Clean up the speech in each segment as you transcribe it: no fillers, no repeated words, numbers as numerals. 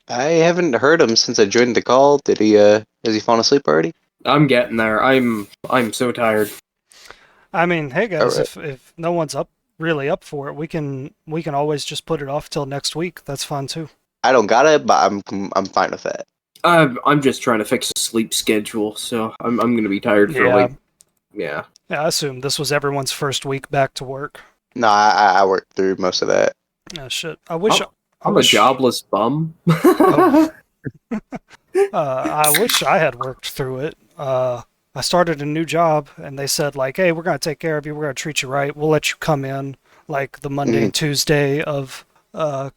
I haven't heard him since I joined the call. Did he, has he fallen asleep already? I'm getting there. I'm so tired. I mean, hey guys, Alright. if no one's really up for it, we can always just put it off till next week. That's fine too. I don't got it, but I'm fine with that. I'm just trying to fix a sleep schedule, so I'm gonna be tired for Yeah. yeah. Yeah, I assume this was everyone's first week back to work. No, I worked through most of that. Oh shit. I wish I'm a jobless bum. Oh. I wish I had worked through it. I started a new job, and they said like, "Hey, we're gonna take care of you. We're gonna treat you right. We'll let you come in like the Monday and Tuesday of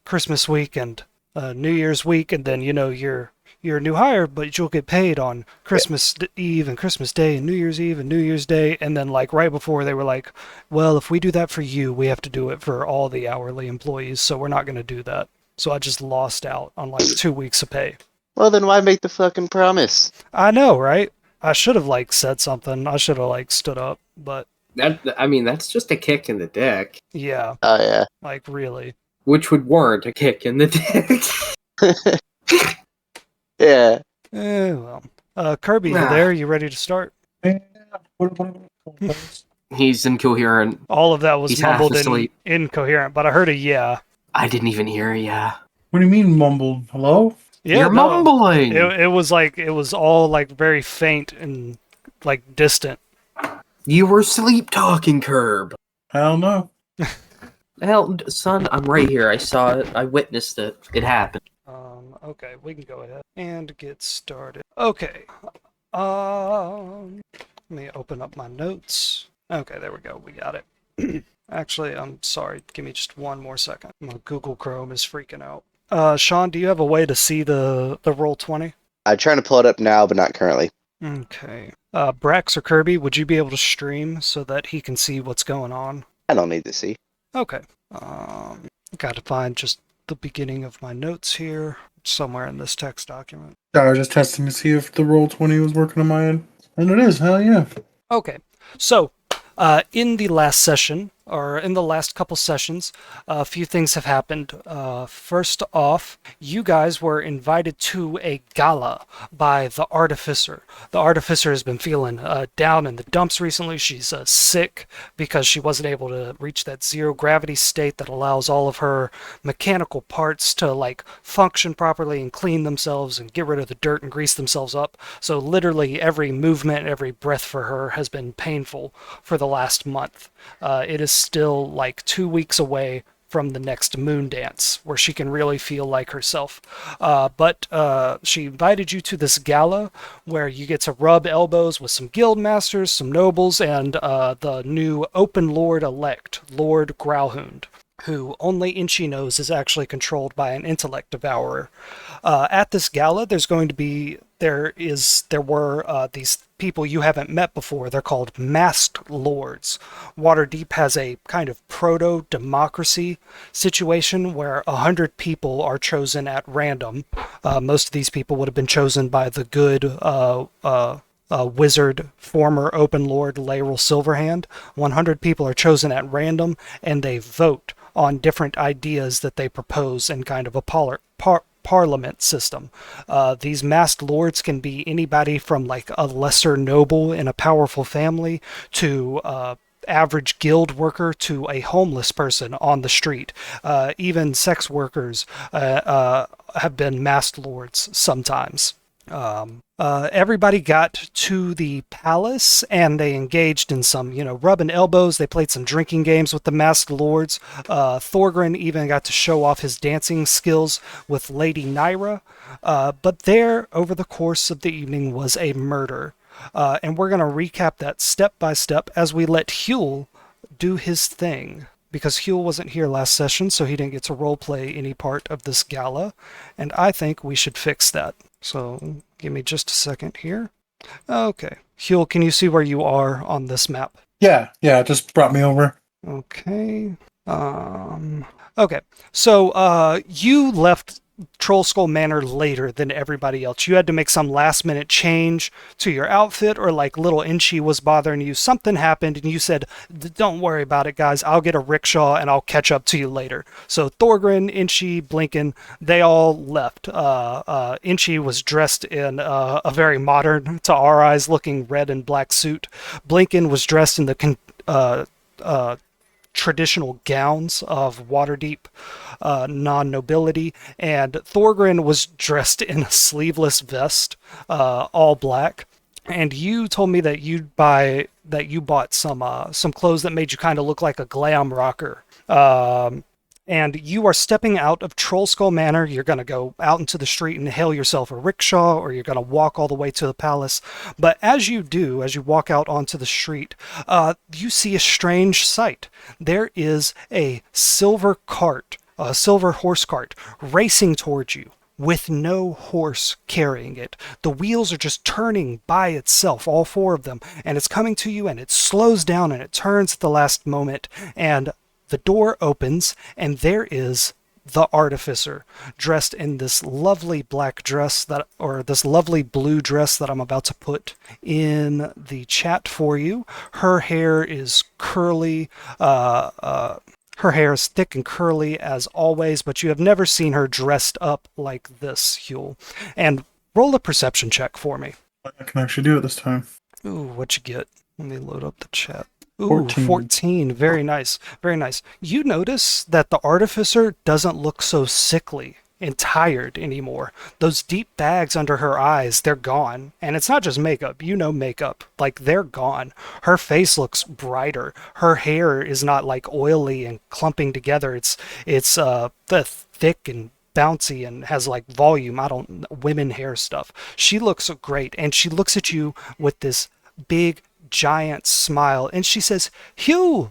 Christmas week and New Year's week, and then you're a new hire, but you'll get paid on Christmas Eve and Christmas Day and New Year's Eve and New Year's Day." And then like right before they were like, "Well, if we do that for you, we have to do it for all the hourly employees, so we're not gonna do that." So I just lost out on like 2 weeks of pay. Well, then why make the fucking promise? I know, right? I should have like said something. I should have like stood up, but That's just a kick in the dick, yeah, Oh, yeah. like really. which would warrant a kick in the dick. Yeah. Well. Kirby, you Ah. there? You ready to start? He's incoherent. All of that was He's half mumbled and asleep. incoherent, but I heard a yeah. I didn't even hear ya. What do you mean mumbled? Hello? Yeah, You're no. mumbling. It was all like very faint and like distant. You were sleep talking, Curb. Hell no. Hell, son, I'm right here. I saw it. I witnessed it. It happened. Okay, we can go ahead and get started. Okay. Let me open up my notes. Okay, there we go. We got it. Actually, I'm sorry. Give me just one more second. My Google Chrome is freaking out. Sean, do you have a way to see the Roll20? I'm trying to pull it up now, but not currently. Okay. Brax or Kirby, would you be able to stream so that he can see what's going on? I don't need to see. Okay. Got to find just the beginning of my notes here, somewhere in this text document. I was just testing to see if the Roll20 was working on my end. And it is, hell yeah. Okay. So, in the last session, or in the last couple sessions, a few things have happened. First off, you guys were invited to a gala by the Artificer. The Artificer has been feeling down in the dumps recently. She's sick because she wasn't able to reach that zero gravity state that allows all of her mechanical parts to like function properly and clean themselves and get rid of the dirt and grease themselves up. So literally every movement, every breath for her has been painful for the last month. It is still like 2 weeks away from the next moon dance where she can really feel like herself. But she invited you to this gala where you get to rub elbows with some guild masters, some nobles, and the new open lord elect, Lord Growlhound, who only Inchi knows is actually controlled by an intellect devourer. At this gala, there were these people you haven't met before. They're called masked lords. Waterdeep has a kind of proto-democracy situation where 100 people are chosen at random. Most of these people would have been chosen by the good wizard, former open lord Laeral Silverhand. 100 people are chosen at random, and they vote on different ideas that they propose in kind of a parliament system. These masked lords can be anybody from like a lesser noble in a powerful family to average guild worker to a homeless person on the street. Even sex workers have been masked lords sometimes. Everybody got to the palace and they engaged in some, rubbing elbows. They played some drinking games with the masked lords. Thorgrin even got to show off his dancing skills with Lady Nyra. But there, over the course of the evening, was a murder. And we're going to recap that step by step as we let Huel do his thing. Because Huel wasn't here last session, so he didn't get to roleplay any part of this gala. And I think we should fix that. So, give me just a second here. Okay. Huel, can you see where you are on this map? Yeah, it just brought me over. Okay. Okay. So, you left Troll Skull Manor later than everybody else. You had to make some last minute change to your outfit, or like little Inchi was bothering you. Something happened and you said, don't worry about it, guys. I'll get a rickshaw and I'll catch up to you later. So Thorgrim, Inchi, Blinken, they all left. Inchi was dressed in a very modern, to our eyes, looking red and black suit. Blinken was dressed in the traditional gowns of Waterdeep non-nobility, and Thorgrim was dressed in a sleeveless vest, all black. And you told me that you bought some clothes that made you kind of look like a glam rocker. And you are stepping out of Troll Skull Manor. You're going to go out into the street and hail yourself a rickshaw, or you're going to walk all the way to the palace. But as you walk out onto the street, you see a strange sight. There is a silver horse cart, racing towards you, with no horse carrying it. The wheels are just turning by itself, all four of them, and it's coming to you, and it slows down, and it turns at the last moment, and the door opens, and there is the artificer, dressed in this lovely black dress this lovely blue dress that I'm about to put in the chat for you. Her hair is curly, her hair is thick and curly as always, but you have never seen her dressed up like this, Huel. And roll a perception check for me. I can actually do it this time. Ooh, what'd you get? Let me load up the chat. Ooh, 14. 14. Very nice. Very nice. You notice that the artificer doesn't look so sickly and tired anymore. Those deep bags under her eyes, they're gone. And it's not just makeup. You know makeup. Like, they're gone. Her face looks brighter. Her hair is not like oily and clumping together. It's thick and bouncy and has like volume. Women hair stuff. She looks great. And she looks at you with this big giant smile, and she says, Hugh,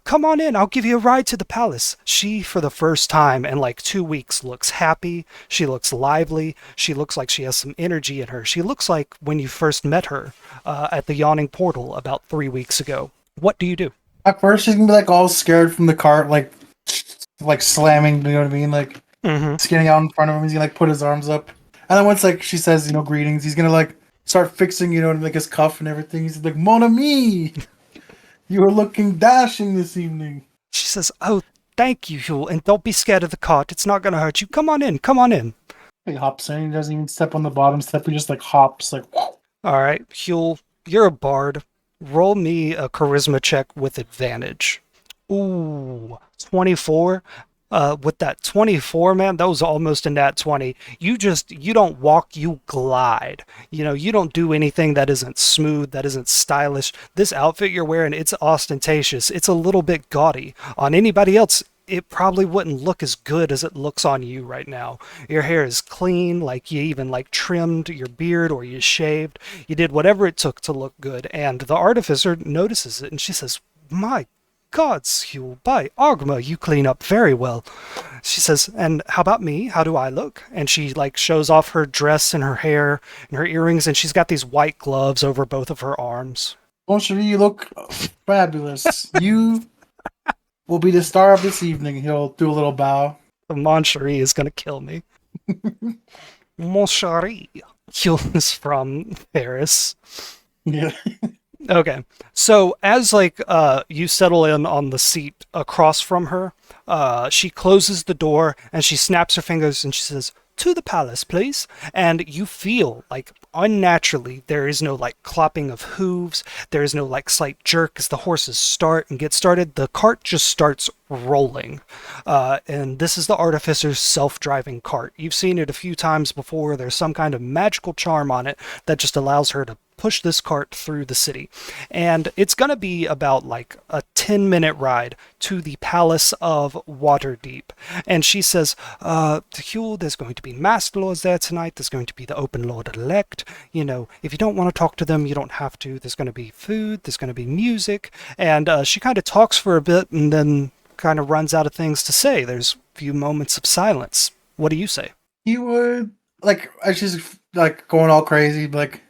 come on in, I'll give you a ride to the palace. She, for the first time in like 2 weeks, looks happy. She looks lively. She looks like she has some energy in her. She looks like when you first met her at the Yawning Portal about 3 weeks ago. What do you do? At first, she's gonna be like all scared from the cart, like slamming. You know what I mean? Like getting out in front of him. He's gonna like put his arms up, and then once like she says, greetings, he's gonna like start fixing, like his cuff and everything. He's like, Mon ami, you are looking dashing this evening. She says, oh, thank you, Huel, and don't be scared of the cart. It's not going to hurt you. Come on in. He hops in. He doesn't even step on the bottom step. He just like hops. Like, all right, Huel, you're a bard. Roll me a charisma check with advantage. Ooh, 24. With that 24, man, that was almost a nat 20. You don't walk, you glide. You don't do anything that isn't smooth, that isn't stylish. This outfit you're wearing, it's ostentatious. It's a little bit gaudy. On anybody else, it probably wouldn't look as good as it looks on you right now. Your hair is clean, like you even like trimmed your beard, or you shaved. You did whatever it took to look good, and the artificer notices it, and she says, my gods, Huel, by Ogma, you clean up very well. She says, and how about me? How do I look? And she like shows off her dress and her hair and her earrings, and she's got these white gloves over both of her arms. Boncherie, you look fabulous. You will be the star of this evening. He'll do a little bow. The Moncherie is going to kill me. Moncherie. Huel is from Paris. Yeah. Okay, so as you settle in on the seat across from her, she closes the door and she snaps her fingers and she says, to the palace, please. And you feel like unnaturally there is no like clopping of hooves, there is no like slight jerk as the horses start and get started. The cart just starts rolling, and this is the artificer's self-driving cart. You've seen it a few times before. There's some kind of magical charm on it that just allows her to push this cart through the city. And it's going to be about like a 10-minute ride to the Palace of Waterdeep. And she says, Huel, there's going to be Master Lords there tonight. There's going to be the Open Lord-elect. If you don't want to talk to them, you don't have to. There's going to be food. There's going to be music. And she kind of talks for a bit and then kind of runs out of things to say. There's a few moments of silence. What do you say? He would, as she's like going all crazy, like,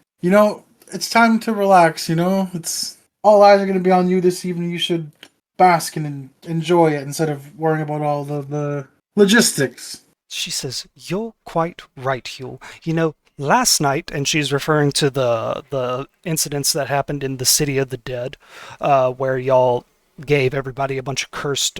it's time to relax, It's all eyes are going to be on you this evening. You should bask and enjoy it instead of worrying about all the logistics. She says, "You're quite right, Huel. You know, last night," and she's referring to the incidents that happened in the City of the Dead, where y'all gave everybody a bunch of cursed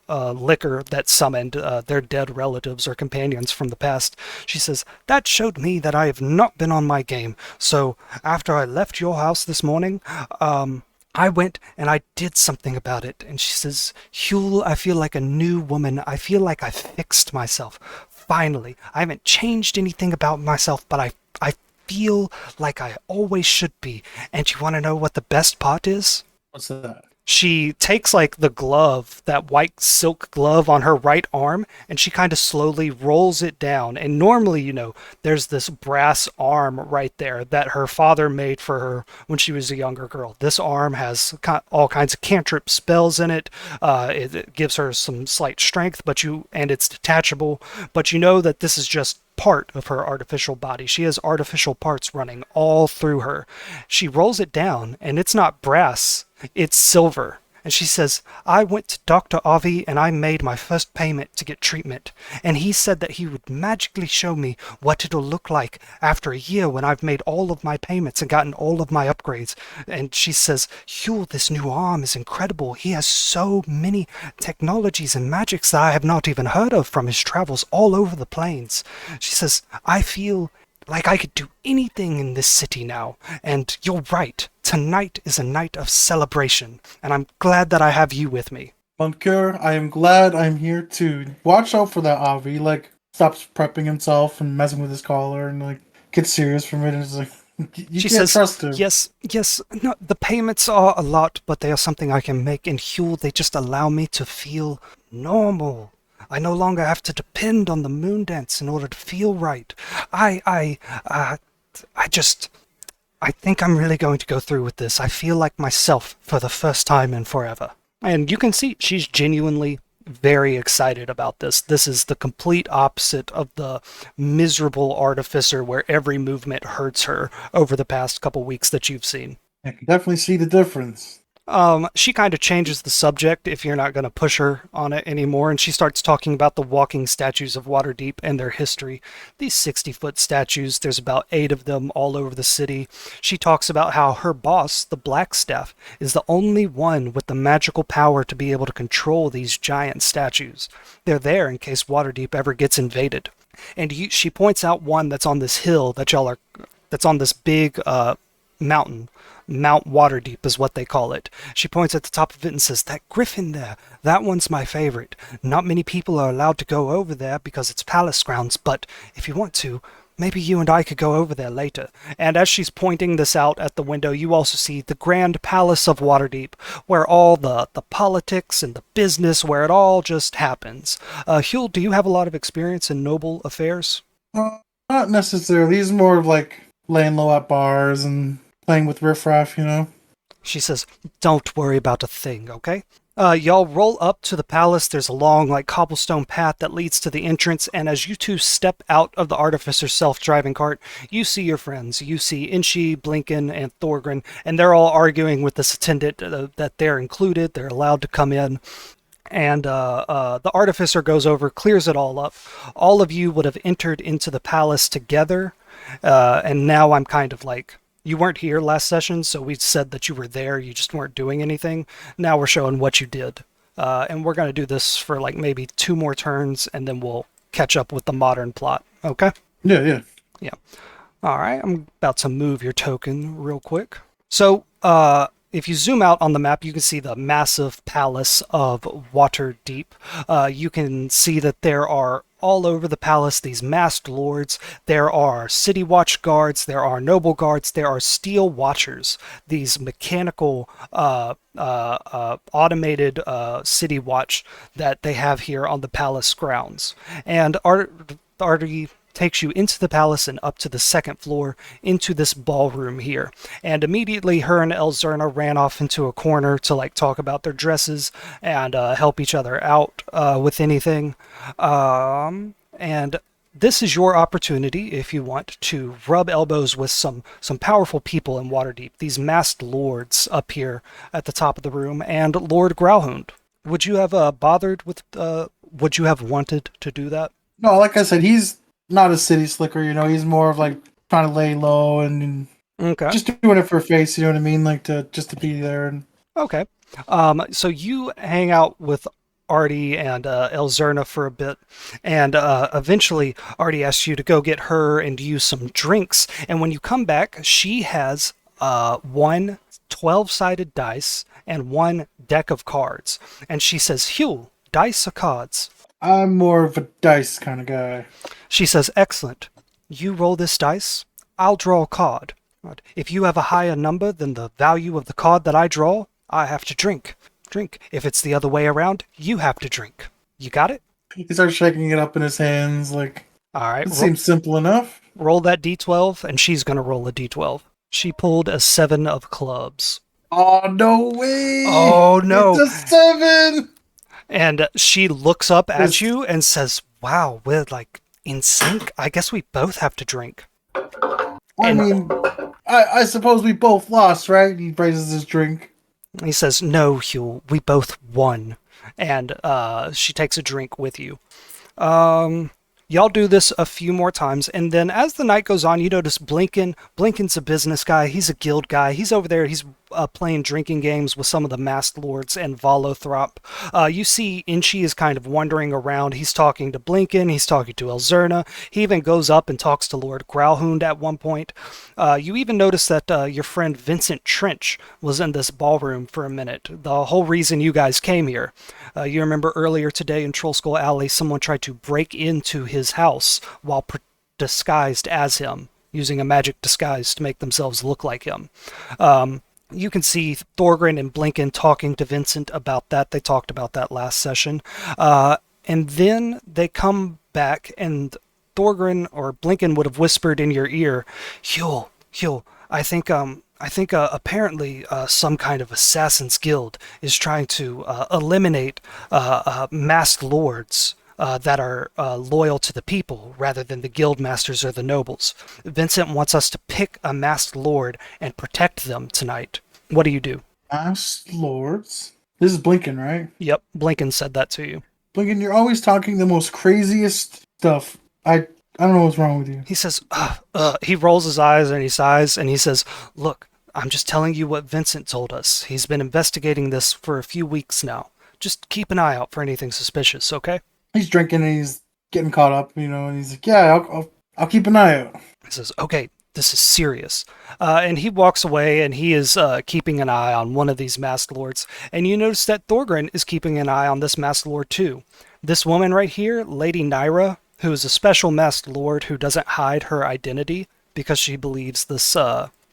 liquor that summoned their dead relatives or companions from the past. She says, "That showed me that I have not been on my game. So after I left your house this morning, I went and I did something about it." And she says, "Huel, I feel like a new woman. I feel like I fixed myself. Finally. I haven't changed anything about myself, but I feel like I always should be. And you want to know what the best part is?" What's that? She takes like the glove, that white silk glove on her right arm, and she kind of slowly rolls it down. And normally, there's this brass arm right there that her father made for her when she was a younger girl. This arm has all kinds of cantrip spells in it. It gives her some slight strength, and it's detachable. But you know that this is just part of her artificial body. She has artificial parts running all through her. She rolls it down, and it's not brass, it's silver. And she says, "I went to Dr. Avi and I made my first payment to get treatment. And he said that he would magically show me what it'll look like after a year when I've made all of my payments and gotten all of my upgrades." And she says, "Huel, this new arm is incredible. He has so many technologies and magics that I have not even heard of from his travels all over the plains." She says, "I feel like I could do anything in this city now. And you're right. Tonight is a night of celebration, and I'm glad that I have you with me." Boncoeur, I am glad I'm here too. Watch out for that Avi. Like, stops prepping himself and messing with his collar and, like, gets serious from it. And it's like, you She can't says, trust him. Yes, no, the payments are a lot, but they are something I can make. And Huel, they just allow me to feel normal. I no longer have to depend on the moon dance in order to feel right. I think I'm really going to go through with this. I feel like myself for the first time in forever. And you can see she's genuinely very excited about this. This is the complete opposite of the miserable artificer where every movement hurts her over the past couple weeks that you've seen. I can definitely see the difference. She kind of changes the subject if you're not going to push her on it anymore, and she starts talking about the walking statues of Waterdeep and their history. These 60-foot statues, there's about 8 of them all over the city. She talks about how her boss, the Blackstaff, is the only one with the magical power to be able to control these giant statues. They're there in case Waterdeep ever gets invaded. And she points out one that's on this hill that's on this big mountain. Mount Waterdeep is what they call it. She points at the top of it and says, "That griffin there, that one's my favorite. Not many people are allowed to go over there because it's palace grounds, but if you want to, maybe you and I could go over there later." And as she's pointing this out at the window, you also see the Grand Palace of Waterdeep, where all the politics and the business, where it all just happens. Huel, do you have a lot of experience in noble affairs? Not necessarily. He's more of like laying low at bars and playing with riffraff, She says, "Don't worry about a thing, okay?" Y'all roll up to the palace. There's a long, cobblestone path that leads to the entrance, and as you two step out of the Artificer's self-driving cart, you see your friends. You see Inchi, Blinken, and Thorgrin, and they're all arguing with this attendant that they're included, they're allowed to come in. And the Artificer goes over, clears it all up. All of you would have entered into the palace together, and now I'm kind of like, you weren't here last session, so we said that you were there, you just weren't doing anything. Now we're showing what you did. And we're going to do this for maybe 2 more turns, and then we'll catch up with the modern plot. Okay? Yeah. Alright, I'm about to move your token real quick. So, if you zoom out on the map, you can see the massive palace of Waterdeep. You can see that there are all over the palace these masked lords. There are city watch guards, there are noble guards, there are steel watchers, these mechanical automated city watch that they have here on the palace grounds. And Artie takes you into the palace and up to the 2nd floor into this ballroom here. And immediately her and Elzerna ran off into a corner to talk about their dresses and help each other out with anything. And this is your opportunity if you want to rub elbows with some powerful people in Waterdeep. These masked lords up here at the top of the room, and Lord Growlhound. Would you have would you have wanted to do that? No, like I said, he's not a city slicker. He's more of like trying to lay low and Okay. just doing it for face. You know what I mean? Like to be there. And Okay. So you hang out with Artie and Elzerna for a bit, and eventually Artie asks you to go get her and you some drinks. And when you come back, she has one 12-sided dice and one deck of cards. And she says, Hugh, dice or cards? I'm more of a dice kind of guy. She says, excellent. You roll this dice, I'll draw a card. If you have a higher number than the value of the card that I draw, I have to drink. Drink. If it's the other way around, you have to drink. You got it? He starts shaking it up in his hands. Like, All right. it seems simple enough. Roll that d12, and she's going to roll a d12. She pulled a 7 of clubs. Oh, no way! Oh, no. It's a 7! And she looks up at you and says, wow, we're like in sync. I guess we both have to drink. I mean, I suppose we both lost, right? He raises his drink. He says, no, Hugh, we both won. And she takes a drink with you. Y'all do this a few more times, and then as the night goes on, you notice Blinken. Blinken's a business guy. He's a guild guy. He's over there. He's playing drinking games with some of the masked lords and Volothrop. You see Inchi is kind of wandering around. He's talking to Blinken. He's talking to Elzerna. He even goes up and talks to Lord Growlhound at one point. You even notice that your friend Vincent Trench was in this ballroom for a minute. The whole reason you guys came here. You remember earlier today in Trollskull Alley, someone tried to break into his house while disguised as him, using a magic disguise to make themselves look like him. You can see Thorgrin and Blinken talking to Vincent about that. They talked about that last session. And then they come back, and Thorgrin or Blinken would have whispered in your ear, Hugh, I think apparently some kind of assassin's guild is trying to eliminate masked lords that are loyal to the people rather than the guild masters or the nobles. Vincent wants us to pick a masked lord and protect them tonight. What do you do? Masked lords? This is Blinken, right? Yep, Blinken said that to you. Blinken, you're always talking the most craziest stuff. I don't know what's wrong with you. He says, he rolls his eyes and he sighs and he says, look, I'm just telling you what Vincent told us. He's been investigating this for a few weeks now. Just keep an eye out for anything suspicious, okay? He's drinking and he's getting caught up, and he's like, yeah, I'll keep an eye out. He says, okay, this is serious. And he walks away and he is keeping an eye on one of these masked lords. And you notice that Thorgrin is keeping an eye on this masked lord too. This woman right here, Lady Nyra, who is a special masked lord who doesn't hide her identity because she believes this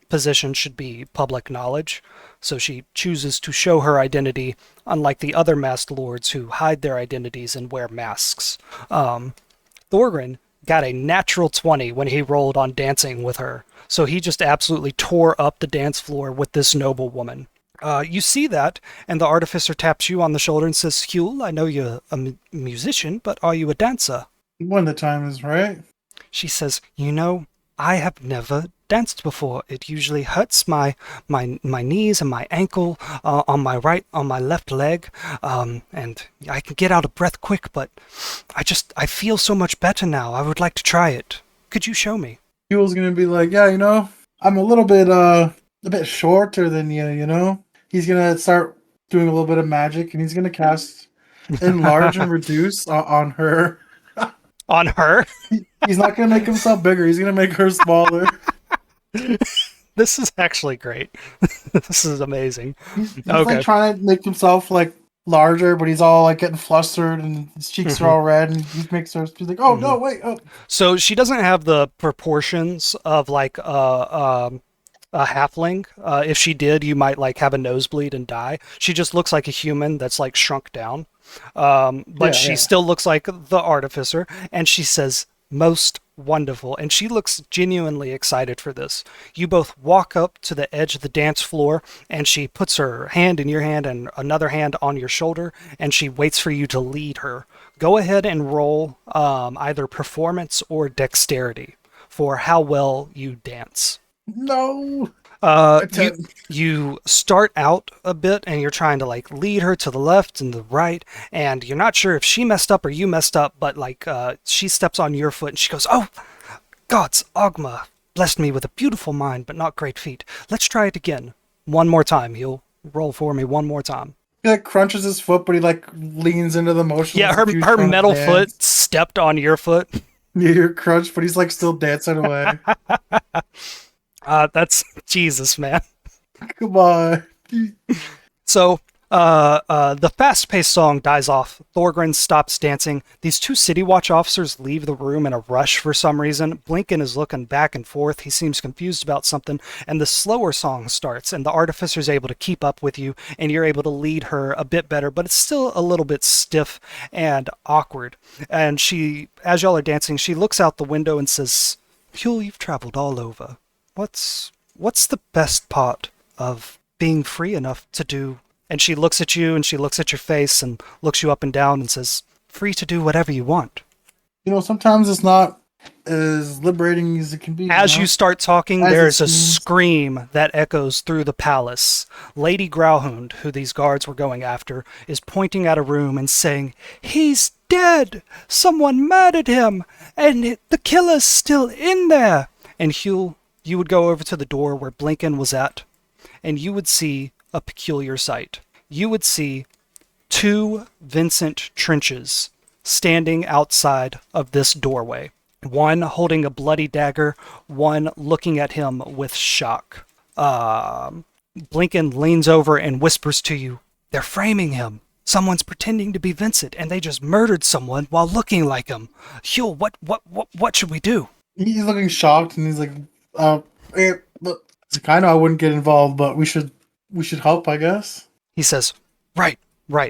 position should be public knowledge. So she chooses to show her identity, unlike the other masked lords who hide their identities and wear masks. Thorgrin got a natural 20 when he rolled on dancing with her. So he just absolutely tore up the dance floor with this noble woman. You see that, and the artificer taps you on the shoulder and says, Hugh, I know you're a musician, but are you a dancer? When the time is right. She says, I have never danced before. It usually hurts my knees and my ankle on my left leg, and I can get out of breath quick, but I feel so much better now. I would like to try it. Could you show me? Huel's gonna be like, yeah, I'm a little bit a bit shorter than you, He's gonna start doing a little bit of magic, and he's gonna cast enlarge and reduce on her. On her? He's not gonna make himself bigger. He's gonna make her smaller. This is actually great. This is amazing. He's like trying to make himself like larger, but he's all like getting flustered, and his cheeks are all red, and he makes her. She's like, "Oh no, wait!" Oh. So she doesn't have the proportions of like a halfling. If she did, you might like have a nosebleed and die. She just looks like a human that's like shrunk down. But she still looks like the artificer, and she says, most wonderful, and she looks genuinely excited for this. You both walk up to the edge of the dance floor, and she puts her hand in your hand and another hand on your shoulder, and she waits for you to lead her. Go ahead and roll either performance or dexterity for how well you dance. No. You you start out a bit, and you're trying to like lead her to the left and the right, and you're not sure if she messed up or you messed up. But like, she steps on your foot, and she goes, "Oh, gods, Ogma blessed me with a beautiful mind, but not great feet. Let's try it again. One more time. You'll roll for me one more time." He like crunches his foot, but he like leans into the motion. Yeah, her metal foot stepped on your foot. Yeah, you're crunched, but he's like still dancing away. That's Jesus, man. Come on. So, the fast-paced song dies off. Thorgrin stops dancing. These two City Watch officers leave the room in a rush for some reason. Blinken is looking back and forth. He seems confused about something. And the slower song starts, and the Artificer's able to keep up with you, and you're able to lead her a bit better, but it's still a little bit stiff and awkward. And she, as y'all are dancing, she looks out the window and says, "Huel, you've traveled all over. What's the best part of being free enough to do?" And she looks at you, and she looks at your face, and looks you up and down, and says, "Free to do whatever you want." Sometimes it's not as liberating as it can be. As you start talking, As there's it a seems. scream that echoes through the palace. Lady Grauhund, who these guards were going after, is pointing at a room and saying, "He's dead! Someone murdered him! And the killer's still in there!" And Huel, you would go over to the door where Blinken was at, and you would see a peculiar sight. You would see two Vincent Trenches standing outside of this doorway. One holding a bloody dagger, one looking at him with shock. Blinken leans over and whispers to you, "They're framing him. Someone's pretending to be Vincent, and they just murdered someone while looking like him. Huel, what should we do?" He's looking shocked, and he's like, look, I know I wouldn't get involved, but we should help, I guess." He says, right.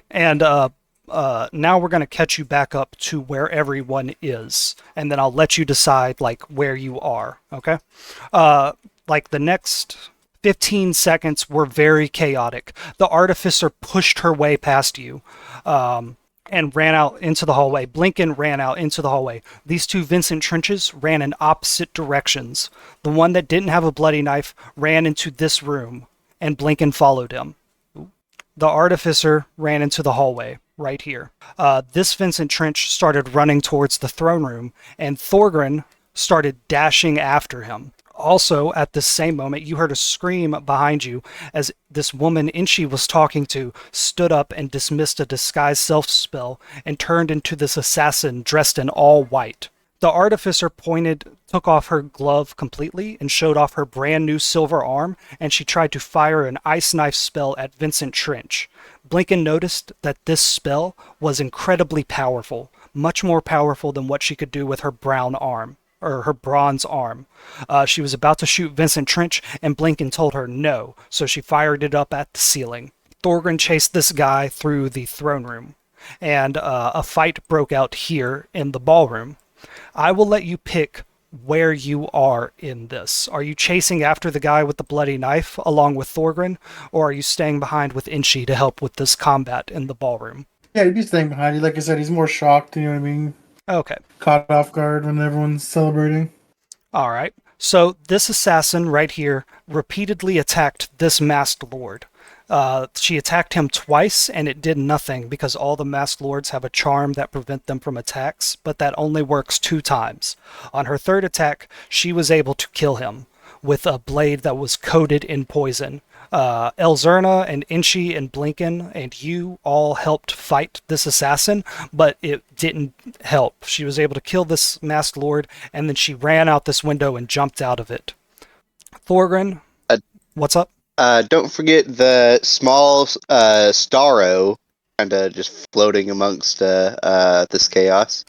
And now we're going to catch you back up to where everyone is. And then I'll let you decide, like, where you are, okay? Like, the next 15 seconds were very chaotic. The Artificer pushed her way past you and ran out into the hallway. Blinken ran out into the hallway. These two Vincent Trenches ran in opposite directions. The one that didn't have a bloody knife ran into this room, and Blinken followed him. The Artificer ran into the hallway, right here. This Vincent Trench started running towards the throne room, and Thorgrin started dashing after him. Also, at the same moment, you heard a scream behind you as this woman Inchi was talking to stood up and dismissed a disguise self spell and turned into this assassin dressed in all white. The Artificer took off her glove completely and showed off her brand new silver arm, and she tried to fire an ice knife spell at Vincent Trench. Blinken noticed that this spell was incredibly powerful, much more powerful than what she could do with her brown arm, or her bronze arm. She was about to shoot Vincent Trench, and Blinken told her no, so she fired it up at the ceiling. Thorgrin chased this guy through the throne room, and a fight broke out here in the ballroom. I will let you pick where you are in this. Are you chasing after the guy with the bloody knife along with Thorgrin, or are you staying behind with Inchi to help with this combat in the ballroom? Yeah, he'd be staying behind you. Like I said, he's more shocked, you know what I mean? Okay. Caught off guard when everyone's celebrating. All right. So this assassin right here repeatedly attacked this masked lord. She attacked him twice, and it did nothing because all the masked lords have a charm that prevent them from attacks, but that only works 2 times. On her third attack, she was able to kill him with a blade that was coated in poison. Elzerna and Inchi and Blinken and you all helped fight this assassin, but it didn't help. She was able to kill this masked lord, and then she ran out this window and jumped out of it. Thorgrin, what's up? Don't forget the small Starro kind of just floating amongst this chaos.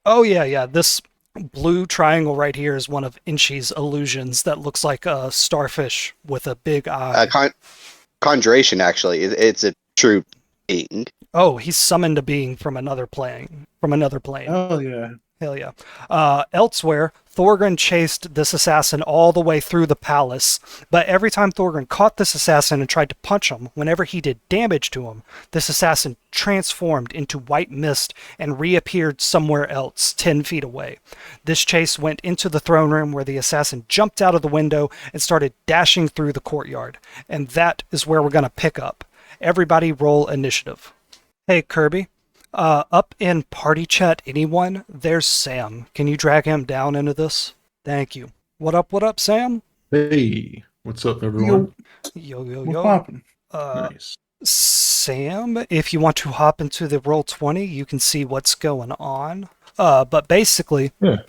Oh, yeah. This blue triangle right here is one of Inchi's illusions that looks like a starfish with a big eye. Conjuration, actually. It's a true being. Oh, he's summoned a being from another plane. Oh, yeah. Hell yeah. Elsewhere, Thorgrin chased this assassin all the way through the palace, but every time Thorgrin caught this assassin and tried to punch him, whenever he did damage to him, this assassin transformed into white mist and reappeared somewhere else, 10 feet away. This chase went into the throne room where the assassin jumped out of the window and started dashing through the courtyard. And that is where we're going to pick up. Everybody roll initiative. Hey, Kirby. Up in party chat, anyone? There's Sam. Can you drag him down into this? Thank you. What up, Sam? Hey, what's up, everyone? Yo. What's poppin'? Nice. Sam, if you want to hop into the Roll20, you can see what's going on. But basically, Yeah.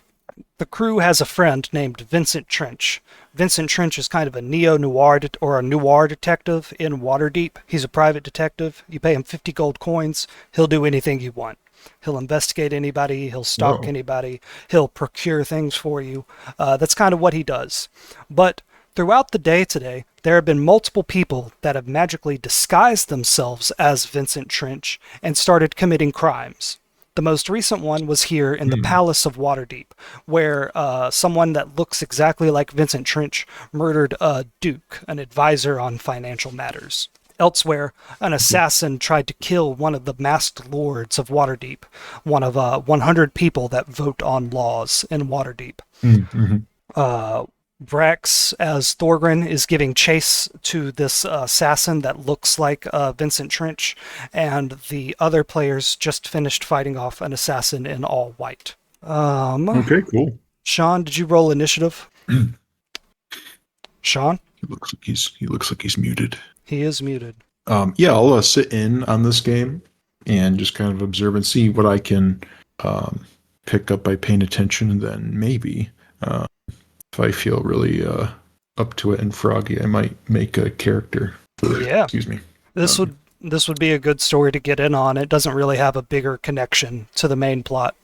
the crew has a friend named Vincent Trench. Vincent Trench is kind of a neo-noir or a noir detective in Waterdeep. He's a private detective. You pay him 50 gold coins, he'll do anything you want. He'll investigate anybody, he'll stalk Whoa. anybody, he'll procure things for you. That's kind of what he does. But throughout the day today, there have been multiple people that have magically disguised themselves as Vincent Trench and started committing crimes. The most recent one was here in the Palace of Waterdeep, where someone that looks exactly like Vincent Trench murdered a duke, an advisor on financial matters. Elsewhere, an assassin tried to kill one of the masked lords of Waterdeep, one of 100 people that vote on laws in Waterdeep. Brax, as Thorgrin, is giving chase to this assassin that looks like Vincent Trench, and the other players just finished fighting off an assassin in all white. Okay, cool. Sean, did you roll initiative? Sean? He looks like he's muted. He is muted. Yeah, I'll sit in on this game and just kind of observe and see what I can pick up by paying attention, and then maybe if I feel really up to it and froggy, I might make a character. Yeah. Excuse me. This would be a good story to get in on. It doesn't really have a bigger connection to the main plot.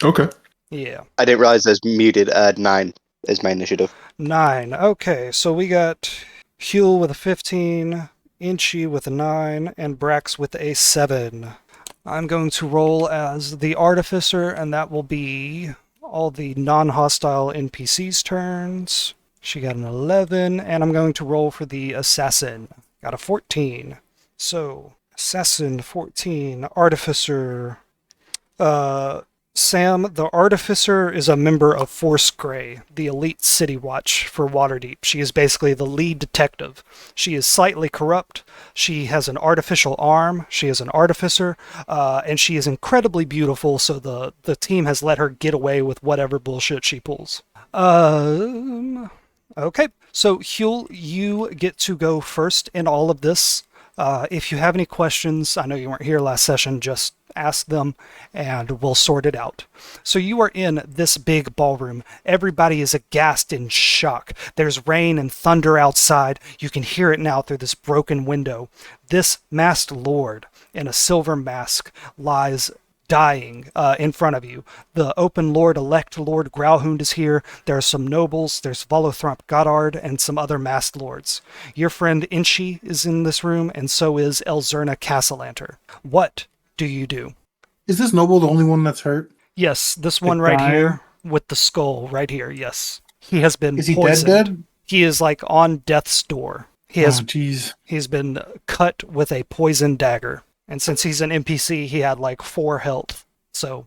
Okay. Yeah. I didn't realize there's muted. 9 is my initiative. 9. Okay, so we got Huel with a 15, Inchy with a 9, and Brax with a 7. I'm going to roll as the Artificer, and that will be all the non-hostile NPCs' turns. She got an 11, and I'm going to roll for the Assassin. Got a 14. So, Assassin 14, Artificer. Sam, the Artificer, is a member of Force Grey, the elite city watch for Waterdeep. She is basically the lead detective. She is slightly corrupt. She has an artificial arm. She is an artificer. And she is incredibly beautiful, so the team has let her get away with whatever bullshit she pulls. Okay, so Huel, you get to go first in all of this. If you have any questions, I know you weren't here last session, just ask them and we'll sort it out. So you are in this big ballroom. Everybody is aghast in shock. There's rain and thunder outside. You can hear it now through this broken window. This masked lord in a silver mask lies dying in front of you. The open lord-elect Lord Growlhound is here. There are some nobles. There's Volothromp Goddard and some other masked lords. Your friend Inchy is in this room, and so is Elzerna Castellanter. What do you do? Is this noble the only one that's hurt? Yes, this one right here with the skull right here, yes. He has been Is he poisoned. dead? He is like on death's door. He's been cut with a poison dagger. And since he's an NPC, he had like 4 health. So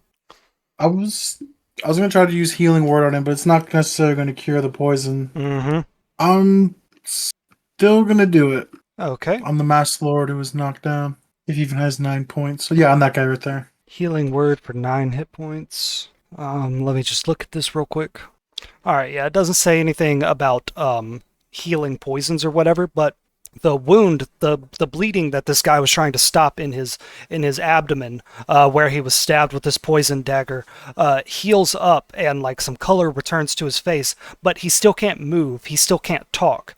I was gonna try to use healing word on him, but it's not necessarily gonna cure the poison. I'm still gonna do it. Okay. On the Masked Lord who was knocked down. If he even has 9 points. So yeah, on that guy right there. Healing word for 9 hit points. Let me just look at this real quick. Alright, yeah, it doesn't say anything about healing poisons or whatever, but the wound, the bleeding that this guy was trying to stop in his abdomen, where he was stabbed with this poison dagger, heals up and like some color returns to his face, but he still can't move. He still can't talk.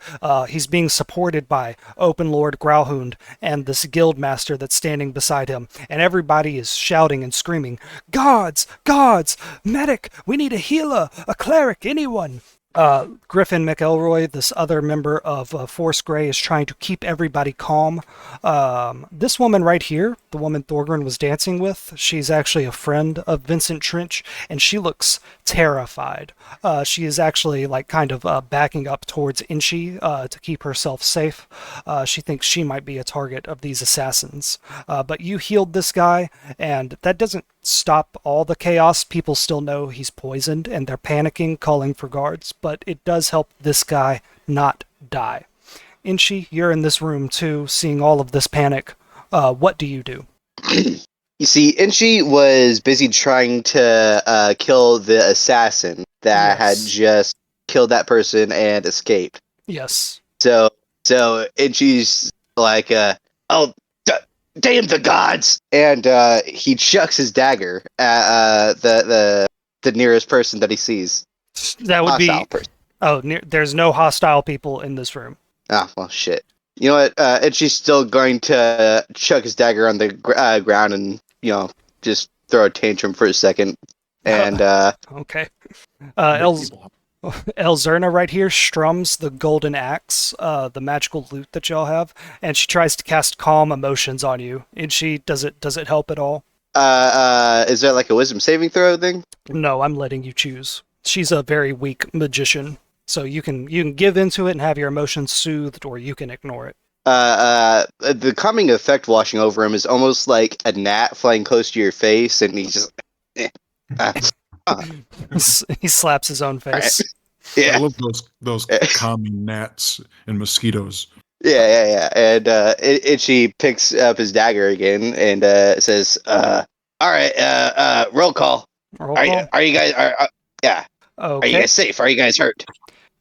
He's being supported by Open Lord Growlhound and this guild master that's standing beside him, and everybody is shouting and screaming, "Gods! Gods! Medic! We need a healer! A cleric! Anyone!" Griffin McElroy, this other member of Force Grey, is trying to keep everybody calm. This woman right here, the woman Thorgren was dancing with, she's actually a friend of Vincent Trench, and she looks terrified. She is actually like kind of backing up towards Inchi to keep herself safe. She thinks she might be a target of these assassins. But you healed this guy, and that doesn't stop all the chaos. People still know he's poisoned, and they're panicking, calling for guards, but it does help this guy not die. Inchi, you're in this room too, seeing all of this panic. What do you do? You see, Inchi was busy trying to kill the assassin that had Yes. just killed that person and escaped. Yes. So Inchi's like, oh, damn the gods! And he chucks his dagger at the nearest person that he sees. That would Hostile be... person. Oh, there's no hostile people in this room. Oh, well, shit. You know what? Inchi's still going to chuck his dagger on the ground and, just throw a tantrum for a second. And, Okay. Elzerna right here strums the golden axe, the magical loot that y'all have, and she tries to cast calm emotions on you. And does it help at all? is there like a wisdom saving throw thing? No, I'm letting you choose. She's a very weak magician, so you can give into it and have your emotions soothed, or you can ignore it. The calming effect washing over him is almost like a gnat flying close to your face, and he's just. He slaps his own face. Yeah. I love those calming gnats and mosquitoes. Yeah. And Itchy picks up his dagger again and says, "All right, roll call. Roll call? Are you guys? Yeah. Okay. Are you guys safe? Are you guys hurt?"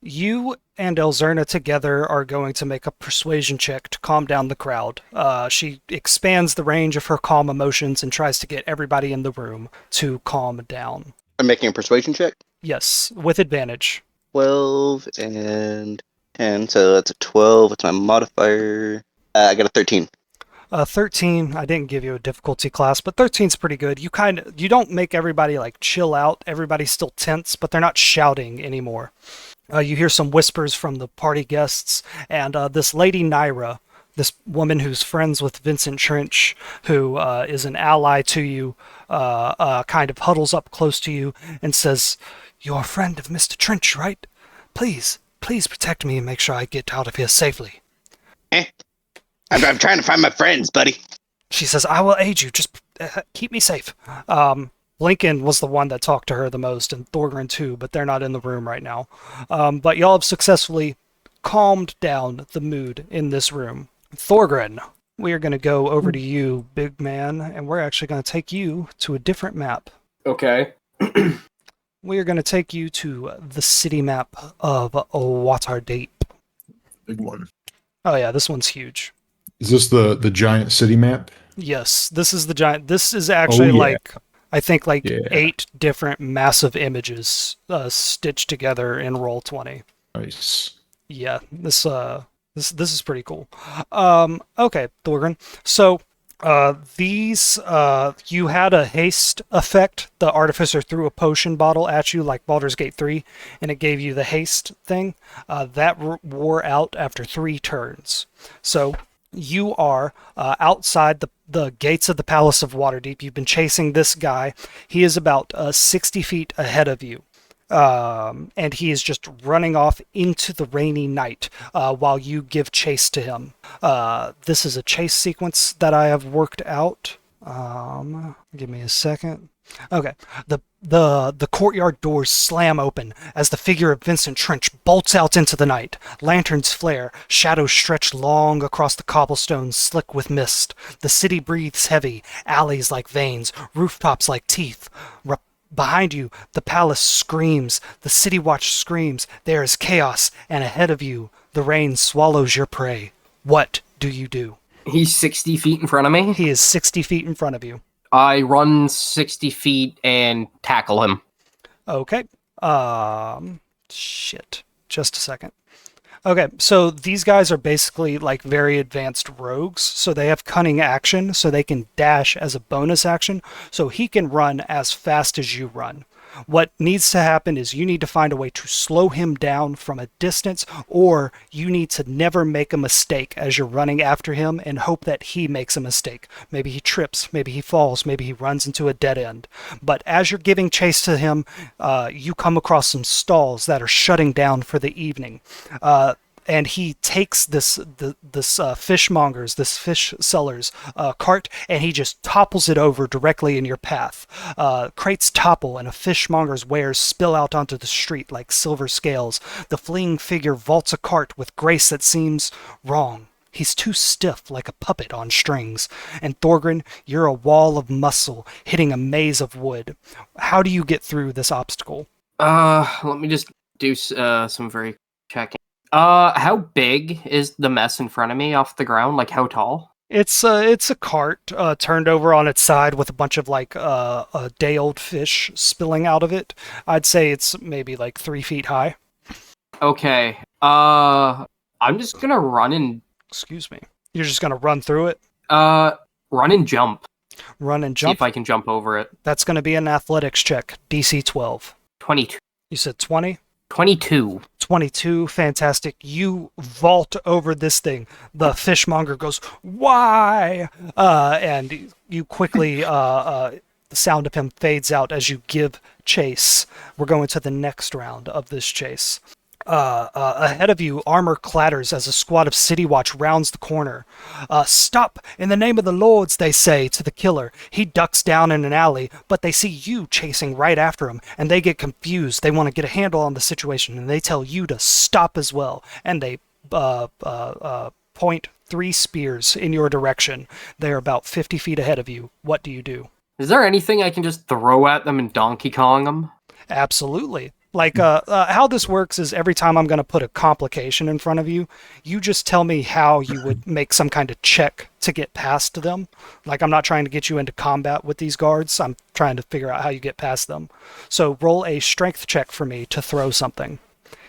You and Elzerna together are going to make a persuasion check to calm down the crowd. She expands the range of her calm emotions and tries to get everybody in the room to calm down. I'm making a persuasion check. Yes, with advantage. 12 and 10, so that's a 12. What's my modifier? I got a 13. 13, I didn't give you a difficulty class, but 13's pretty good. You don't make everybody like chill out. Everybody's still tense, but they're not shouting anymore. You hear some whispers from the party guests, and this lady Naira, this woman who's friends with Vincent Trench, who is an ally to you, kind of huddles up close to you and says, "You're a friend of Mr. Trench, right? Please protect me and make sure I get out of here safely." I'm trying to find my friends, buddy. She says, "I will aid you. Just keep me safe." Lincoln was the one that talked to her the most, and Thorgren too, but they're not in the room right now. But y'all have successfully calmed down the mood in this room. Thorgren, we are going to go over to you, big man, and we're actually going to take you to a different map. Okay. We are going to take you to the city map of Waterdeep. Big one. Oh yeah, this one's huge. Is this the giant city map? Yes, this is the giant. This is actually like, I think, like 8 different massive images stitched together in Roll20. Nice. Yeah, this is pretty cool. Okay, Thorgren. So these you had a haste effect. The artificer threw a potion bottle at you like Baldur's Gate 3, and it gave you the haste thing. That wore out after 3 turns. So you are outside the gates of the Palace of Waterdeep. You've been chasing this guy. He is about 60 feet ahead of you. And he is just running off into the rainy night while you give chase to him. This is a chase sequence that I have worked out. Give me a second. Okay. The courtyard doors slam open as the figure of Vincent Trench bolts out into the night. Lanterns flare, shadows stretch long across the cobblestones slick with mist. The city breathes heavy, alleys like veins, rooftops like teeth. Behind you, the palace screams, the city watch screams, there is chaos, and ahead of you, the rain swallows your prey. What do you do? He's 60 feet in front of me. He is 60 feet in front of you. I run 60 feet and tackle him. Okay. Shit. Just a second. Okay, so these guys are basically like very advanced rogues, so they have cunning action, so they can dash as a bonus action, so he can run as fast as you run. What needs to happen is you need to find a way to slow him down from a distance, or you need to never make a mistake as you're running after him and hope that he makes a mistake. Maybe he trips, maybe he falls, maybe he runs into a dead end. But as you're giving chase to him, you come across some stalls that are shutting down for the evening. And he takes this fishmonger's, this fish seller's cart, and he just topples it over directly in your path. Crates topple, and a fishmonger's wares spill out onto the street like silver scales. The fleeing figure vaults a cart with grace that seems wrong. He's too stiff, like a puppet on strings. And Thorgrim, you're a wall of muscle hitting a maze of wood. How do you get through this obstacle? Let me just do some very checking. How big is the mess in front of me off the ground? Like, how tall? It's a cart turned over on its side with a bunch of day-old fish spilling out of it. I'd say it's maybe like 3 feet high. Okay. I'm just gonna run and... Excuse me. You're just gonna run through it? Run and jump. Run and See jump? if I can jump over it. That's gonna be an athletics check. DC 12. 22. You said 20? 22. 22, fantastic. You vault over this thing. The fishmonger goes, "Why?" And you quickly, the sound of him fades out as you give chase. We're going to the next round of this chase. Ahead of you, armor clatters as a squad of City Watch rounds the corner. "Stop! In the name of the Lords," they say to the killer. He ducks down in an alley, but they see you chasing right after him, and they get confused. They want to get a handle on the situation, and they tell you to stop as well. And they point 3 spears in your direction. They're about 50 feet ahead of you. What do you do? Is there anything I can just throw at them and Donkey Kong them? Absolutely. How this works is every time I'm going to put a complication in front of you, you just tell me how you would make some kind of check to get past them. Like, I'm not trying to get you into combat with these guards. I'm trying to figure out how you get past them. So roll a strength check for me to throw something.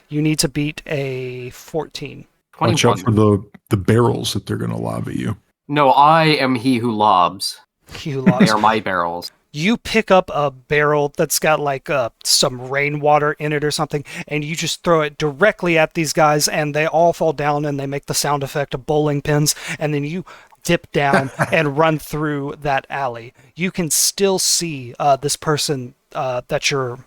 You need to beat a 14. 21. Watch out for the barrels that they're going to lob at you. No, I am he who lobs. He who lost. They are my barrels. You pick up a barrel that's got some rainwater in it or something, and you just throw it directly at these guys, and they all fall down, and they make the sound effect of bowling pins, and then you dip down and run through that alley. You can still see this person that you're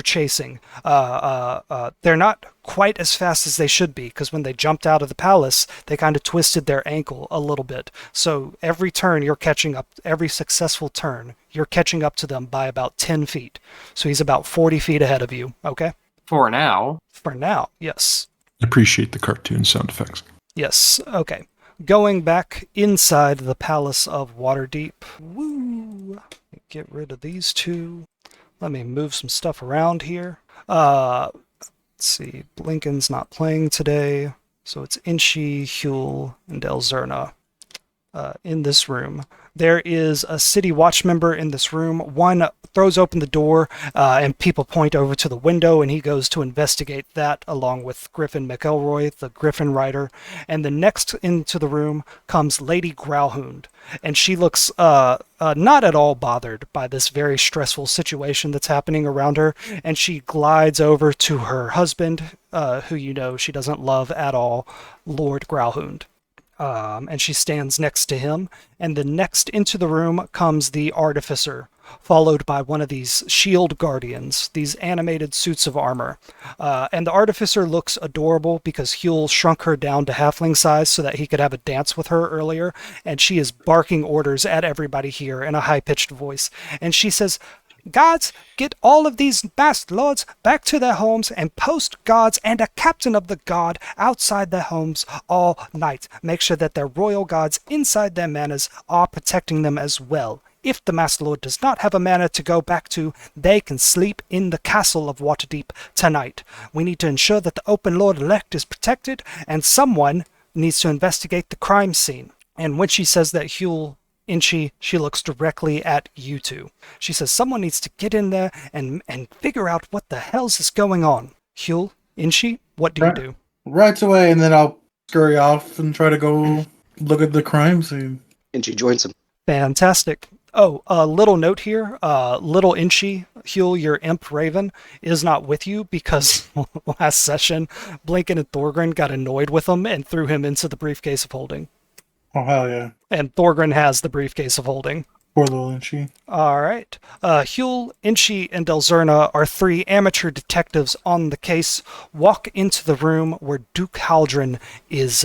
chasing. They're not quite as fast as they should be, because when they jumped out of the palace, they kind of twisted their ankle a little bit. So every turn you're catching up, every successful turn, you're catching up to them by about 10 feet. So he's about 40 feet ahead of you, okay? For now. For now, yes. Appreciate the cartoon sound effects. Yes, okay. Going back inside the Palace of Waterdeep. Woo! Get rid of these two. Let me move some stuff around here. Let's see. Blinken's not playing today, so it's Inchi, Huel, and Elzerna in this room. There is a City Watch member in this room. One throws open the door, and people point over to the window, and he goes to investigate that along with Griffin McElroy, the Griffin Rider. And the next into the room comes Lady Growlhound, and she looks not at all bothered by this very stressful situation that's happening around her, and she glides over to her husband, who you know she doesn't love at all, Lord Growlhound. And she stands next to him, and the next into the room comes the Artificer, followed by one of these shield guardians, these animated suits of armor. And the Artificer looks adorable because Huel shrunk her down to halfling size so that he could have a dance with her earlier, and she is barking orders at everybody here in a high-pitched voice. And she says, "Guards, get all of these masked lords back to their homes and post guards and a captain of the guard outside their homes all night. Make sure that their royal guards inside their manors are protecting them as well. If the masked lord does not have a manor to go back to, they can sleep in the castle of Waterdeep tonight. We need to ensure that the open lord-elect is protected, and someone needs to investigate the crime scene." And when she says that, Huel, Inchi, she looks directly at you two. She says, "Someone needs to get in there and figure out what the hell's is going on." Huel, Inchi, what do you do? Right away, and then I'll scurry off and try to go look at the crime scene. And she joins him. Fantastic. Oh, a little note here. Little Inchy, Huel, your imp raven, is not with you because last session, Blinken and Thorgrin got annoyed with him and threw him into the briefcase of holding. Oh, hell yeah. And Thorgrin has the briefcase of holding. Poor little Inchy. All right. Huel, Inchy, and Delzerna are 3 amateur detectives on the case. Walk into the room where Duke Haldren is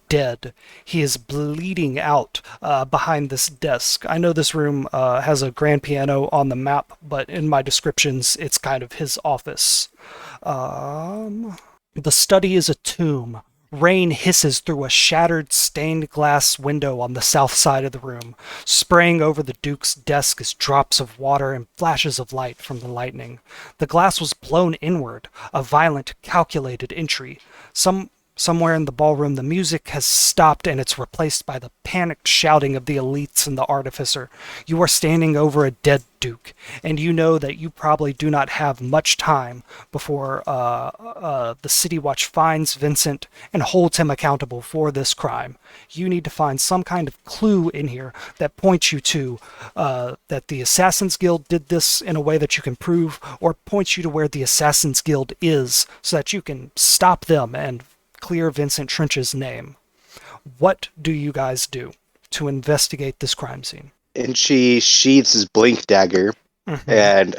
dead. He is bleeding out behind this desk. I know this room has a grand piano on the map, but in my descriptions, it's kind of his office. The study is a tomb. Rain hisses through a shattered stained glass window on the south side of the room. Spraying over the Duke's desk is drops of water and flashes of light from the lightning. The glass was blown inward, a violent, calculated entry. Somewhere in the ballroom, the music has stopped and it's replaced by the panicked shouting of the elites and the artificer. You are standing over a dead Duke, and you know that you probably do not have much time before the City Watch finds Vincent and holds him accountable for this crime. You need to find some kind of clue in here that points you to that the Assassin's Guild did this in a way that you can prove, or points you to where the Assassin's Guild is so that you can stop them and clear Vincent Trench's name. What do you guys do to investigate this crime scene? And she sheathes his blink dagger, Mhm. and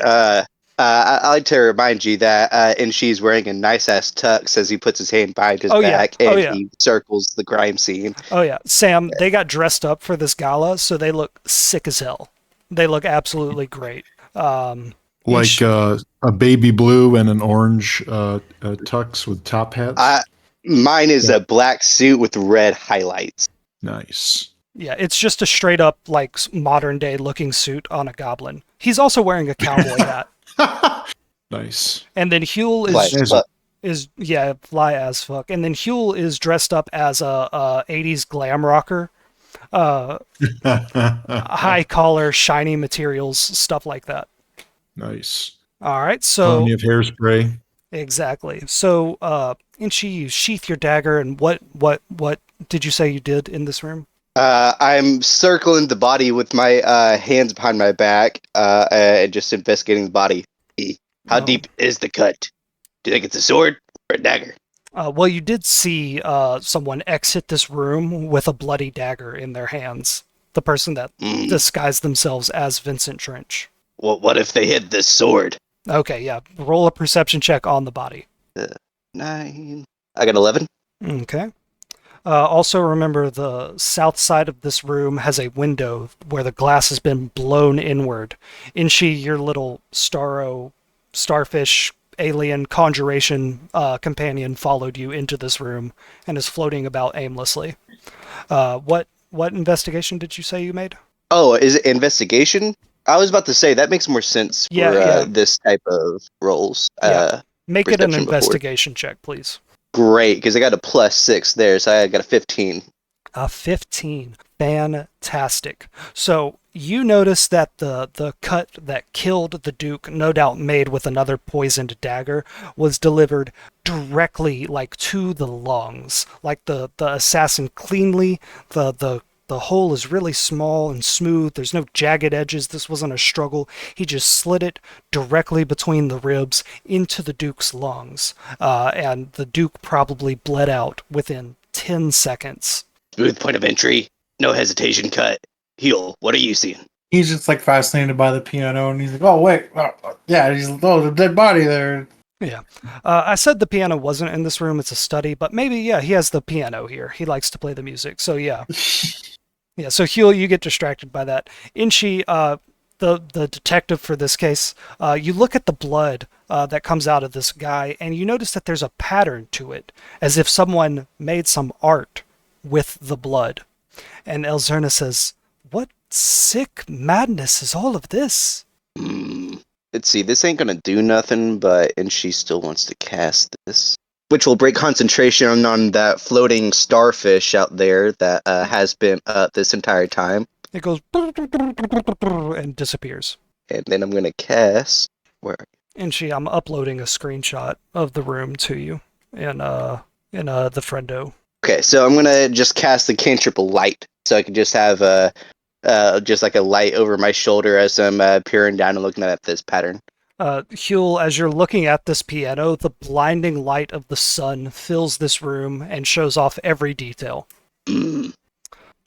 I like to remind you that and she's wearing a nice ass tux as he puts his hand behind his Oh, yeah. back Oh, and yeah. he circles the crime scene. Oh yeah, Sam, they got dressed up for this gala, so they look sick as hell. They look absolutely great. Like a baby blue and an orange tux with top hats. Mine is a black suit with red highlights. Nice. Yeah, it's just a straight up like modern day looking suit on a goblin. He's also wearing a cowboy hat. Nice. And then Huel Like, is fly as fuck. And then Huel is dressed up as a 80s glam rocker. High collar, shiny materials, stuff like that. Nice. All right, so Plenty of hairspray. exactly. So, Inchy, you sheath your dagger, and what did you say you did in this room? I'm circling the body with my hands behind my back and just investigating the body. How Oh. deep is the cut? Do you think it's a sword or a dagger? Well, you did see someone exit this room with a bloody dagger in their hands. The person that disguised themselves as Vincent Trench. Well, what if they hid this sword? Okay, yeah. Roll a perception check on the body. 9. I got 11. Okay. Also, remember the south side of this room has a window where the glass has been blown inward. Inchy, your little starfish alien conjuration companion followed you into this room and is floating about aimlessly. What investigation did you say you made? Oh, is it investigation? I was about to say that makes more sense for this type of roles. Yeah. Make it an perception before. investigation check, please. Great, because I got a +6 there, so I got a 15. A 15. Fantastic. So you notice that the cut that killed the Duke, no doubt made with another poisoned dagger, was delivered directly like to the lungs. Like the assassin cleanly, the hole is really small and smooth. There's no jagged edges. This wasn't a struggle. He just slid it directly between the ribs into the Duke's lungs. And the Duke probably bled out within 10 seconds. Smooth point of entry, no hesitation cut. Heal, what are you seeing? He's just like fascinated by the piano, and he's like, "Oh wait, the dead body there." Yeah. I said the piano wasn't in this room. It's a study, but maybe, yeah, he has the piano here. He likes to play the music. So, yeah. Yeah, so Huel, you get distracted by that. Inchy, the detective for this case, you look at the blood that comes out of this guy, and you notice that there's a pattern to it, as if someone made some art with the blood. And Elzerna says, "What sick madness is all of this?" Let's see, this ain't gonna do nothing, and she still wants to cast this. Which will break concentration on that floating starfish out there that has been up this entire time. It goes and disappears. And then I'm gonna cast. Where? Inchy, I'm uploading a screenshot of the room to you in the friendo. Okay, so I'm gonna just cast the cantrip of light, so I can just have just like a light over my shoulder as I'm peering down and looking at this pattern. Huel, as you're looking at this piano, the blinding light of the sun fills this room and shows off every detail. Mm.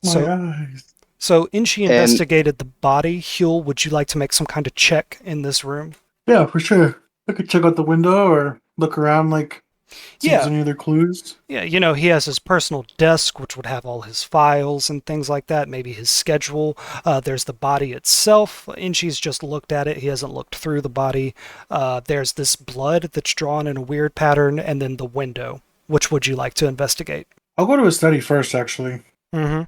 So, eyes. so Inchi And- investigated the body. Huel, would you like to make some kind of check in this room? Yeah, for sure. I could check out the window or look around, like, see if Yeah. there's any other clues. Yeah, he has his personal desk, which would have all his files and things like that, maybe his schedule. There's the body itself. Inchi's just looked at it. He hasn't looked through the body. There's this blood that's drawn in a weird pattern, and then the window. Which would you like to investigate? I'll go to his study first, actually. Mm-hmm.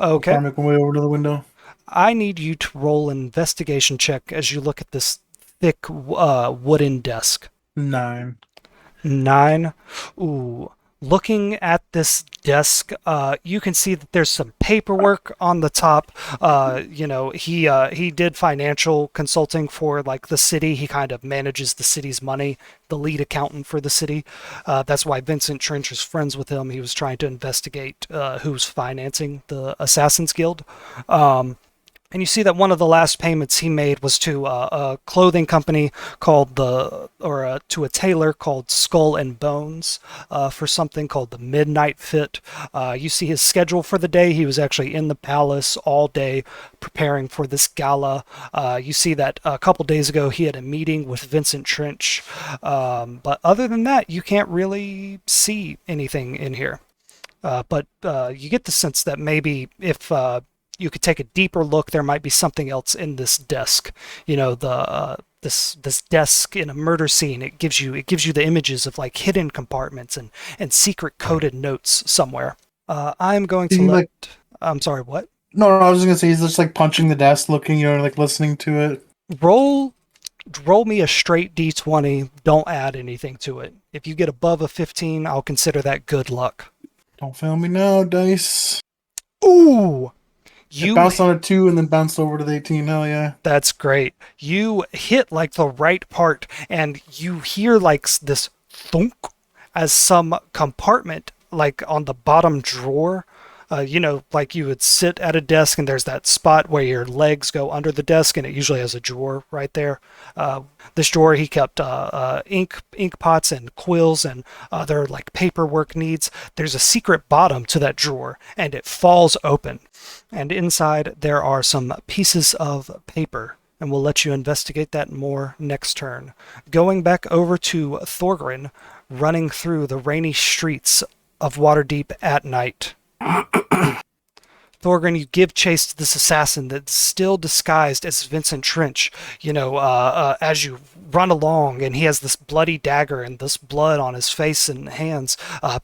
Okay. I'll make my way over to the window. I need you to roll an investigation check as you look at this thick wooden desk. 9. 9. Ooh. Looking at this desk, you can see that there's some paperwork on the top. He did financial consulting for like the city. He kind of manages the city's money, the lead accountant for the city. That's why Vincent Trench is friends with him. He was trying to investigate who's financing the Assassin's Guild. And you see that one of the last payments he made was to a clothing company to a tailor called Skull and Bones for something called the Midnight Fit. You see his schedule for the day. He was actually in the palace all day preparing for this gala. You see that a couple days ago he had a meeting with Vincent Trench. But other than that, you can't really see anything in here. But you get the sense that maybe if you could take a deeper look, there might be something else in this desk. This desk in a murder scene. It gives you the images of like hidden compartments and secret coded notes somewhere. I'm going to let. I'm sorry. What? No, I was just gonna say he's just like punching the desk, looking, like listening to it. Roll me a straight d20. Don't add anything to it. If you get above a 15, I'll consider that good luck. Don't fail me now, dice. Ooh. It bounced on a 2 and then bounced over to the 18. Hell yeah. That's great. You hit like the right part and you hear like this thunk as some compartment like on the bottom drawer. Like you would sit at a desk and there's that spot where your legs go under the desk and it usually has a drawer right there. This drawer he kept ink pots and quills and other like paperwork needs. There's a secret bottom to that drawer and it falls open. And inside there are some pieces of paper. And we'll let you investigate that more next turn. Going back over to Thorgrin, running through the rainy streets of Waterdeep at night. Thorgrin, you give chase to this assassin that's still disguised as Vincent Trench, as you run along, and he has this bloody dagger and this blood on his face and hands.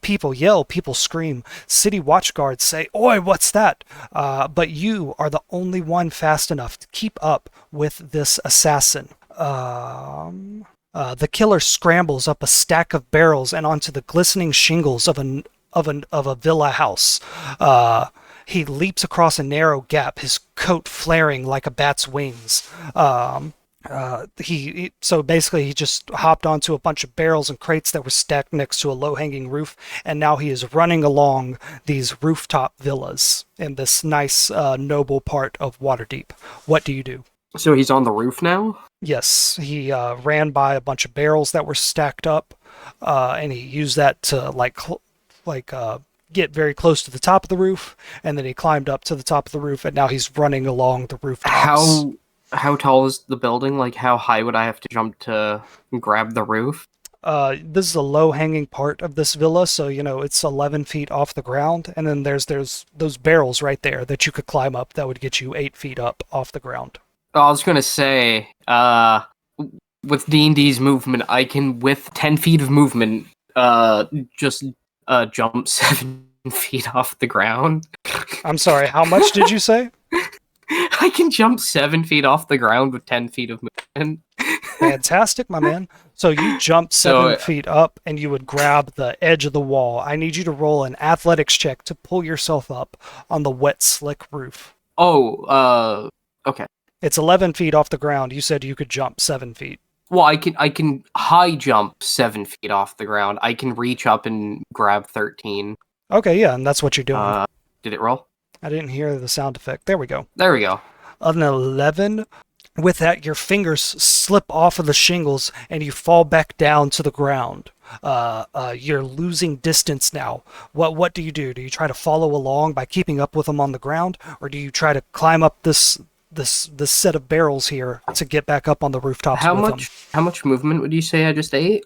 People yell, people scream. City watchguards say, "Oi, what's that?" But you are the only one fast enough to keep up with this assassin. The killer scrambles up a stack of barrels and onto the glistening shingles of a villa house. He leaps across a narrow gap, his coat flaring like a bat's wings. So basically he just hopped onto a bunch of barrels and crates that were stacked next to a low-hanging roof, and now he is running along these rooftop villas in this nice, noble part of Waterdeep. What do you do? So he's on the roof now? Yes, he ran by a bunch of barrels that were stacked up, and he used that to get very close to the top of the roof, and then he climbed up to the top of the roof, and now he's running along the rooftops. How tall is the building? Like, how high would I have to jump to grab the roof? This is a low-hanging part of this villa, so, it's 11 feet off the ground, and then there's those barrels right there that you could climb up that would get you 8 feet up off the ground. I was gonna say, with D&D's movement, I can, with 10 feet of movement, just jump 7 feet off the ground. I'm sorry, how much did you say? I can jump 7 feet off the ground with 10 feet of movement. Fantastic, my man. So you jump 7 feet up and you would grab the edge of the wall. I need you to roll an athletics check to pull yourself up on the wet, slick roof. Oh, okay. It's 11 feet off the ground. You said you could jump 7 feet. Well, I can high jump 7 feet off the ground. I can reach up and grab 13. Okay, yeah, and that's what you're doing. Did it roll? I didn't hear the sound effect. There we go. There we go. An 11. With that, your fingers slip off of the shingles and you fall back down to the ground. You're losing distance now. What do you do? Do you try to follow along by keeping up with them on the ground, or do you try to climb up this set of barrels here to get back up on the rooftops with them? How much movement would you say I just ate?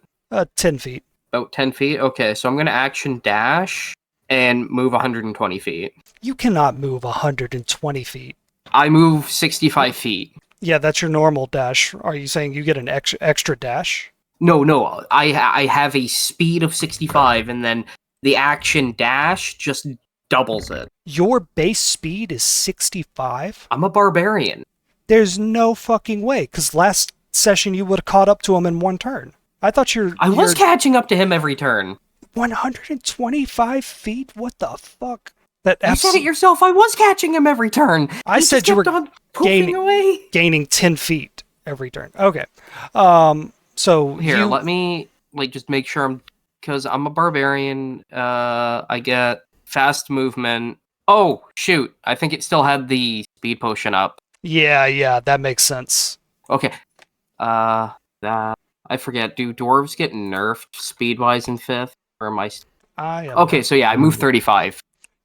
10 feet. About 10 feet? Okay, so I'm going to action dash and move 120 feet. You cannot move 120 feet. I move 65 feet. Yeah, that's your normal dash. Are you saying you get an extra dash? No. I have a speed of 65, and then the action dash just doubles it. Your base speed is 65? I'm a barbarian. There's no fucking way, because last session you would have caught up to him in one turn. I thought I was catching up to him every turn. 125 feet? What the fuck? You said it yourself. I was catching him every turn. I said you were away. Gaining 10 feet every turn. Okay. So here, let me just make sure because I'm a barbarian. I get fast movement. Oh shoot! I think it still had the speed potion up. Yeah, that makes sense. Okay. I forget. Do dwarves get nerfed speed wise in 5th, or am I? Okay, so yeah, I move 35.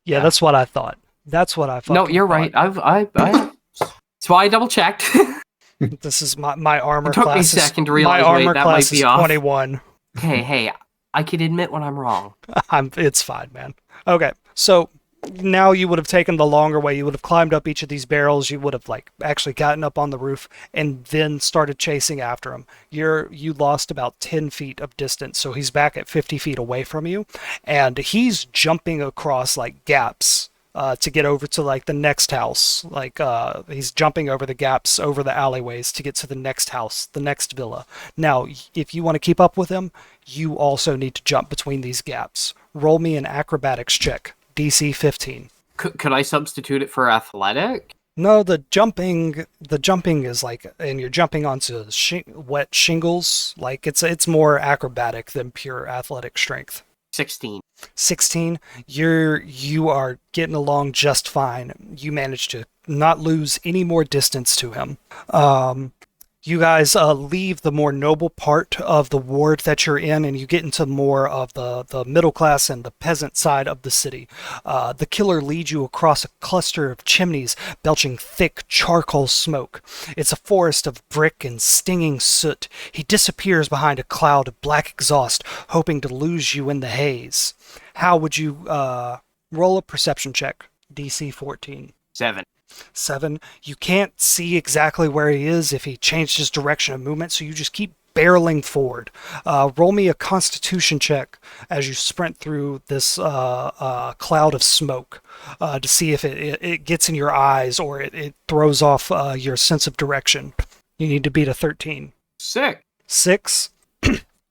Yeah, that's what I thought. That's what I thought. No, you're right. I that's why I double checked. This is my armor class. It took me a second to realize. My armor that class might be is off. 21. Hey, I can admit when I'm wrong. It's fine, man. Okay, so now you would have taken the longer way. You would have climbed up each of these barrels. You would have actually gotten up on the roof and then started chasing after him. You lost about 10 feet of distance, so he's back at 50 feet away from you, and he's jumping across gaps to get over to the next house. He's jumping over the gaps, over the alleyways to get to the next house, the next villa. Now, if you want to keep up with him, you also need to jump between these gaps. Roll me an acrobatics check. DC 15. Could I substitute it for athletic? No, the jumping is and you're jumping onto wet shingles. It's more acrobatic than pure athletic strength. 16. 16. You are getting along just fine. You managed to not lose any more distance to him. You guys leave the more noble part of the ward that you're in, and you get into more of the middle class and the peasant side of the city. The killer leads you across a cluster of chimneys belching thick charcoal smoke. It's a forest of brick and stinging soot. He disappears behind a cloud of black exhaust, hoping to lose you in the haze. How would you roll a perception check? DC 14. 7. You can't see exactly where he is if he changed his direction of movement, so you just keep barreling forward. Roll me a constitution check as you sprint through this cloud of smoke to see if it gets in your eyes or it throws off your sense of direction. You need to beat a 13. 6.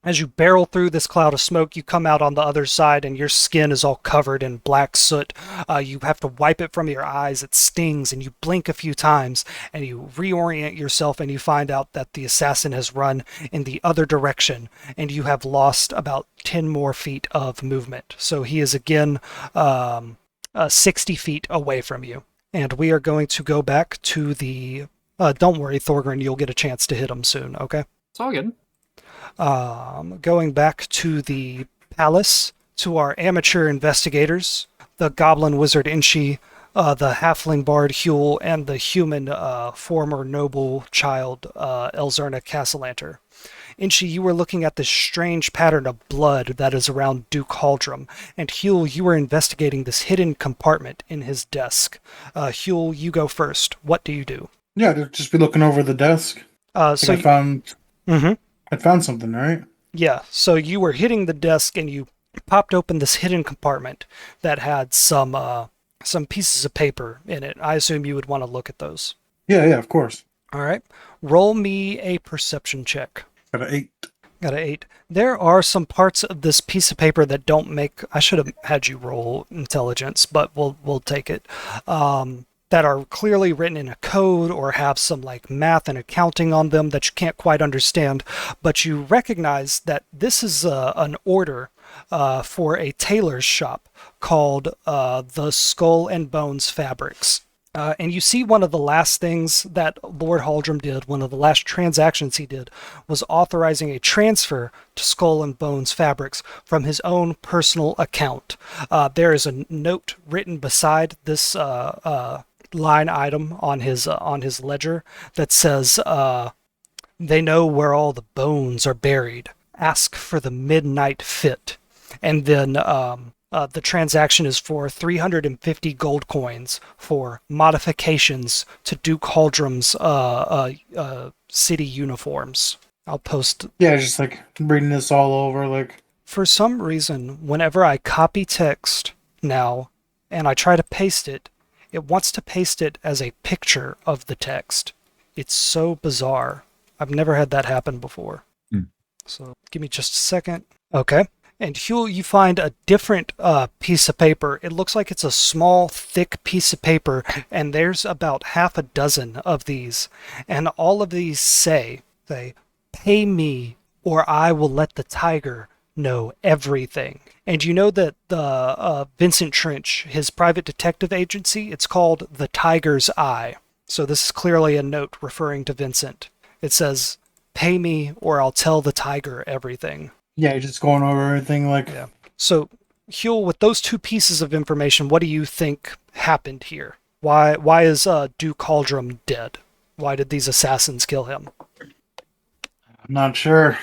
As you barrel through this cloud of smoke, you come out on the other side and your skin is all covered in black soot. You have to wipe it from your eyes. It stings, and you blink a few times and you reorient yourself, and you find out that the assassin has run in the other direction and you have lost about 10 more feet of movement. So he is again 60 feet away from you. And we are going to go back to the... don't worry, Thorgrim, you'll get a chance to him soon, okay? It's all good. Going back to the palace, to our amateur investigators, the goblin wizard Inshi, the halfling bard Huel, and the human former noble child Elzerna Castellanter. Inshi, you were looking at this strange pattern of blood that is around Duke Haldrum, and Huel, you were investigating this hidden compartment in his desk. Huel, you go first. What do you do? Yeah, to just be looking over the desk. So I found... Mm-hmm. I found something, right? Yeah, so you were hitting the desk and you popped open this hidden compartment that had some pieces of paper in it. I assume you would want to look at those. Yeah, of course. All right. Roll me a perception check. Got an 8. Got an 8. There are some parts of this piece of paper that don't make... I should have had you roll intelligence, but we'll take it. that are clearly written in a code or have some like math and accounting on them that you can't quite understand, but you recognize that this is an order for a tailor's shop called the Skull and Bones Fabrics. And you see one of the last things that Lord Haldrum did, one of the last transactions he did, was authorizing a transfer to Skull and Bones Fabrics from his own personal account. There is a note written beside this line item on his ledger that says, "They know where all the bones are buried. Ask for the midnight fit." And then the transaction is for 350 gold coins for modifications to Duke Haldrum's city uniforms. I'll post. Yeah, just like reading this all over. Like, For some reason, whenever I copy text now and I try to paste it, it wants to paste it as a picture of the text. It's so bizarre. I've never had that happen before. So give me just a second. Okay. And Huel, you find a different piece of paper. It looks like it's a small, thick piece of paper, and there's about half a dozen of these. And all of these say, "Pay me, or I will let the tiger know everything." And you know that the Vincent Trench, his private detective agency, it's called the Tiger's Eye. So this is clearly a note referring to Vincent. It says, "Pay me, or I'll tell the tiger everything." yeah, just going over everything. Like, Yeah. So, Huel, with those two pieces of information, what do you think happened here? Why is Duke Haldrum dead? Why did these assassins kill him? I'm not sure.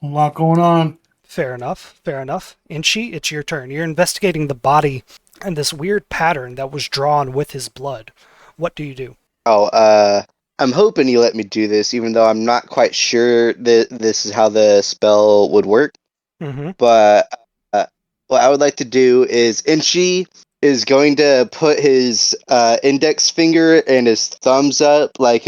A lot going on. Fair enough. Inchi, it's your turn. You're investigating the body and this weird pattern that was drawn with his blood. What do you do? I'm hoping you let me do this, even though I'm not quite sure that this is how the spell would work. Mm-hmm. But what I would like to do is Inchi is going to put his index finger and his thumbs up, like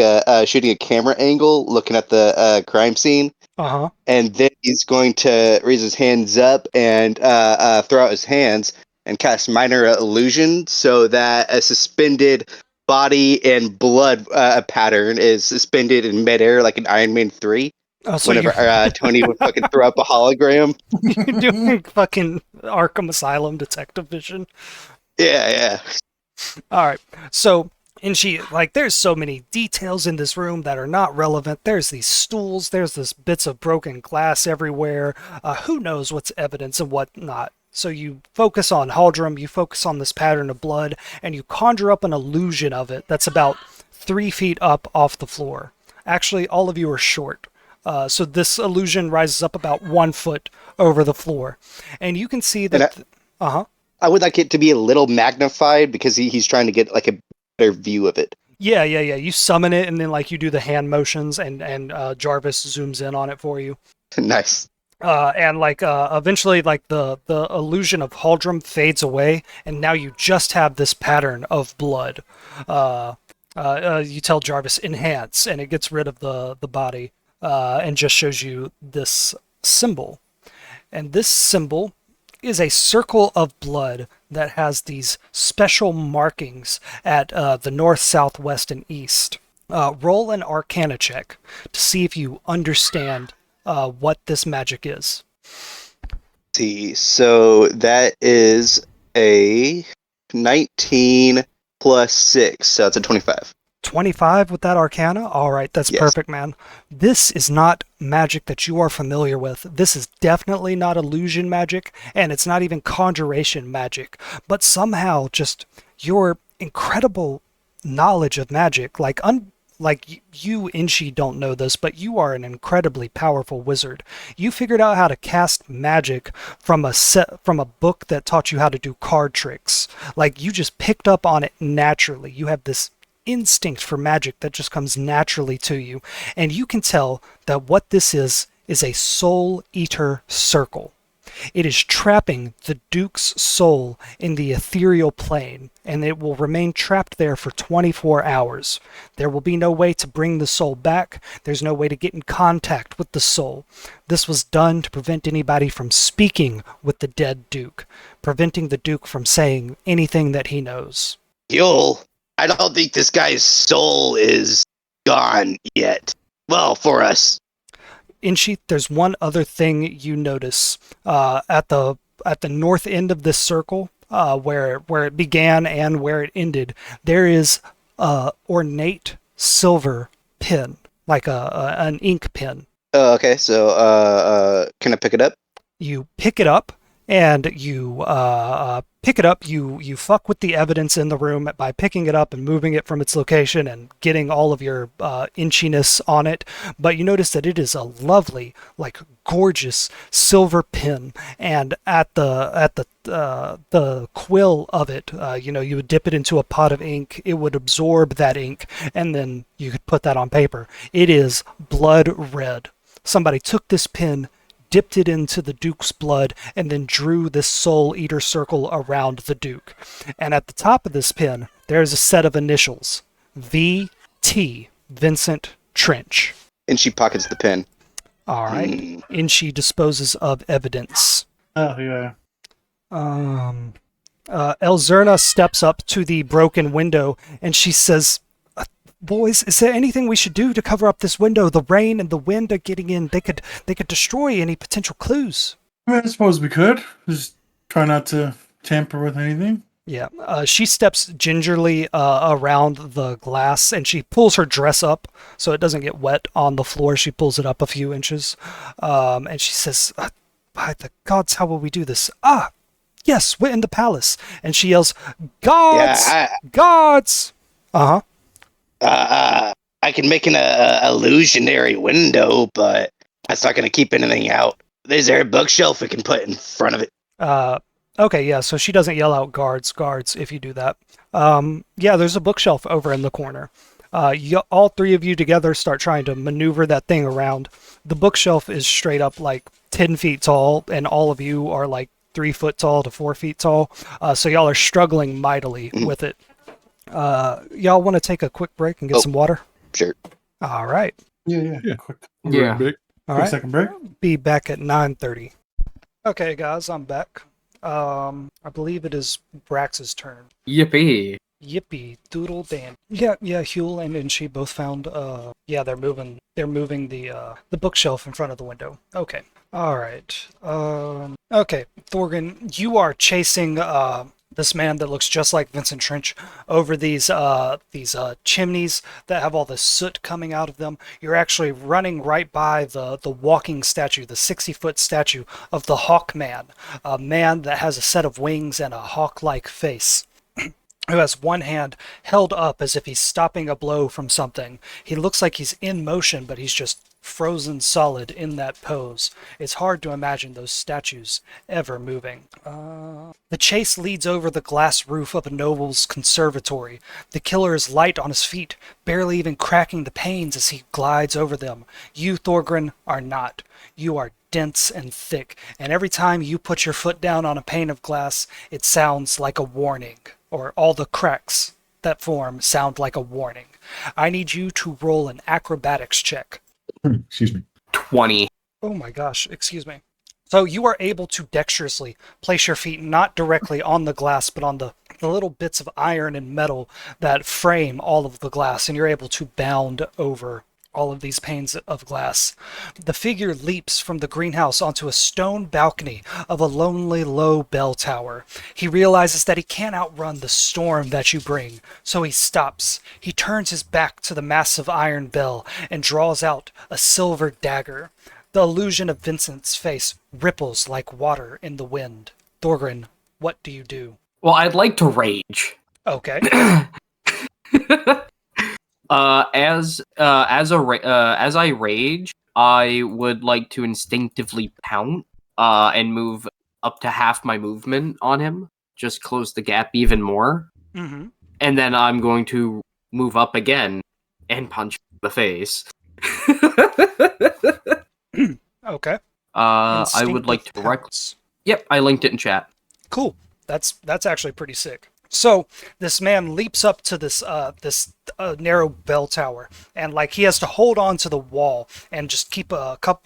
shooting a camera angle, looking at the crime scene. Uh-huh. And then he's going to raise his hands up and throw out his hands and cast minor illusion so that a suspended body and blood pattern is suspended in midair like an Iron Man 3. Oh, so Whenever Tony would fucking throw up a hologram. you're doing fucking Arkham Asylum detective vision. Yeah. All right. So, and there's so many details in this room that are not relevant. There's these stools. There's this bits of broken glass everywhere. Who knows what's evidence and what not. So you focus on Haldrum, you focus on this pattern of blood, and you conjure up an illusion of it that's about 3 feet up off the floor. Actually, all of you are short. So this illusion rises up about 1 foot over the floor. And you can see that... I would like it to be a little magnified because he's trying to get like a better view of it. Yeah. You summon it, and then like you do the hand motions, and Jarvis zooms in on it for you. Nice. And like eventually, like the illusion of Haldrum fades away, and now you just have this pattern of blood. You tell Jarvis enhance, and it gets rid of the body, and just shows you this symbol. And this symbol is a circle of blood that has these special markings at the north, south, west, and east. Roll an Arcana check to see if you understand what this magic is. See, so that is a 19 plus 6, so it's a 25. 25 with that Arcana? All right, that's Yes. perfect, man. This is not magic that you are familiar with. This is definitely not illusion magic, and it's not even conjuration magic. But somehow, just your incredible knowledge of magic, like you, Inchi, don't know this, but you are an incredibly powerful wizard. You figured out how to cast magic from a book that taught you how to do card tricks. Like, you just picked up on it naturally. You have this instinct for magic that just comes naturally to you, and you can tell that what this is a soul eater circle. It is trapping the Duke's soul in the ethereal plane, and it will remain trapped there for 24 hours. There will be no way to bring the soul back. There's no way to get in contact with the soul. This was done to prevent anybody from speaking with the dead Duke, preventing the Duke from saying anything that he knows. Yule, I don't think this guy's soul is gone yet. Well, for us. Inchi, there's one other thing you notice at the north end of this circle, where it began and where it ended. There is a ornate silver pen, like an ink pen. Okay, so can I pick it up? You pick it up, and you you fuck with the evidence in the room by picking it up and moving it from its location and getting all of your inchiness on it. But you notice that it is a lovely, like gorgeous silver pen, and at the quill of it, you would dip it into a pot of ink. It would absorb that ink, and then you could put that on paper. It is blood red. Somebody took this pen, dipped it into the Duke's blood, and then drew this Soul Eater circle around the Duke. And at the top of this pen, there's a set of initials. V.T. Vincent Trench. And she pockets the pen. All right. And she disposes of evidence. Oh, yeah. Elzerna steps up to the broken window, and she says, boys, is there anything we should do to cover up this window? The rain and the wind are getting in. They could destroy any potential clues. I suppose we could. Just try not to tamper with anything. Yeah. She steps gingerly around the glass, and she pulls her dress up so it doesn't get wet on the floor. She pulls it up a few inches. And she says, by the gods, how will we do this? Yes, we're in the palace. And she yells, gods! Gods! Uh-huh. I can make an illusionary window, but that's not going to keep anything out. Is there a bookshelf we can put in front of it? Okay, yeah, so she doesn't yell out guards if you do that. Yeah, there's a bookshelf over in the corner. All three of you together start trying to maneuver that thing around. The bookshelf is straight up like 10 feet tall, and all of you are like 3 foot tall to 4 feet tall. So y'all are struggling mightily with it. Y'all want to take a quick break and get some water? Sure. All right. Yeah. Quick. Yeah. Big. All Quick right. second break. Be back at 9:30. Okay, guys, I'm back. I believe it is Brax's turn. Yippee. Yippee doodle dan. Yeah, Huel and she both found they're moving the bookshelf in front of the window. Okay. All right. Okay, Thorgan, you are chasing this man that looks just like Vincent Trench over these chimneys that have all the soot coming out of them. You're actually running right by the walking statue, the 60-foot statue of the Hawkman, a man that has a set of wings and a hawk-like face, who has one hand held up as if he's stopping a blow from something. He looks like he's in motion, but he's just frozen solid in that pose. It's hard to imagine those statues ever moving. The chase leads over the glass roof of a noble's conservatory. The killer is light on his feet, barely even cracking the panes as he glides over them. You, Thorgrin, are not. You are dense and thick, and every time you put your foot down on a pane of glass, it sounds like a warning, or all the cracks that form sound like a warning. I need you to roll an acrobatics check. Excuse me. 20. Oh my gosh, excuse me. So you are able to dexterously place your feet not directly on the glass, but on the little bits of iron and metal that frame all of the glass, and you're able to bound over all of these panes of glass. The figure leaps from the greenhouse onto a stone balcony of a lonely, low bell tower. He realizes that he can't outrun the storm that you bring, so he stops. He turns his back to the massive iron bell and draws out a silver dagger. The illusion of Vincent's face ripples like water in the wind. Thorgrin, what do you do? Well, I'd like to rage. Okay. As I rage, I would like to instinctively pounce and move up to half my movement on him, just close the gap even more. Mm-hmm. And then I'm going to move up again and punch him in the face. Okay. I would like to pounce. Yep, I linked it in chat. Cool. That's actually pretty sick. So this man leaps up to this narrow bell tower, and like he has to hold on to the wall and just keep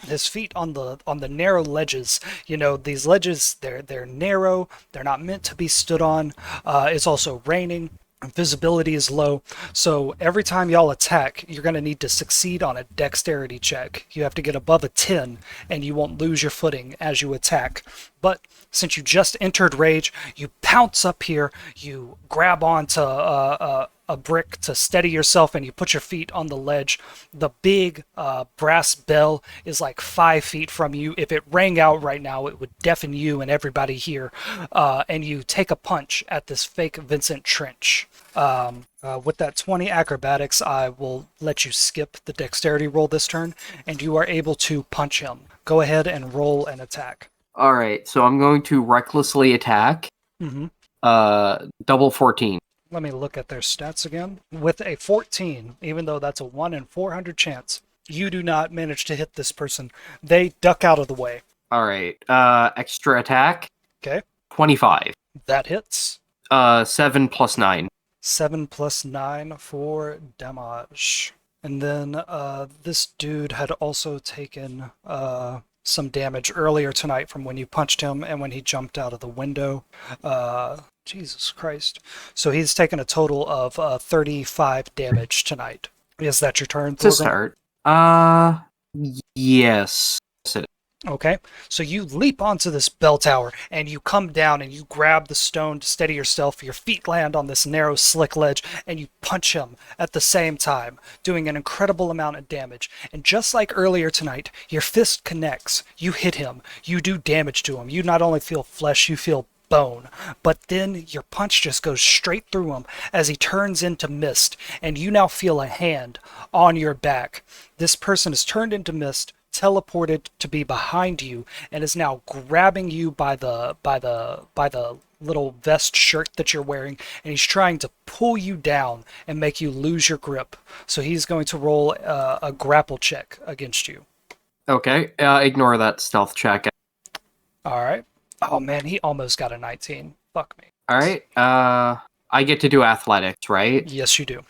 his feet on the narrow ledges. You know, these ledges, they're narrow. They're not meant to be stood on. It's also raining. Visibility is low, so every time y'all attack, you're going to need to succeed on a dexterity check. You have to get above a 10, and you won't lose your footing as you attack. But since you just entered rage, you pounce up here, you grab onto a brick to steady yourself, and you put your feet on the ledge. The big brass bell is like 5 feet from you. If it rang out right now, it would deafen you and everybody here. And you take a punch at this fake Vincent Trench. With that 20 acrobatics, I will let you skip the dexterity roll this turn, and you are able to punch him. Go ahead and roll an attack. All right, so I'm going to recklessly attack. Mm-hmm. Double 14. Let me look at their stats again. With a 14, even though that's a 1 in 400 chance, you do not manage to hit this person. They duck out of the way. All right, extra attack. Okay. 25. That hits. 7 plus 9. 7 plus 9 for damage. And then this dude had also taken some damage earlier tonight from when you punched him and when he jumped out of the window. Jesus Christ. So he's taken a total of 35 damage tonight. Is that your turn, To Thorgrim? start. Yes. Okay, so you leap onto this bell tower and you come down and you grab the stone to steady yourself. Your feet land on this narrow, slick ledge and you punch him at the same time, doing an incredible amount of damage. And just like earlier tonight, your fist connects. You hit him. You do damage to him. You not only feel flesh, you feel bone. But then your punch just goes straight through him as he turns into mist, and you now feel a hand on your back. This person is turned into mist, teleported to be behind you, and is now grabbing you by the little vest shirt that you're wearing, and he's trying to pull you down and make you lose your grip. So he's going to roll a grapple check against you. Okay, ignore that stealth check. All right. Oh man, he almost got a 19. Fuck me. All right, I get to do athletics, right? Yes, you do.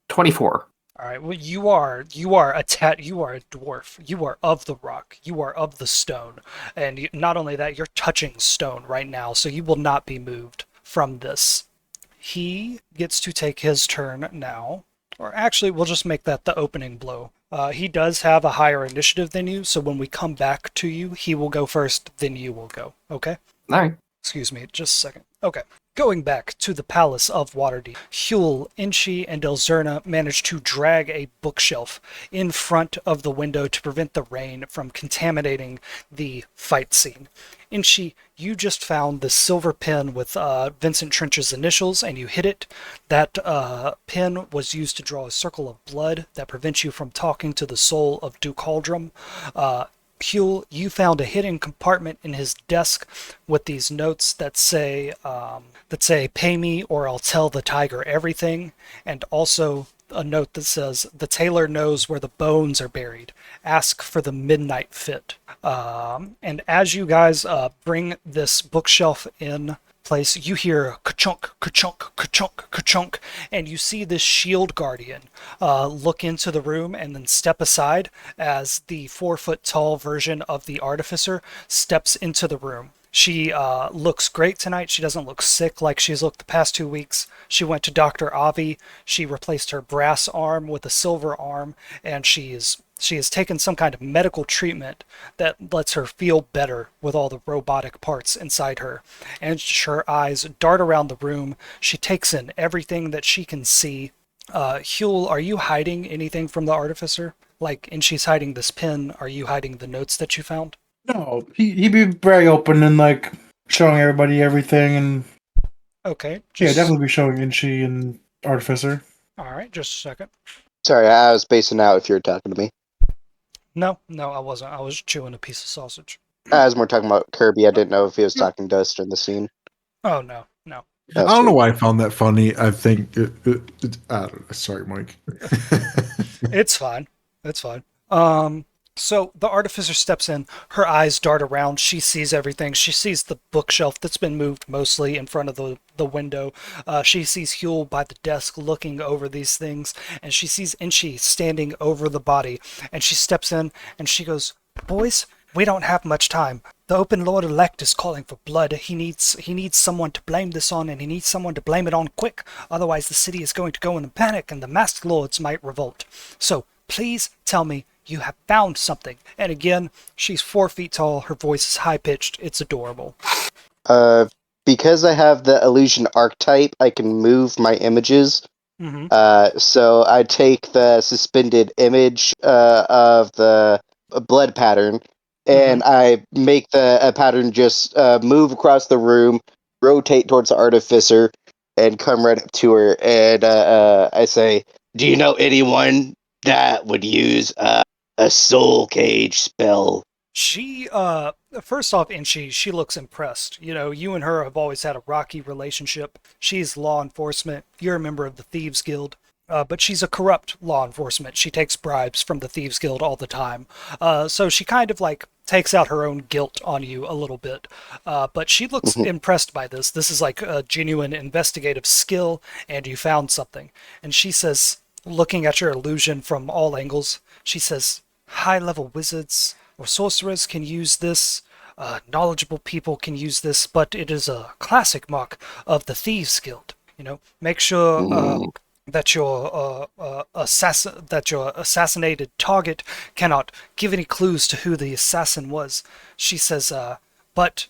24. All right. Well, you are a dwarf. You are of the rock. You are of the stone. And not only that, you're touching stone right now, so you will not be moved from this. He gets to take his turn now. Or actually, we'll just make that the opening blow. He does have a higher initiative than you, so when we come back to you, he will go first, then you will go. Okay? All right. Excuse me, just a second. Okay. Going back to the Palace of Waterdeep, Huel, Inchi, and Elzerna managed to drag a bookshelf in front of the window to prevent the rain from contaminating the fight scene. Inchi, you just found the silver pen with Vincent Trench's initials, and you hit it. That pen was used to draw a circle of blood that prevents you from talking to the soul of Duke Haldrum. Huel, you found a hidden compartment in his desk with these notes that say, pay me or I'll tell the tiger everything, and also a note that says, the tailor knows where the bones are buried. Ask for the midnight fit. And as you guys bring this bookshelf in place, you hear ka-chunk, ka-chunk, ka-chunk, ka-chunk, and you see this shield guardian look into the room and then step aside as the 4-foot-tall version of the artificer steps into the room. She looks great tonight. She doesn't look sick like she's looked the past 2 weeks. She went to Dr. Avi. She replaced her brass arm with a silver arm, and she has taken some kind of medical treatment that lets her feel better with all the robotic parts inside her. And her eyes dart around the room. She takes in everything that she can see. Huel, are you hiding anything from the artificer? And she's hiding this pen, are you hiding the notes that you found? No, he'd be very open and showing everybody everything, and okay, definitely be showing Inchi and Artificer. All right, just a second. Sorry, I was spacing out if you were talking to me. No, I wasn't. I was chewing a piece of sausage. I was more talking about Kirby. I didn't know if he was talking to us during the scene. Oh no. Oh, I don't know sweet. why I found that funny. I think I don't know. Sorry, Mike. It's fine. So the artificer steps in, her eyes dart around, she sees everything. She sees the bookshelf that's been moved mostly in front of the window. She sees Huel by the desk looking over these things, and she sees Inchi standing over the body. And she steps in and she goes, boys, we don't have much time. The Open Lord elect is calling for blood. He needs someone to blame this on, and he needs someone to blame it on quick. Otherwise, the city is going to go into panic, and the masked lords might revolt. So please tell me you have found something. And again, she's 4 feet tall. Her voice is high pitched. It's adorable. Because I have the illusion archetype, I can move my images. So I take the suspended image of the blood pattern, and I make the pattern just move across the room, rotate towards the artificer, and come right up to her. And I say, "Do you know anyone that would use a soul cage spell?" She, first off, and she looks impressed. You know, you and her have always had a rocky relationship. She's law enforcement. You're a member of the Thieves Guild. But she's a corrupt law enforcement. She takes bribes from the Thieves Guild all the time. So she kind of like takes out her own guilt on you a little bit. But she looks impressed by this. This is like a genuine investigative skill, and you found something. And she says, looking at your illusion from all angles, she says, high-level wizards or sorcerers can use this. Knowledgeable people can use this, but it is a classic mark of the Thieves Guild. You know, make sure that your assassinated target cannot give any clues to who the assassin was. She says, but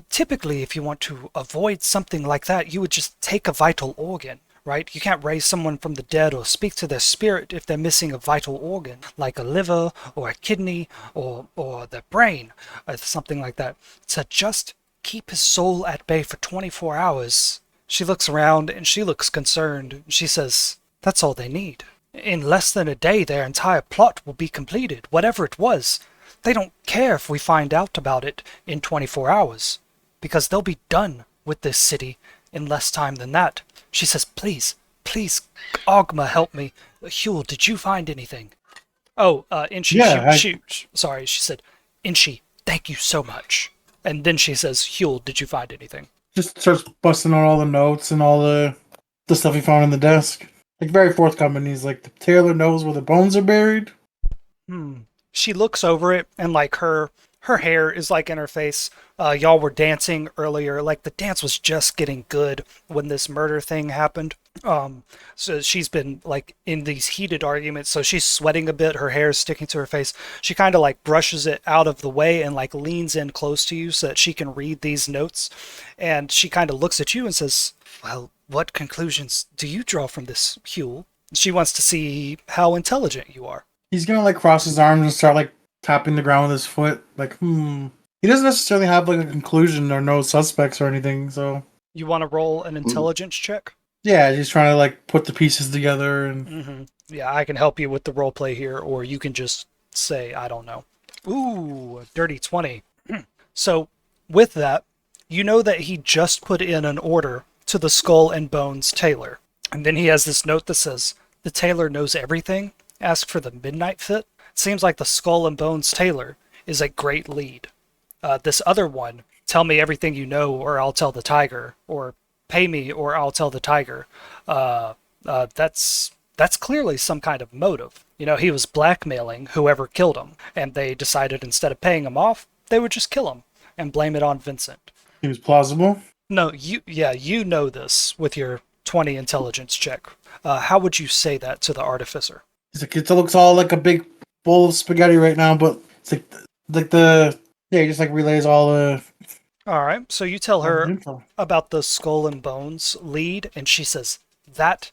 typically, if you want to avoid something like that, you would just take a vital organ. Right? You can't raise someone from the dead or speak to their spirit if they're missing a vital organ, like a liver or a kidney or their brain, or something like that. So just keep his soul at bay for 24 hours. She looks around and she looks concerned. She says, that's all they need. In less than a day, their entire plot will be completed, whatever it was. They don't care if we find out about it in 24 hours, because they'll be done with this city in less time than that. She says, please, Ogma, help me. Huel, did you find anything? Oh, Inchi, Yeah, she said, Inchi, thank you so much. And then she says, Huel, did you find anything? just starts busting out all the notes and all the stuff he found in the desk. Like, very forthcoming. He's like, the tailor knows where the bones are buried. She looks over it, and like her hair is like in her face. Y'all were dancing earlier. Like the dance was just getting good when this murder thing happened. So she's been like in these heated arguments. So she's sweating a bit. Her hair is sticking to her face. She kind of like brushes it out of the way and like leans in close to you so that she can read these notes. And she kind of looks at you and says, well, what conclusions do you draw from this, Huel? She wants to see how intelligent you are. He's gonna like cross his arms and start like tapping the ground with his foot. Like, He doesn't necessarily have like a conclusion or no suspects or anything, so. You want to roll an intelligence check? Yeah, he's trying to like put the pieces together and. Yeah, I can help you with the role play here, or you can just say, I don't know. Ooh, a dirty 20. So, with that, you know that he just put in an order to the Skull and Bones tailor. And then he has this note that says, the tailor knows everything. Ask for the midnight fit. It seems like the Skull and Bones tailor is a great lead. This other one, tell me everything you know or I'll tell the tiger, or pay me or I'll tell the tiger. That's clearly some kind of motive. You know, he was blackmailing whoever killed him, and they decided instead of paying him off, they would just kill him and blame it on Vincent. He was plausible. No, you know this with your 20 intelligence check. How would you say that to the artificer? He's like, it looks all like a big bowl of spaghetti right now, but it's he just like relays all the. All right, so you tell her about the Skull and Bones lead, and she says, that's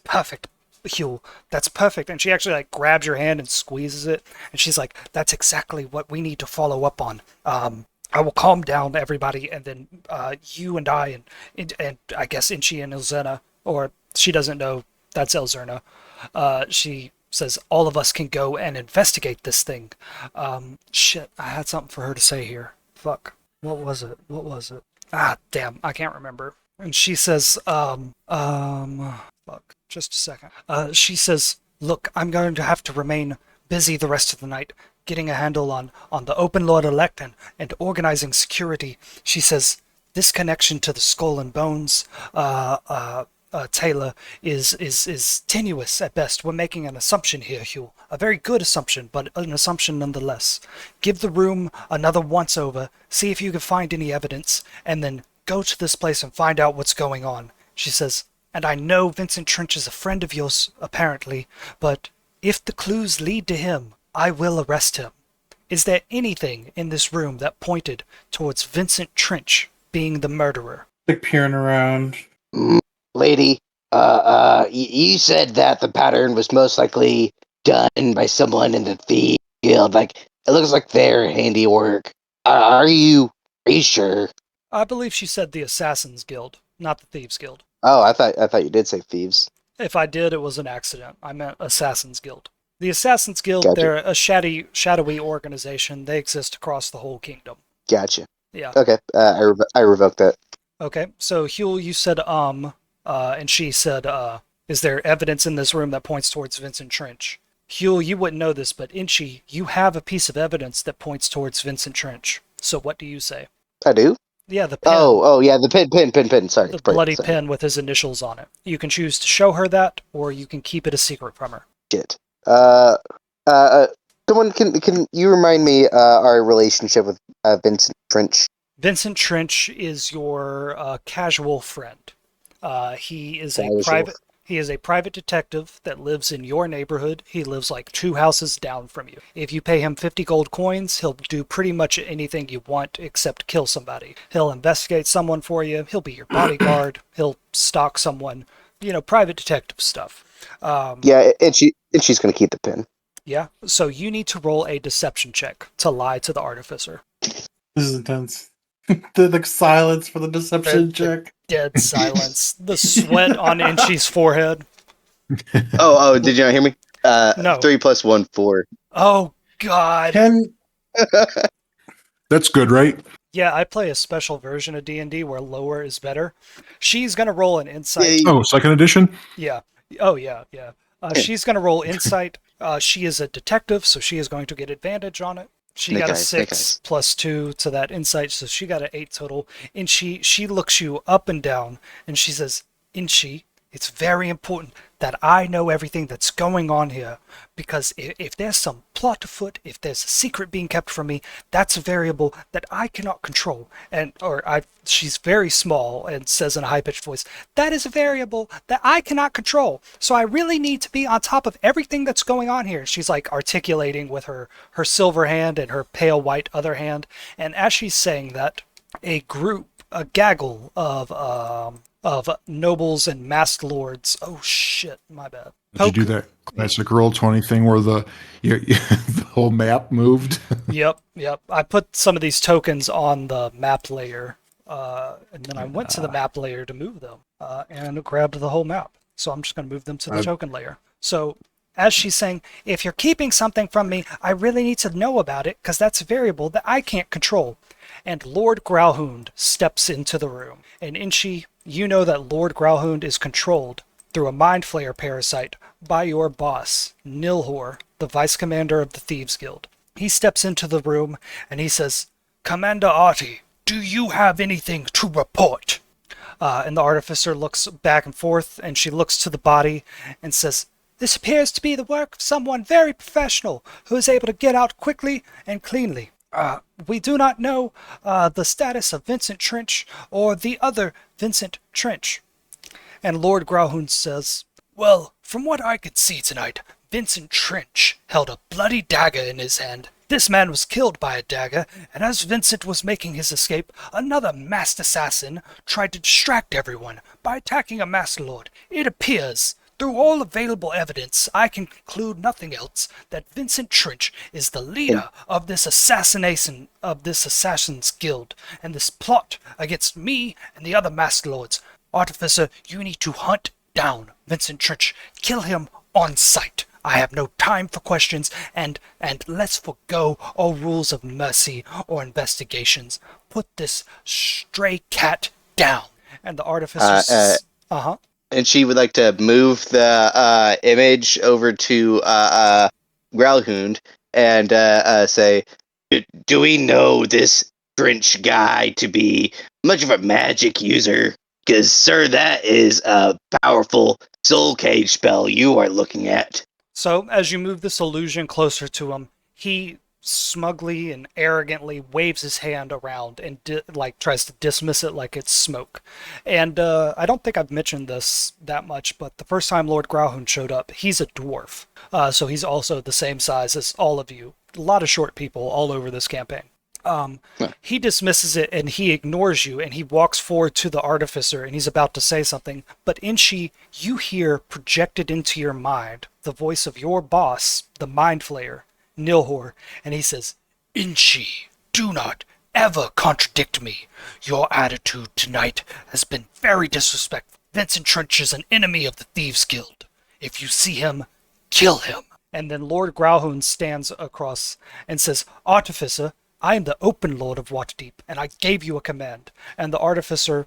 perfect, Huel, that's perfect. And she actually like grabs your hand and squeezes it, and she's like, that's exactly what we need to follow up on. I will calm down everybody, and then you and I and I guess Inchi and Elzena, or she doesn't know that's Elzerna. She says all of us can go and investigate this thing. Shit, I had something for her to say here. Fuck. What was it? Ah, damn, I can't remember. And she says, fuck, just a second. She says, look, I'm going to have to remain busy the rest of the night, getting a handle on the Open Lord elect and organizing security. She says, this connection to the Skull and Bones, Taylor is tenuous at best. We're making an assumption here, Hugh. A very good assumption, but an assumption nonetheless. Give the room another once over, see if you can find any evidence, and then go to this place and find out what's going on. She says, and I know Vincent Trench is a friend of yours, apparently, but if the clues lead to him, I will arrest him. Is there anything in this room that pointed towards Vincent Trench being the murderer? Like peering around. Lady, you said that the pattern was most likely done by someone in the Thieves Guild. Like, it looks like their handiwork. Are you sure? I believe she said the Assassin's Guild, not the Thieves Guild. Oh, I thought you did say thieves. If I did, it was an accident. I meant Assassin's Guild. The Assassin's Guild, Gotcha. they're a shadowy organization. They exist across the whole kingdom. Gotcha. Yeah. Okay, I revoked that. Okay, so Huel, you said and she said, is there evidence in this room that points towards Vincent Trench? Huel, you wouldn't know this, but Inchi, you have a piece of evidence that points towards Vincent Trench. So what do you say? I do? Yeah, the pen. Oh, yeah, the pen. Sorry. The bloody pen with his initials on it. You can choose to show her that, or you can keep it a secret from her. Shit. Someone, can you remind me our relationship with Vincent Trench? Vincent Trench is your casual friend. He is a private detective that lives in your neighborhood. He lives like 2 houses down from you. If you pay him 50 gold coins, he'll do pretty much anything you want except kill somebody. He'll investigate someone for you. He'll be your bodyguard. He'll stalk someone. Private detective stuff. Yeah, and she's gonna keep the pin. Yeah, so you need to roll a deception check to lie to the artificer. This is intense. the silence for the deception check. Dead silence. The sweat on Inchi's forehead. Oh, did you not hear me? No. 3 + 1, 4. Oh, God. That's good, right? Yeah, I play a special version of D&D where lower is better. She's going to roll an insight. Oh, second edition? Yeah. Oh, yeah. She's going to roll insight. She is a detective, so she is going to get advantage on it. She got a 6 + 2 to that insight, so she got an 8 total. And she looks you up and down, and she says, Inchi, it's very important that I know everything that's going on here, because if there's some plot afoot, if there's a secret being kept from me, that's a variable that I cannot control. She's very small and says in a high-pitched voice, that is a variable that I cannot control. So I really need to be on top of everything that's going on here. She's like articulating with her silver hand and her pale white other hand. And as she's saying that, a gaggle of nobles and masked lords. Oh shit, my bad. Did you do that classic Roll20 thing where the whole map moved? Yep. I put some of these tokens on the map layer, and then I went to the map layer to move them, and grabbed the whole map. So I'm just going to move them to the token layer. So as she's saying, if you're keeping something from me, I really need to know about it, because that's a variable that I can't control. And Lord Growlhound steps into the room. And Inchi, you know that Lord Growlhound is controlled through a Mind Flayer parasite by your boss, Nilhor, the Vice Commander of the Thieves Guild. He steps into the room and he says, Commander Artie, do you have anything to report? And the artificer looks back and forth, and she looks to the body and says, this appears to be the work of someone very professional who is able to get out quickly and cleanly. We do not know the status of Vincent Trench or the other Vincent Trench. And Lord Growlhound says, well, from what I could see tonight, Vincent Trench held a bloody dagger in his hand. This man was killed by a dagger, and as Vincent was making his escape, another masked assassin tried to distract everyone by attacking a masked lord. It appears, through all available evidence, I can conclude nothing else that Vincent Trench is the leader of this assassin's guild, and this plot against me and the other masked lords. Artificer, you need to hunt down Vincent Trench. Kill him on sight. I have no time for questions, and let's forgo all rules of mercy or investigations. Put this stray cat down. And the artificer And she would like to move the image over to Growlhound and say, do we know this Trench guy to be much of a magic user? Because, sir, that is a powerful soul cage spell you are looking at. So, as you move this illusion closer to him, he smugly and arrogantly waves his hand around and tries to dismiss it like it's smoke. And I don't think I've mentioned this that much, but the first time Lord Grauhund showed up, he's a dwarf. So he's also the same size as all of you. A lot of short people all over this campaign. He dismisses it and he ignores you and he walks forward to the artificer and he's about to say something. But Inchi, you hear projected into your mind the voice of your boss, the Mind Flayer, Nilhor, and he says, Inchi, do not ever contradict me. Your attitude tonight has been very disrespectful. Vincent Trench is an enemy of the Thieves Guild. If you see him, kill him. And then Lord Grauhund stands across and says, Artificer, I am the Open Lord of Waterdeep, and I gave you a command. And the Artificer,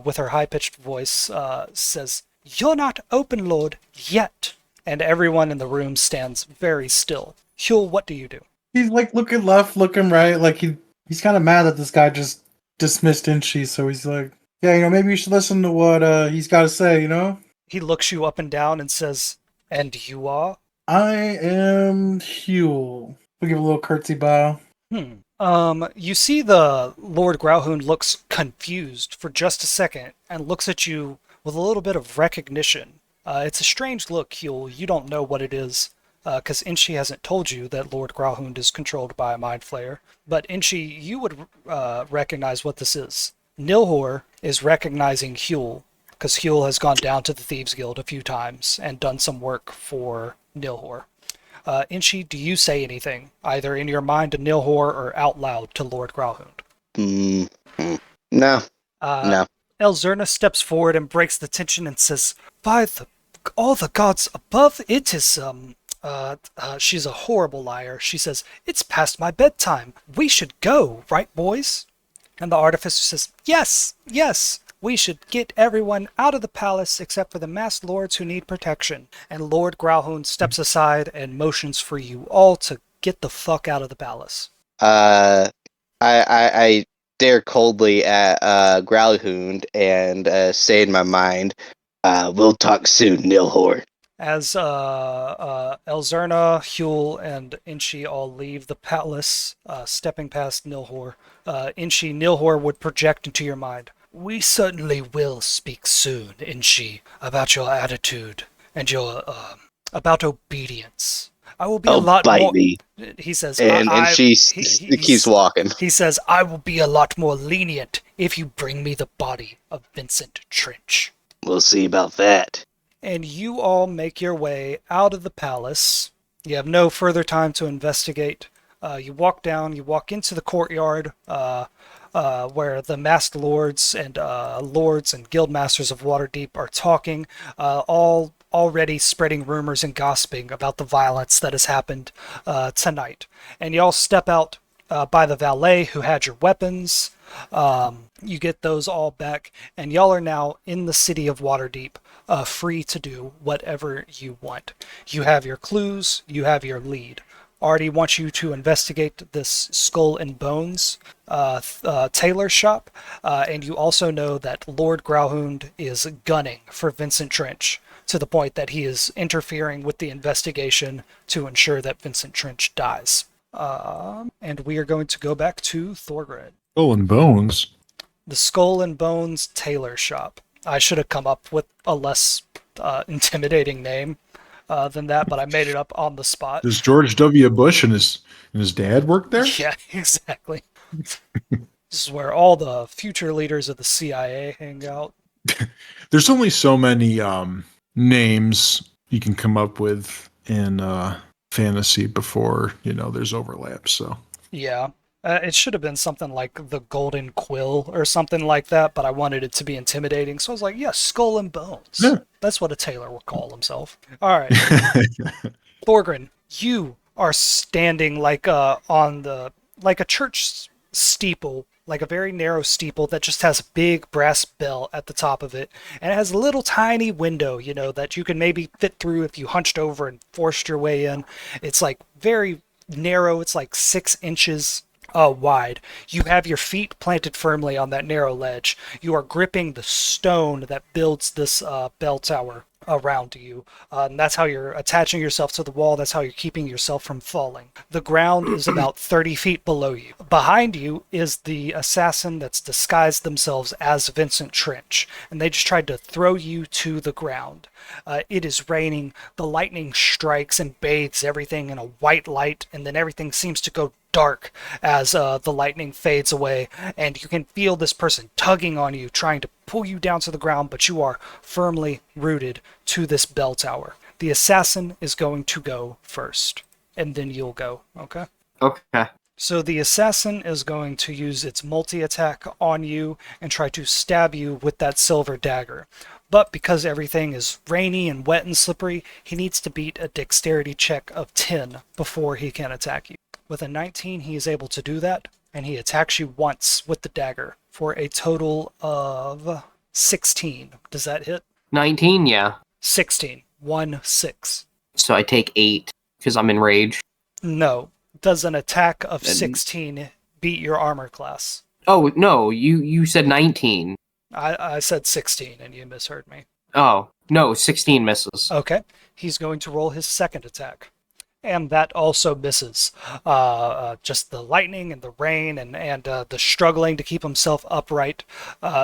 with her high-pitched voice, says, You're not Open Lord yet. And everyone in the room stands very still. Huel, what do you do? He's like looking left, looking right, like he's kind of mad that this guy just dismissed Inchi, so he's like, yeah, maybe you should listen to what he's got to say, He looks you up and down and says, And you are? I am Huel. We give a little curtsy bow. You see the Lord Grauhund looks confused for just a second and looks at you with a little bit of recognition. It's a strange look, Huel. You don't know what it is, because Inchi hasn't told you that Lord Grauhund is controlled by a Mind Flayer. But Inchi, you would recognize what this is. Nilhor is recognizing Huel, because Huel has gone down to the Thieves Guild a few times and done some work for Nilhor. Inchi, do you say anything, either in your mind to Nilhor or out loud to Lord Grauhund? No. No. Elzerna steps forward and breaks the tension and says, By all the gods above, it is, she's a horrible liar. She says, It's past my bedtime. We should go, right, boys? And the Artificer says, Yes, we should get everyone out of the palace except for the masked lords who need protection. And Lord Grauhund steps aside and motions for you all to get the fuck out of the palace. I stare coldly at Growlhound and say in my mind, we'll talk soon, Nilhor. As Elzerna, Huel, and Inchi all leave the palace, stepping past Nilhor, Nilhor would project into your mind. We certainly will speak soon, Inchi, about your attitude and your, about obedience. I will be a lot more... me. He says... And she keeps walking. He says, I will be a lot more lenient if you bring me the body of Vincent Trench. We'll see about that. And you all make your way out of the palace. You have no further time to investigate. You walk down, you walk into the courtyard, where the masked lords and guild masters of Waterdeep are talking, all already spreading rumors and gossiping about the violence that has happened tonight. And you all step out by the valet who had your weapons. You get those all back, and y'all are now in the city of Waterdeep, free to do whatever you want. You have your clues, you have your lead. Artie wants you to investigate this Skull and Bones tailor shop, and you also know that Lord Grauhund is gunning for Vincent Trench, to the point that he is interfering with the investigation to ensure that Vincent Trench dies. And we are going to go back to Thorgrid. Skull and Bones? The Skull and Bones tailor shop. I should have come up with a less intimidating name than that, but I made it up on the spot. Does George W. Bush and his dad work there? Yeah, exactly. This is where all the future leaders of the CIA hang out. There's only so many names you can come up with in fantasy before, there's overlap, so. Yeah. It should have been something like the Golden Quill or something like that, but I wanted it to be intimidating, so I was like, yeah, Skull and Bones. Yeah. That's what a tailor would call himself. All right. Thorgrin, you are standing like a church steeple, like a very narrow steeple that just has a big brass bell at the top of it, and it has a little tiny window, that you can maybe fit through if you hunched over and forced your way in. It's like very narrow. It's like 6 inches wide. You have your feet planted firmly on that narrow ledge. You are gripping the stone that builds this bell tower around you. And that's how you're attaching yourself to the wall. That's how you're keeping yourself from falling. The ground is about 30 feet below you. Behind you is the assassin that's disguised themselves as Vincent Trench, and they just tried to throw you to the ground. It is raining. The lightning strikes and bathes everything in a white light, and then everything seems to go dark as the lightning fades away, and you can feel this person tugging on you, trying to pull you down to the ground, but you are firmly rooted to this bell tower. The assassin is going to go first, and then you'll go, okay? Okay. So the assassin is going to use its multi-attack on you and try to stab you with that silver dagger. But because everything is rainy and wet and slippery, he needs to beat a dexterity check of 10 before he can attack you. With a 19, he is able to do that, and he attacks you once with the dagger for a total of 16. Does that hit? 19, yeah. 16. 1-6. So I take 8 because I'm enraged. No. Does an attack of 16 beat your armor class? Oh, no, you said 19. I said 16, and you misheard me. Oh, no, 16 misses. Okay. He's going to roll his second attack. And that also misses. Just the lightning and the rain and the struggling to keep himself upright,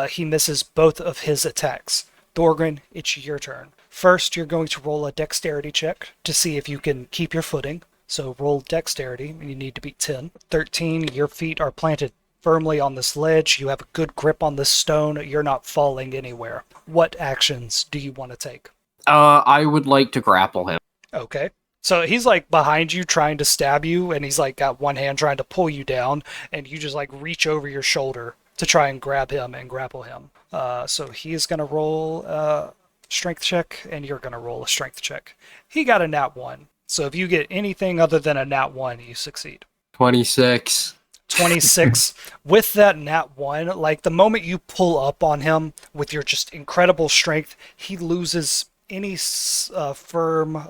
he misses both of his attacks. Thorgrin, it's your turn. First, you're going to roll a dexterity check to see if you can keep your footing. So roll dexterity, and you need to beat 10. 13, your feet are planted firmly on this ledge. You have a good grip on this stone. You're not falling anywhere. What actions do you want to take? I would like to grapple him. Okay. So he's like behind you trying to stab you, and he's like got one hand trying to pull you down, and you just like reach over your shoulder to try and grab him and grapple him. So he is going to roll a strength check, and you're going to roll a strength check. He got a nat 1. So if you get anything other than a nat 1, you succeed. 26. 26. With that nat 1, like the moment you pull up on him with your just incredible strength, he loses any firm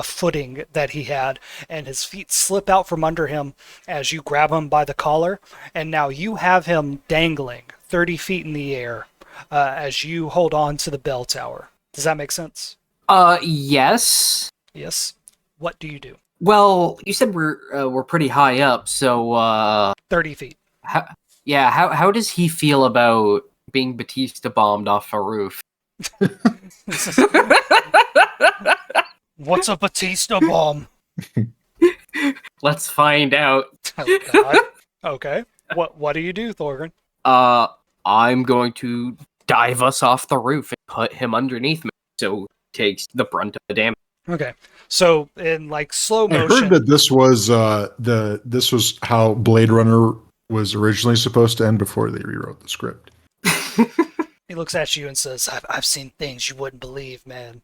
footing that he had, and his feet slip out from under him as you grab him by the collar, and now you have him dangling 30 feet in the air as you hold on to the bell tower. Does that make sense? Yes. Yes. What do you do? Well, you said we're pretty high up, so 30 feet. How does he feel about being Batista bombed off a roof? What's a Batista bomb? Let's find out. Oh, God. Okay. What do you do, Thorgrin? I'm going to dive us off the roof and put him underneath me, so he takes the brunt of the damage. Okay. So in like slow I motion. heard that this was how Blade Runner was originally supposed to end before they rewrote the script. He looks at you and says, I've seen things you wouldn't believe, man.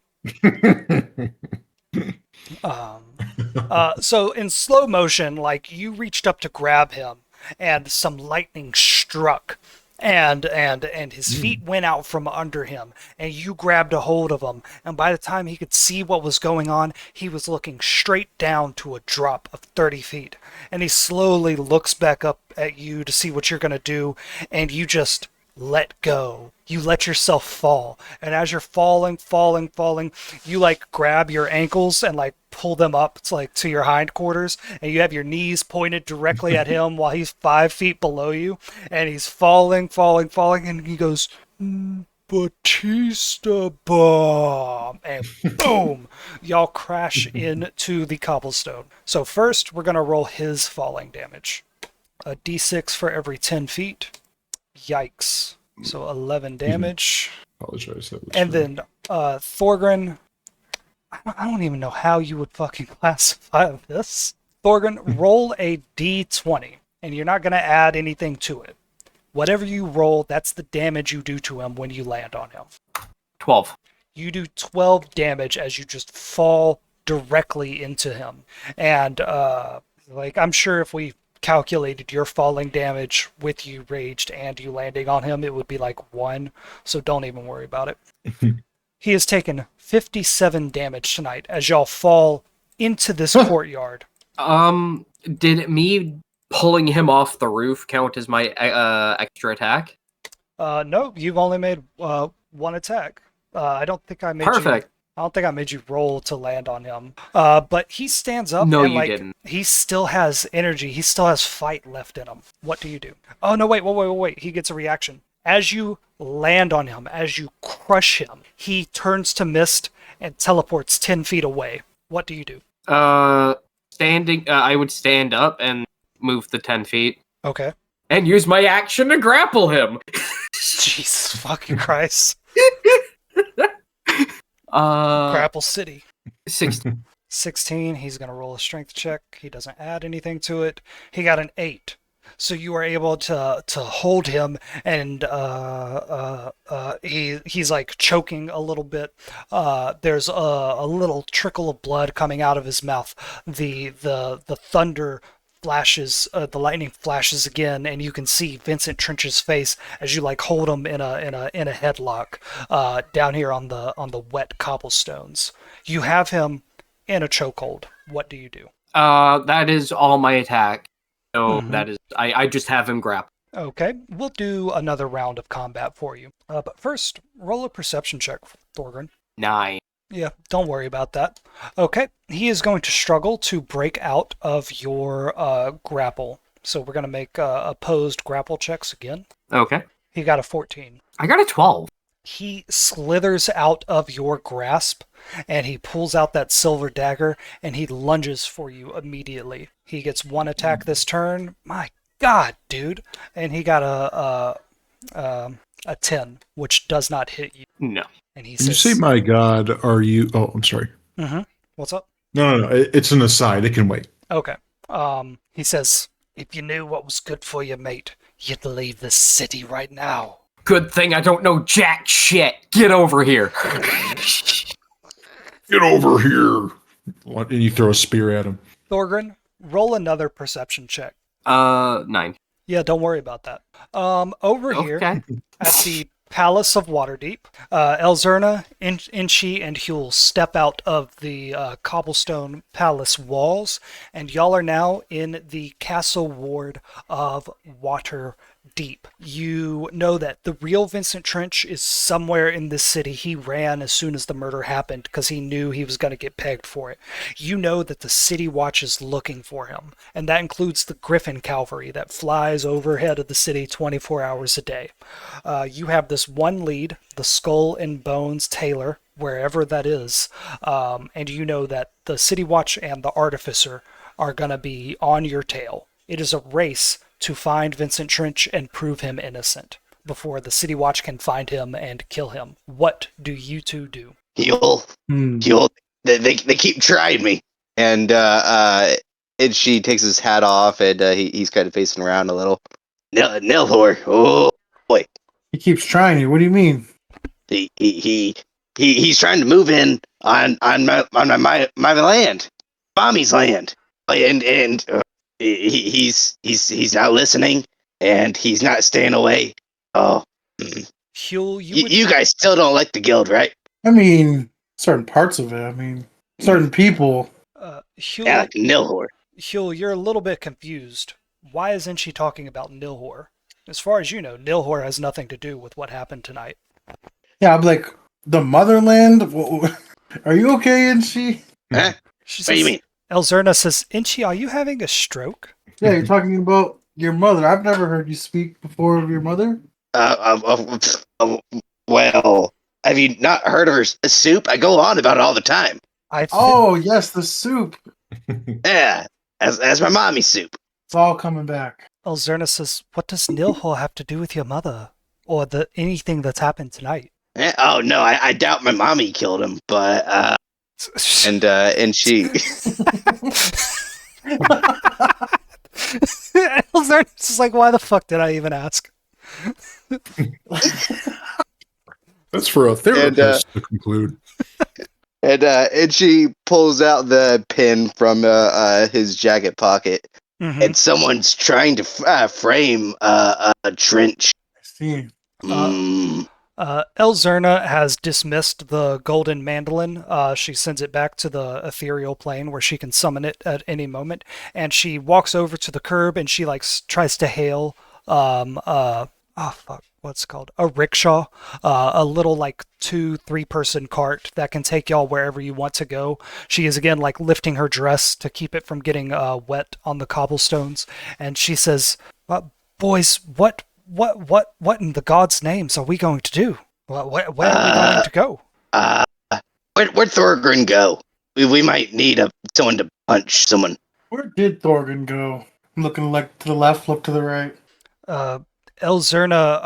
So in slow motion, like you reached up to grab him and some lightning struck and his feet went out from under him, and you grabbed a hold of him, and by the time he could see what was going on, he was looking straight down to a drop of 30 feet, and he slowly looks back up at you to see what you're going to do, and you just let go. You let yourself fall, and as you're falling, you like grab your ankles and like pull them up to your hindquarters, and you have your knees pointed directly at him while he's 5 feet below you, and he's falling, and he goes, Batista bomb, and boom, y'all crash into the cobblestone. So first, we're gonna roll his falling damage. A d6 for every 10 feet. Yikes. So 11 damage. Apologize. And then Thorgrin, I don't even know how you would fucking classify this. Thorgrin, roll a d20, and you're not going to add anything to it. Whatever you roll, that's the damage you do to him when you land on him. 12. You do 12 damage as you just fall directly into him. And I'm sure if we calculated your falling damage with you raged and you landing on him, it would be like 1, so don't even worry about it. He has taken 57 damage tonight as y'all fall into this courtyard. Did me pulling him off the roof count as my extra attack? No, you've only made one attack. I don't think I made Perfect. I don't think I made you roll to land on him. But he stands up No, and you didn't. he still has energy. He still has fight left in him. What do you do? Oh no, wait. He gets a reaction. As you land on him, as you crush him, he turns to mist and teleports 10 feet away. What do you do? Standing, I would stand up and move the 10 feet. Okay. And use my action to grapple him. Jesus fucking Christ. Grapple City. 16. 16, he's going to roll a strength check. He doesn't add anything to it. He got an 8. So you are able to hold him, and he's like choking a little bit. There's a little trickle of blood coming out of his mouth. The thunder flashes, the lightning flashes again, and you can see Vincent Trench's face as you like hold him in a headlock down here on the wet cobblestones. You have him in a chokehold. What do you do? That is all my attack. So that is, I just have him grapple. Okay, we'll do another round of combat for you. But first, roll a perception check, Thorgrim. 9. Yeah, don't worry about that. Okay, he is going to struggle to break out of your grapple. So we're going to make opposed grapple checks again. Okay. He got a 14. I got a 12. He slithers out of your grasp, and he pulls out that silver dagger, and he lunges for you immediately. He gets one attack this turn. My God, dude! And he got a 10, which does not hit you. No. And he When you says, say, "My God, are you?" Oh, I'm sorry. What's up? No. It's an aside. It can wait. Okay. He says, if you knew what was good for you, mate, you'd leave this city right now. Good thing I don't know jack shit. Get over here. Get over here! And you throw a spear at him. Thorgrim, roll another perception check. 9. Yeah, don't worry about that. Over here Okay. at the Palace of Waterdeep, Elzerna, Inchi, and Huel step out of the cobblestone palace walls, and y'all are now in the castle ward of Waterdeep. You know that the real Vincent Trench is somewhere in this city. He ran as soon as the murder happened because he knew he was going to get pegged for it. You know that the City Watch is looking for him, and that includes the Griffin Cavalry that flies overhead of the city 24 hours a day. You have this one lead, the Skull and Bones Tailor, wherever that is, and you know that the City Watch and the Artificer are going to be on your tail. It is a race to find Vincent Trench and prove him innocent before the City Watch can find him and kill him. What do you two do? Heal. They keep trying me. And she takes his hat off, and he's kind of facing around a little. Nilhor, oh boy. He keeps trying you. What do you mean? He's trying to move in on my land, Mommy's land, and he's not listening, and he's not staying away. Oh, Huel, you guys still don't like the guild, right? I mean, certain parts of it. I mean, certain people. Huel, Yeah, like Nilhor. Huel, you're a little bit confused. Why isn't she talking about Nilhor? As far as you know, Nilhor has nothing to do with what happened tonight. Yeah, I'm like, the motherland? Are you okay, Inchi? Huh? What do you mean? Elzerna says, Inchi, are you having a stroke? Yeah, you're talking about your mother. I've never heard you speak before of your mother. Well, have you not heard of her soup? I go on about it all the time. Oh, yes, the soup. Yeah, as my mommy's soup. It's all coming back. Elzerna says, what does Nilhor have to do with your mother? Or anything that's happened tonight? Oh no, I doubt my mommy killed him, but and she. Elzerna's just like, why the fuck did I even ask? That's for a therapist to conclude. And she pulls out the pin from his jacket pocket, and someone's trying to frame a Trench. I see. Elzerna has dismissed the golden mandolin. She sends it back to the ethereal plane where she can summon it at any moment, and she walks over to the curb and she like tries to hail what's it called, a rickshaw, a little like 2-3 person cart that can take y'all wherever you want to go. She is again like lifting her dress to keep it from getting wet on the cobblestones, and she says, "Boys, what in the gods' names are we going to do? Where are we going to go?" Where'd Thorgrim go? We might need someone to punch someone. Where did Thorgrim go? I'm looking like to the left, look to the right. Elzerna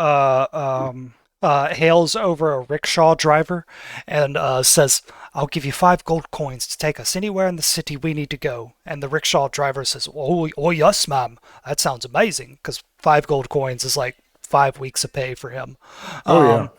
hails over a rickshaw driver and says, "I'll give you 5 gold coins to take us anywhere in the city we need to go." And the rickshaw driver says, "Oh yes, ma'am. That sounds amazing," because 5 gold coins is like 5 weeks of pay for him. Oh,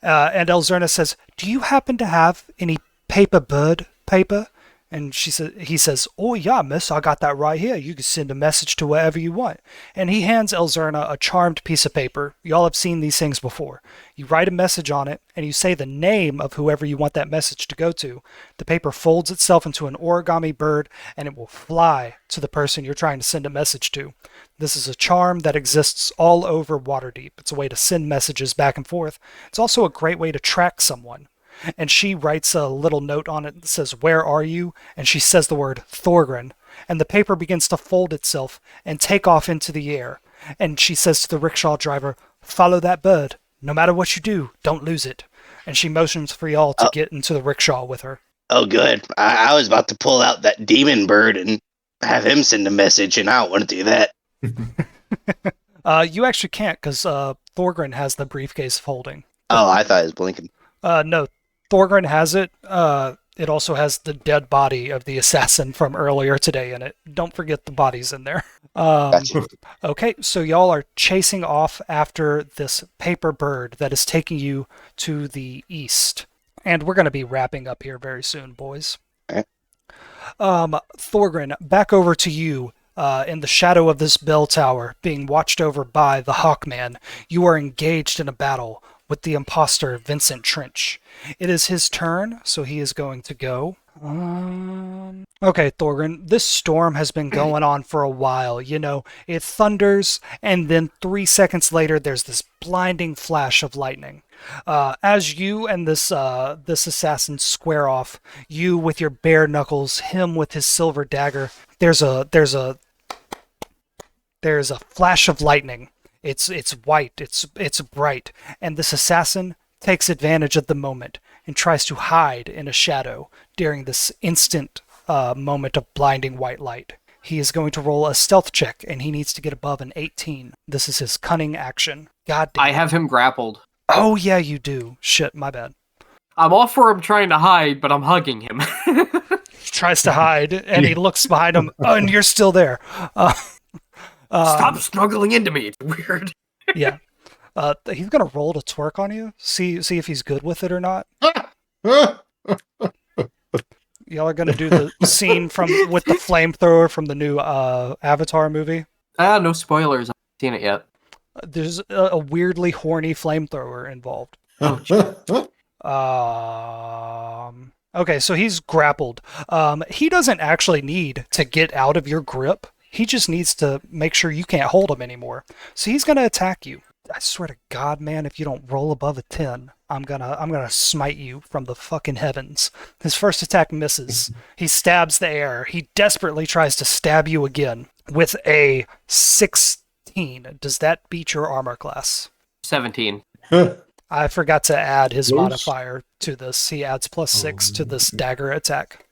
And Elzerna says, "Do you happen to have any bird paper?" And he says, "Oh yeah, miss, I got that right here. You can send a message to wherever you want." And he hands Elzerna a charmed piece of paper. Y'all have seen these things before. You write a message on it, and you say the name of whoever you want that message to go to. The paper folds itself into an origami bird, and it will fly to the person you're trying to send a message to. This is a charm that exists all over Waterdeep. It's a way to send messages back and forth. It's also a great way to track someone. And she writes a little note on it that says, "Where are you?" And she says the word Thorgrim. And the paper begins to fold itself and take off into the air. And she says to the rickshaw driver, "Follow that bird. No matter what you do, don't lose it." And she motions for y'all to get into the rickshaw with her. Oh, good. I was about to pull out that demon bird and have him send a message, and I don't want to do that. You actually can't, because Thorgrim has the briefcase folding. Oh, I thought it was blinking. No, Thorgrim has it. It also has the dead body of the assassin from earlier today in it. Don't forget the bodies in there. Gotcha. Okay, so y'all are chasing off after this paper bird that is taking you to the east. And we're going to be wrapping up here very soon, boys. Okay. Thorgrim, back over to you. In the shadow of this bell tower, being watched over by the Hawkman, you are engaged in a battle with the imposter Vincent Trench. It is his turn, so he is going to go. Okay, Thorgrim, this storm has been going on for a while. You know, it thunders, and then 3 seconds later, there's this blinding flash of lightning. As you and this assassin square off, you with your bare knuckles, him with his silver dagger, there's a flash of lightning. It's white, it's bright, and this assassin takes advantage of the moment and tries to hide in a shadow during this instant moment of blinding white light. He is going to roll a stealth check, and he needs to get above an 18. This is his cunning action. God damn. I have him grappled. Oh yeah, you do. Shit, my bad. I'm all for him trying to hide, but I'm hugging him. He tries to hide, and he looks behind him, and you're still there. Stop struggling into me. It's weird. Yeah. He's gonna roll to twerk on you. See if he's good with it or not. Y'all are gonna do the scene with the flamethrower from the new Avatar movie. No spoilers. I haven't seen it yet. There's a weirdly horny flamethrower involved. Okay, so he's grappled. He doesn't actually need to get out of your grip. He just needs to make sure you can't hold him anymore. So he's gonna attack you. I swear to God, man, if you don't roll above a 10, I'm gonna smite you from the fucking heavens. His first attack misses. He stabs the air. He desperately tries to stab you again with a 16. Does that beat your armor class? 17. I forgot to add his Close. modifier to this. He adds +6 to this dagger attack.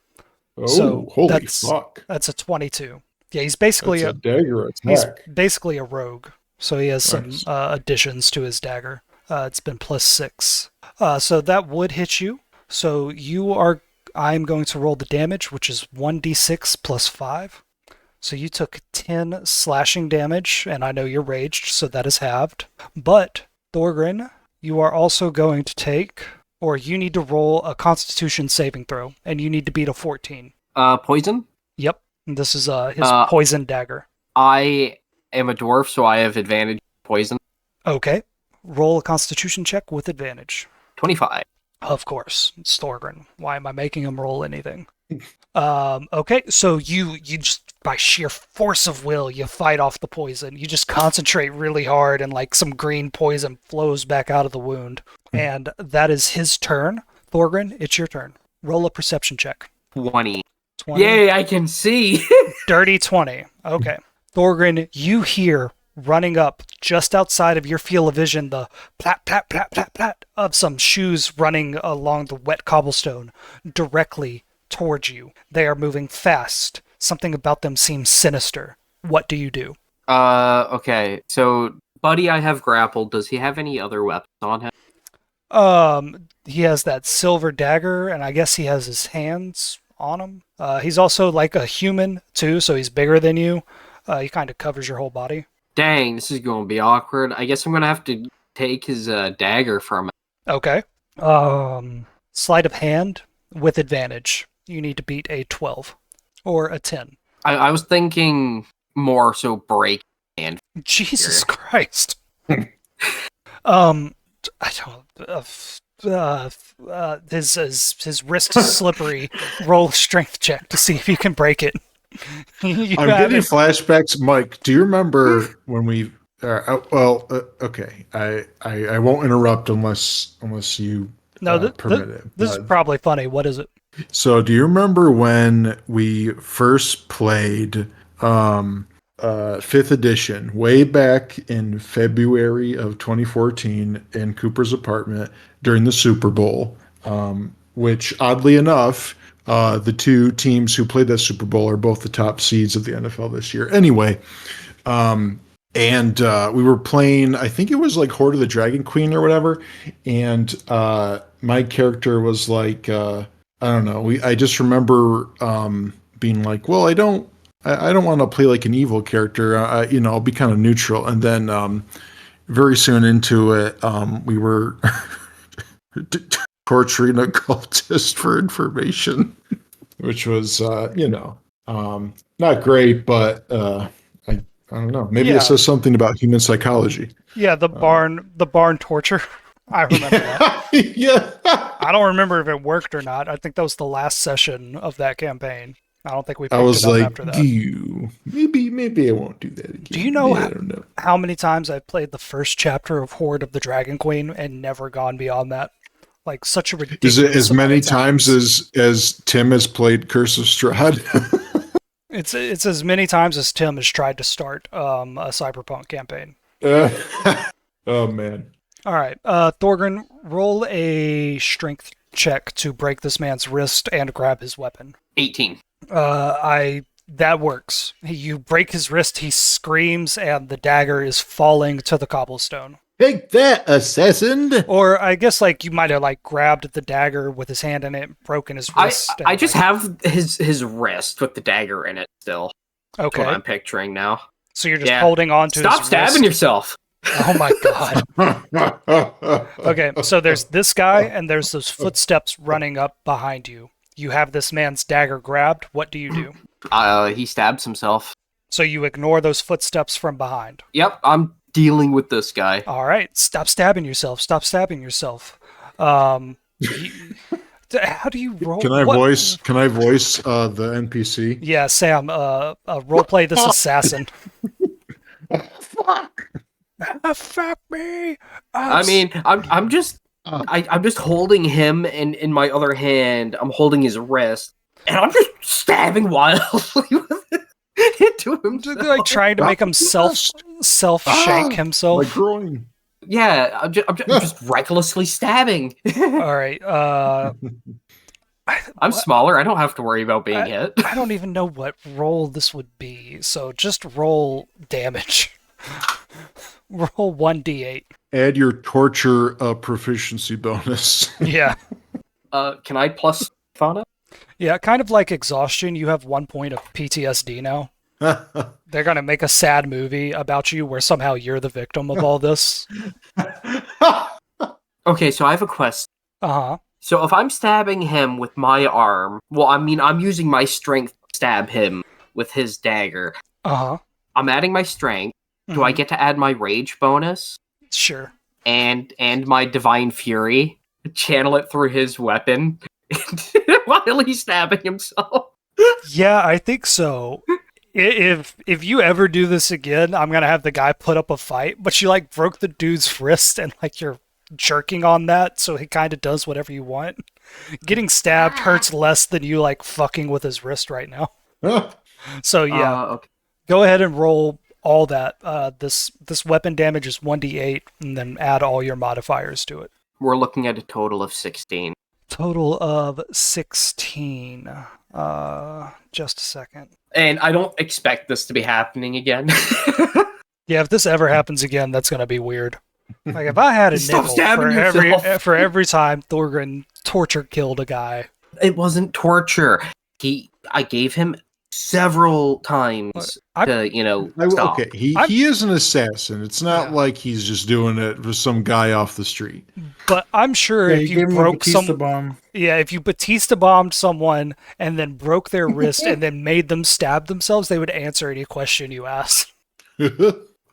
Oh, So holy fuck. That's a 22. Yeah, he's basically That's a dagger he's attack. basically a rogue. So he has some Nice. additions to his dagger. It's been +6. So that would hit you. So I'm going to roll the damage, which is 1d6 +5. So you took 10 slashing damage, and I know you're raged, so that is halved. But, Thorgrim, you are also going to take, or you need to roll a Constitution saving throw, and you need to beat a 14. Poison? Yep. And this is his Uh, poison dagger. I am a dwarf, so I have advantage poison. Okay. Roll a Constitution check with advantage. 25. Of course, it's Thorgrim. Why am I making him roll anything? Okay, so you just by sheer force of will, you fight off the poison. You just concentrate really hard, and like some green poison flows back out of the wound. And that is his turn. Thorgrim, it's your turn. Roll a perception check. 20. 20. Yay, I can see! Dirty 20. Okay. Thorgrim, you hear running up just outside of your field of vision the plat, plat, plat, plat, plat of some shoes running along the wet cobblestone directly towards you. They are moving fast. Something about them seems sinister. What do you do? Okay. So, Buddy I have grappled. Does he have any other weapons on him? He has that silver dagger, and I guess he has his hands on him. He's also like a human, too, so he's bigger than you. He kind of covers your whole body. Dang, this is going to be awkward. I guess I'm going to have to take his dagger from him. Okay. Sleight of hand with advantage. You need to beat a 12 or a 10. I was thinking more so break hand. Jesus Christ. I don't. His wrist is slippery. Roll a strength check to see if you can break it. I'm getting flashbacks, Mike. Do you remember when we? Okay. I won't interrupt unless you permit it. This is probably funny. What is it? So, do you remember when we first played 5th edition, way back in February of 2014 in Cooper's apartment during the Super Bowl, which oddly enough, the two teams who played that Super Bowl are both the top seeds of the NFL this year. Anyway, and we were playing, I think it was like Horde of the Dragon Queen or whatever, and my character was like, I don't know. I just remember being like, well, I don't want to play like an evil character. I'll be kind of neutral. And then very soon into it, we were torturing a cultist for information, which was, not great, but I don't know. Maybe it says something about human psychology. Yeah, the barn torture. I remember that. Yeah. I don't remember if it worked or not. I think that was the last session of that campaign. I don't think we picked I was it up like, after that. Maybe I won't do that again. Do you know, I don't know how many times I've played the first chapter of Horde of the Dragon Queen and never gone beyond that? Like, such a ridiculous... Is it as many times as Tim has played Curse of Strahd? It's as many times as Tim has tried to start a Cyberpunk campaign. Oh, man. All right, Thorgrim, roll a strength check to break this man's wrist and grab his weapon. 18. That works. You break his wrist, he screams, and the dagger is falling to the cobblestone. Take that, assassin! Or I guess like you might have like grabbed the dagger with his hand in it, broken his wrist. I just have his wrist with the dagger in it still. Okay. That's what I'm picturing now. So you're just holding on to Stop his stabbing wrist. yourself! Oh my god. Okay, so there's this guy, and there's those footsteps running up behind you. You have this man's dagger grabbed. What do you do? He stabs himself. So you ignore those footsteps from behind. Yep, I'm dealing with this guy. All right, stop stabbing yourself. Stop stabbing yourself. How do you roll? Can I voice the NPC? Yeah, Sam. Roleplay this assassin. Fuck. Fuck me. I mean, I'm just holding him, and in my other hand, I'm holding his wrist, and I'm just stabbing wildly with it into him, like trying to make him self shank himself. My groin. Yeah, I'm just recklessly stabbing. All right. I'm smaller. I don't have to worry about being hit. I don't even know what roll this would be, so just roll damage. Roll 1d8. Add your torture proficiency bonus. Yeah. Can I plus fauna? Yeah, kind of like exhaustion. You have 1 point of PTSD now. They're gonna make a sad movie about you where somehow you're the victim of all this. Okay, so I have a question. Uh-huh. So if I'm stabbing him with my arm, well, I mean, I'm using my strength to stab him with his dagger. Uh-huh. I'm adding my strength. Do I get to add my rage bonus? Sure. and my divine fury, channel it through his weapon while he's stabbing himself. Yeah, I think so. If you ever do this again, I'm gonna have the guy put up a fight. But you like broke the dude's wrist, and like you're jerking on that, so he kind of does whatever you want. Getting stabbed hurts less than you like fucking with his wrist right now. So yeah, Okay. go ahead and roll all that. This weapon damage is 1d8, and then add all your modifiers to it. We're looking at a total of 16. Total of 16. Just a second. And I don't expect this to be happening again. Yeah, if this ever happens again, that's gonna be weird. Like if I had a Stop nickel stabbing yourself. for every time Thorgrim torture killed a guy. It wasn't torture. I gave him several times to, stop. Okay, he is an assassin. It's not like he's just doing it for some guy off the street. But I'm sure if you broke bomb. Yeah, if you Batista bombed someone and then broke their wrist and then made them stab themselves, they would answer any question you asked.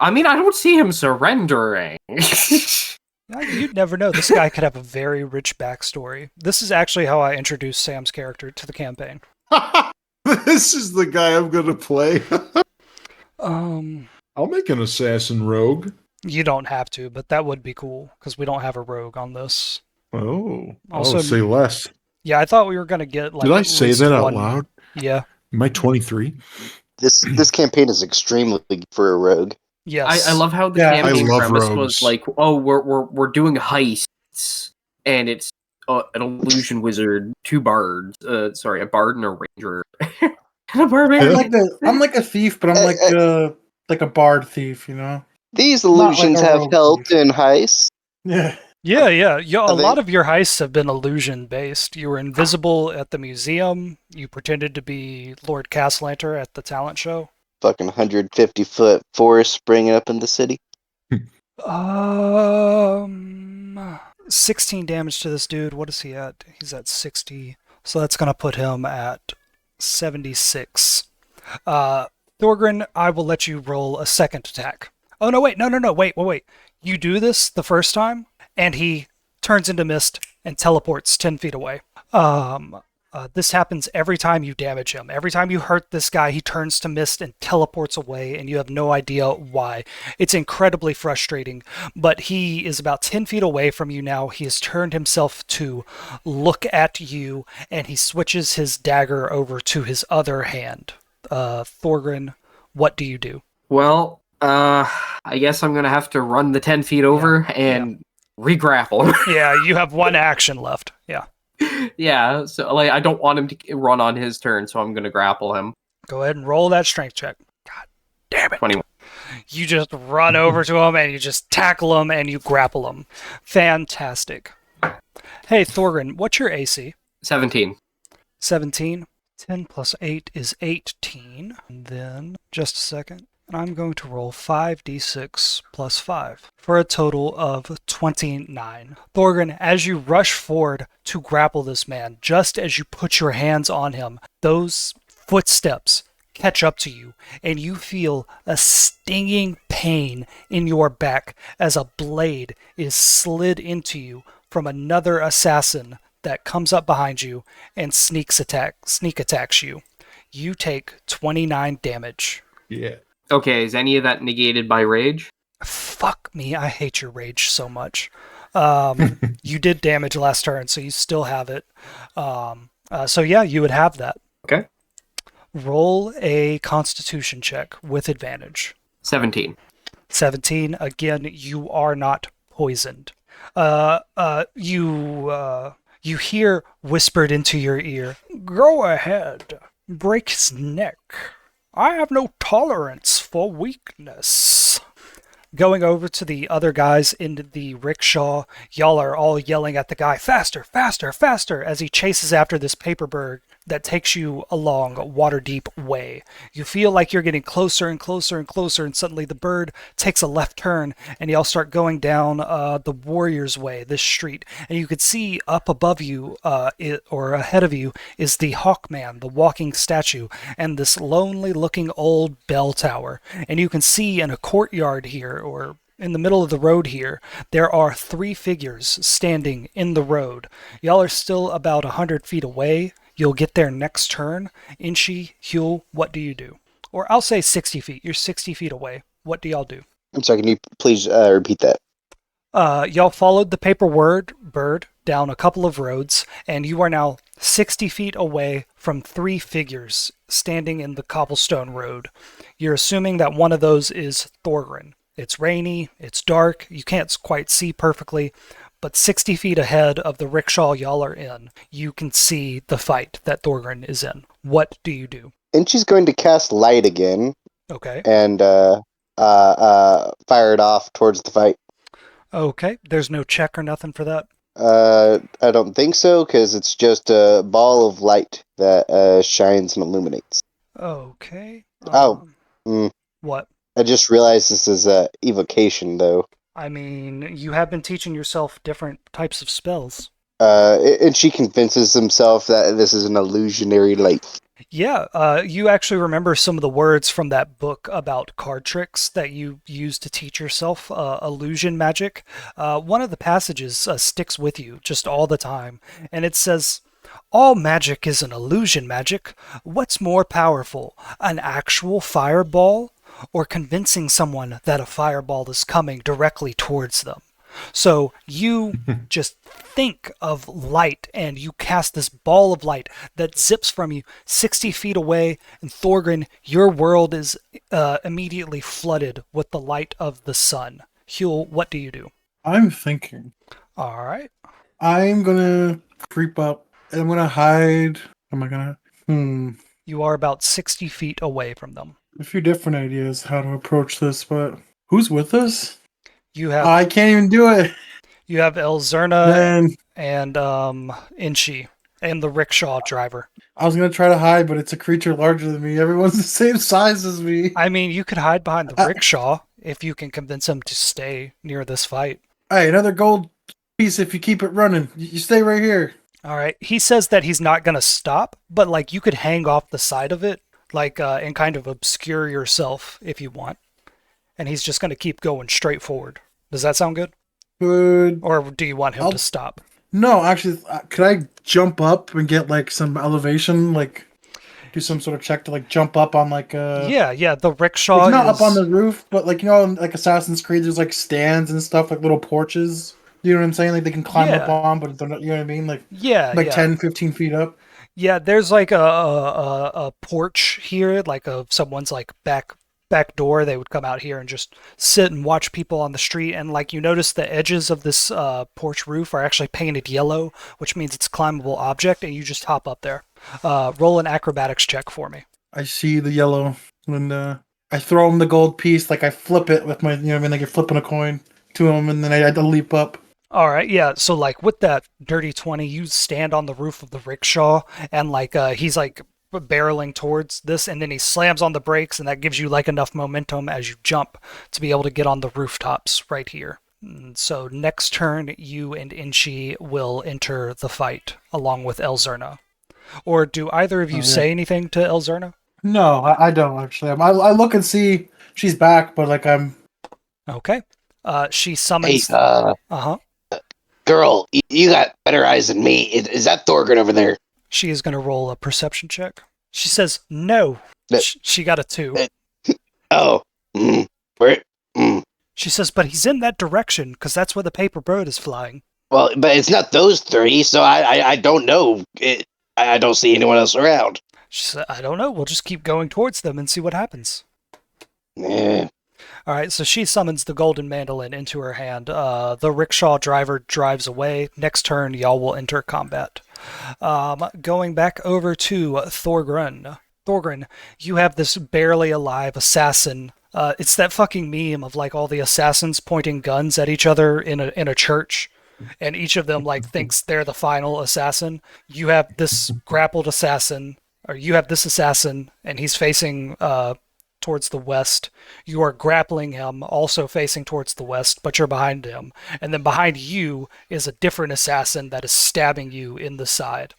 I mean, I don't see him surrendering. You'd never know. This guy could have a very rich backstory. This is actually how I introduced Sam's character to the campaign. This is the guy I'm going to play. I'll make an assassin rogue. You don't have to, but that would be cool, because we don't have a rogue on this. Oh, Also, say less. Yeah, I thought we were going to get like. Did I say that out loud? Yeah. Am I 23? This campaign is extremely good for a rogue. Yes. I love how the campaign premise rogues. was like, oh, we're doing heists, and it's an illusion wizard, two bards, a bard and a ranger, and a barbarian. I'm like a thief, but I'm like a bard thief, you know. These illusions like a have rogue helped thief. in heists. Yeah. Yeah. A lot of your heists have been illusion based. You were invisible at the museum. You pretended to be Lord Castlanter at the talent show. Fucking 150-foot forest springing up in the city. 16 damage to this dude. What is he at? He's at 60. So that's going to put him at 76. Thorgrim, I will let you roll a second attack. Oh, no, wait. No. Wait. You do this the first time, and he turns into mist and teleports 10 feet away. This happens every time you damage him. Every time you hurt this guy, he turns to mist and teleports away, and you have no idea why. It's incredibly frustrating, but he is about 10 feet away from you now. He has turned himself to look at you, and he switches his dagger over to his other hand. Thorgrim, what do you do? Well, I guess I'm gonna have to run the 10 feet over and re-grapple. Yeah, you have one action left. Yeah. Yeah, so I don't want him to run on his turn, so I'm gonna grapple him. Go ahead and roll that strength check. God damn it. 21. You just run over to him and you just tackle him and you grapple him. Fantastic. Hey, Thorgrim, what's your AC? 17. 17. 10 plus 8 is 18. And then, just a second. And I'm going to roll 5d6 plus 5 for a total of 29. Thorgrim, as you rush forward to grapple this man, just as you put your hands on him, those footsteps catch up to you, and you feel a stinging pain in your back as a blade is slid into you from another assassin that comes up behind you and sneak attacks you. You take 29 damage. Yeah. Okay, is any of that negated by rage? Fuck me, I hate your rage so much. You did damage last turn, so you still have it. So yeah, you would have that. Okay. Roll a Constitution check with advantage. 17. 17. Again, you are not poisoned. You hear whispered into your ear, "Go ahead, break his neck. I have no tolerance for weakness." Going over to the other guys in the rickshaw, y'all are all yelling at the guy, "Faster, faster, faster," as he chases after this paper bird that takes you along Waterdeep Way. You feel like you're getting closer and closer and closer, and suddenly the bird takes a left turn, and y'all start going down the Warriors Way, this street. And you could see up above you, or ahead of you, is the Hawkman, the walking statue, and this lonely-looking old bell tower. And you can see in a courtyard here, or in the middle of the road here, there are 3 figures standing in the road. Y'all are still about 100 feet away. You'll get there next turn. Inchi, Huel, what do you do? Or I'll say 60 feet. You're 60 feet away. What do y'all do? I'm sorry, can you please repeat that? Y'all followed the paper bird down a couple of roads, and you are now 60 feet away from 3 figures standing in the cobblestone road. You're assuming that one of those is Thorgrin. It's rainy, it's dark, you can't quite see perfectly, but 60 feet ahead of the rickshaw y'all are in, you can see the fight that Thorgrin is in. What do you do? And she's going to cast light again Okay. and fire it off towards the fight. Okay, there's no check or nothing for that? I don't think so, because it's just a ball of light that shines and illuminates. Okay. What? I just realized this is evocation, though. I mean, you have been teaching yourself different types of spells. And she convinces himself that this is an illusionary light. Yeah, you actually remember some of the words from that book about card tricks that you used to teach yourself, illusion magic. One of the passages sticks with you just all the time, and it says, "All magic is an illusion magic. What's more powerful, an actual fireball, or convincing someone that a fireball is coming directly towards them?" So you just think of light and you cast this ball of light that zips from you 60 feet away, and Thorgrin, your world is immediately flooded with the light of the sun. Huel, what do you do? I'm thinking. All right. I'm gonna creep up and I'm gonna hide. Am I gonna? You are about 60 feet away from them. A few different ideas how to approach this, but who's with us? You have I can't even do it. you have Elzerna Man, and Inchi and the rickshaw driver. I was gonna try to hide, but it's a creature larger than me. Everyone's the same size as me. I mean, you could hide behind the rickshaw if you can convince him to stay near this fight. Hey, another gold piece if you keep it running. You stay right here. All right. He says that he's not going to stop, but like you could hang off the side of it, like and kind of obscure yourself if you want. And he's just going to keep going straight forward. Does that sound good? Good. Or do you want him to stop? No, actually, could I jump up and get like some elevation, like do some sort of check to like jump up on like a Yeah. The rickshaw It's not is up on the roof, but like like Assassin's Creed, there's like stands and stuff, like little porches. You know what I'm saying? Like they can climb up on, but they're not, you know what I mean? Like 10, 15 feet up. Yeah, there's like a porch here, like of someone's like back door. They would come out here and just sit and watch people on the street. And like you notice the edges of this porch roof are actually painted yellow, which means it's a climbable object, and you just hop up there. Roll an acrobatics check for me. I see the yellow, and I throw him the gold piece, like I flip it with my, you know what I mean? Like you're flipping a coin to him, and then I had to leap up. All right, yeah. So like with that dirty 20, you stand on the roof of the rickshaw, and like he's like barreling towards this, and then he slams on the brakes, and that gives you like enough momentum as you jump to be able to get on the rooftops right here. So next turn, you and Inchi will enter the fight along with Elzerna. Or do either of you say anything to Elzerna? No, I don't actually. I look and see she's back, but like I'm okay. She summons. Hey, girl, you got better eyes than me. Is that Thorgrin over there? She is going to roll a perception check. She says no. She got a 2. Oh. Where? She says, but he's in that direction because that's where the paper bird is flying. Well, but it's not those 3, so I don't know. I don't see anyone else around. She said, I don't know. We'll just keep going towards them and see what happens. Yeah. All right, so she summons the golden mandolin into her hand. The rickshaw driver drives away. Next turn, y'all will enter combat. Going back over to Thorgrin. Thorgrin, you have this barely alive assassin. It's that fucking meme of like all the assassins pointing guns at each other in a church, and each of them like thinks they're the final assassin. You have this grappled assassin, or you have this assassin, and he's facing towards the west. You are grappling him, also facing towards the west, but you're behind him. And then behind you is a different assassin that is stabbing you in the side.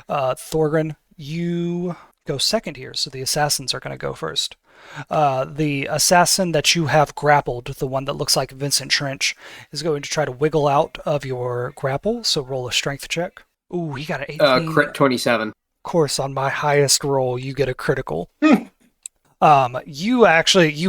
Thorgrin, you go second here, so the assassins are going to go first. The assassin that you have grappled, the one that looks like Vincent Trench, is going to try to wiggle out of your grapple, so roll a strength check. Ooh, he got an 18. Crit 27. Of course, on my highest roll, you get a critical. You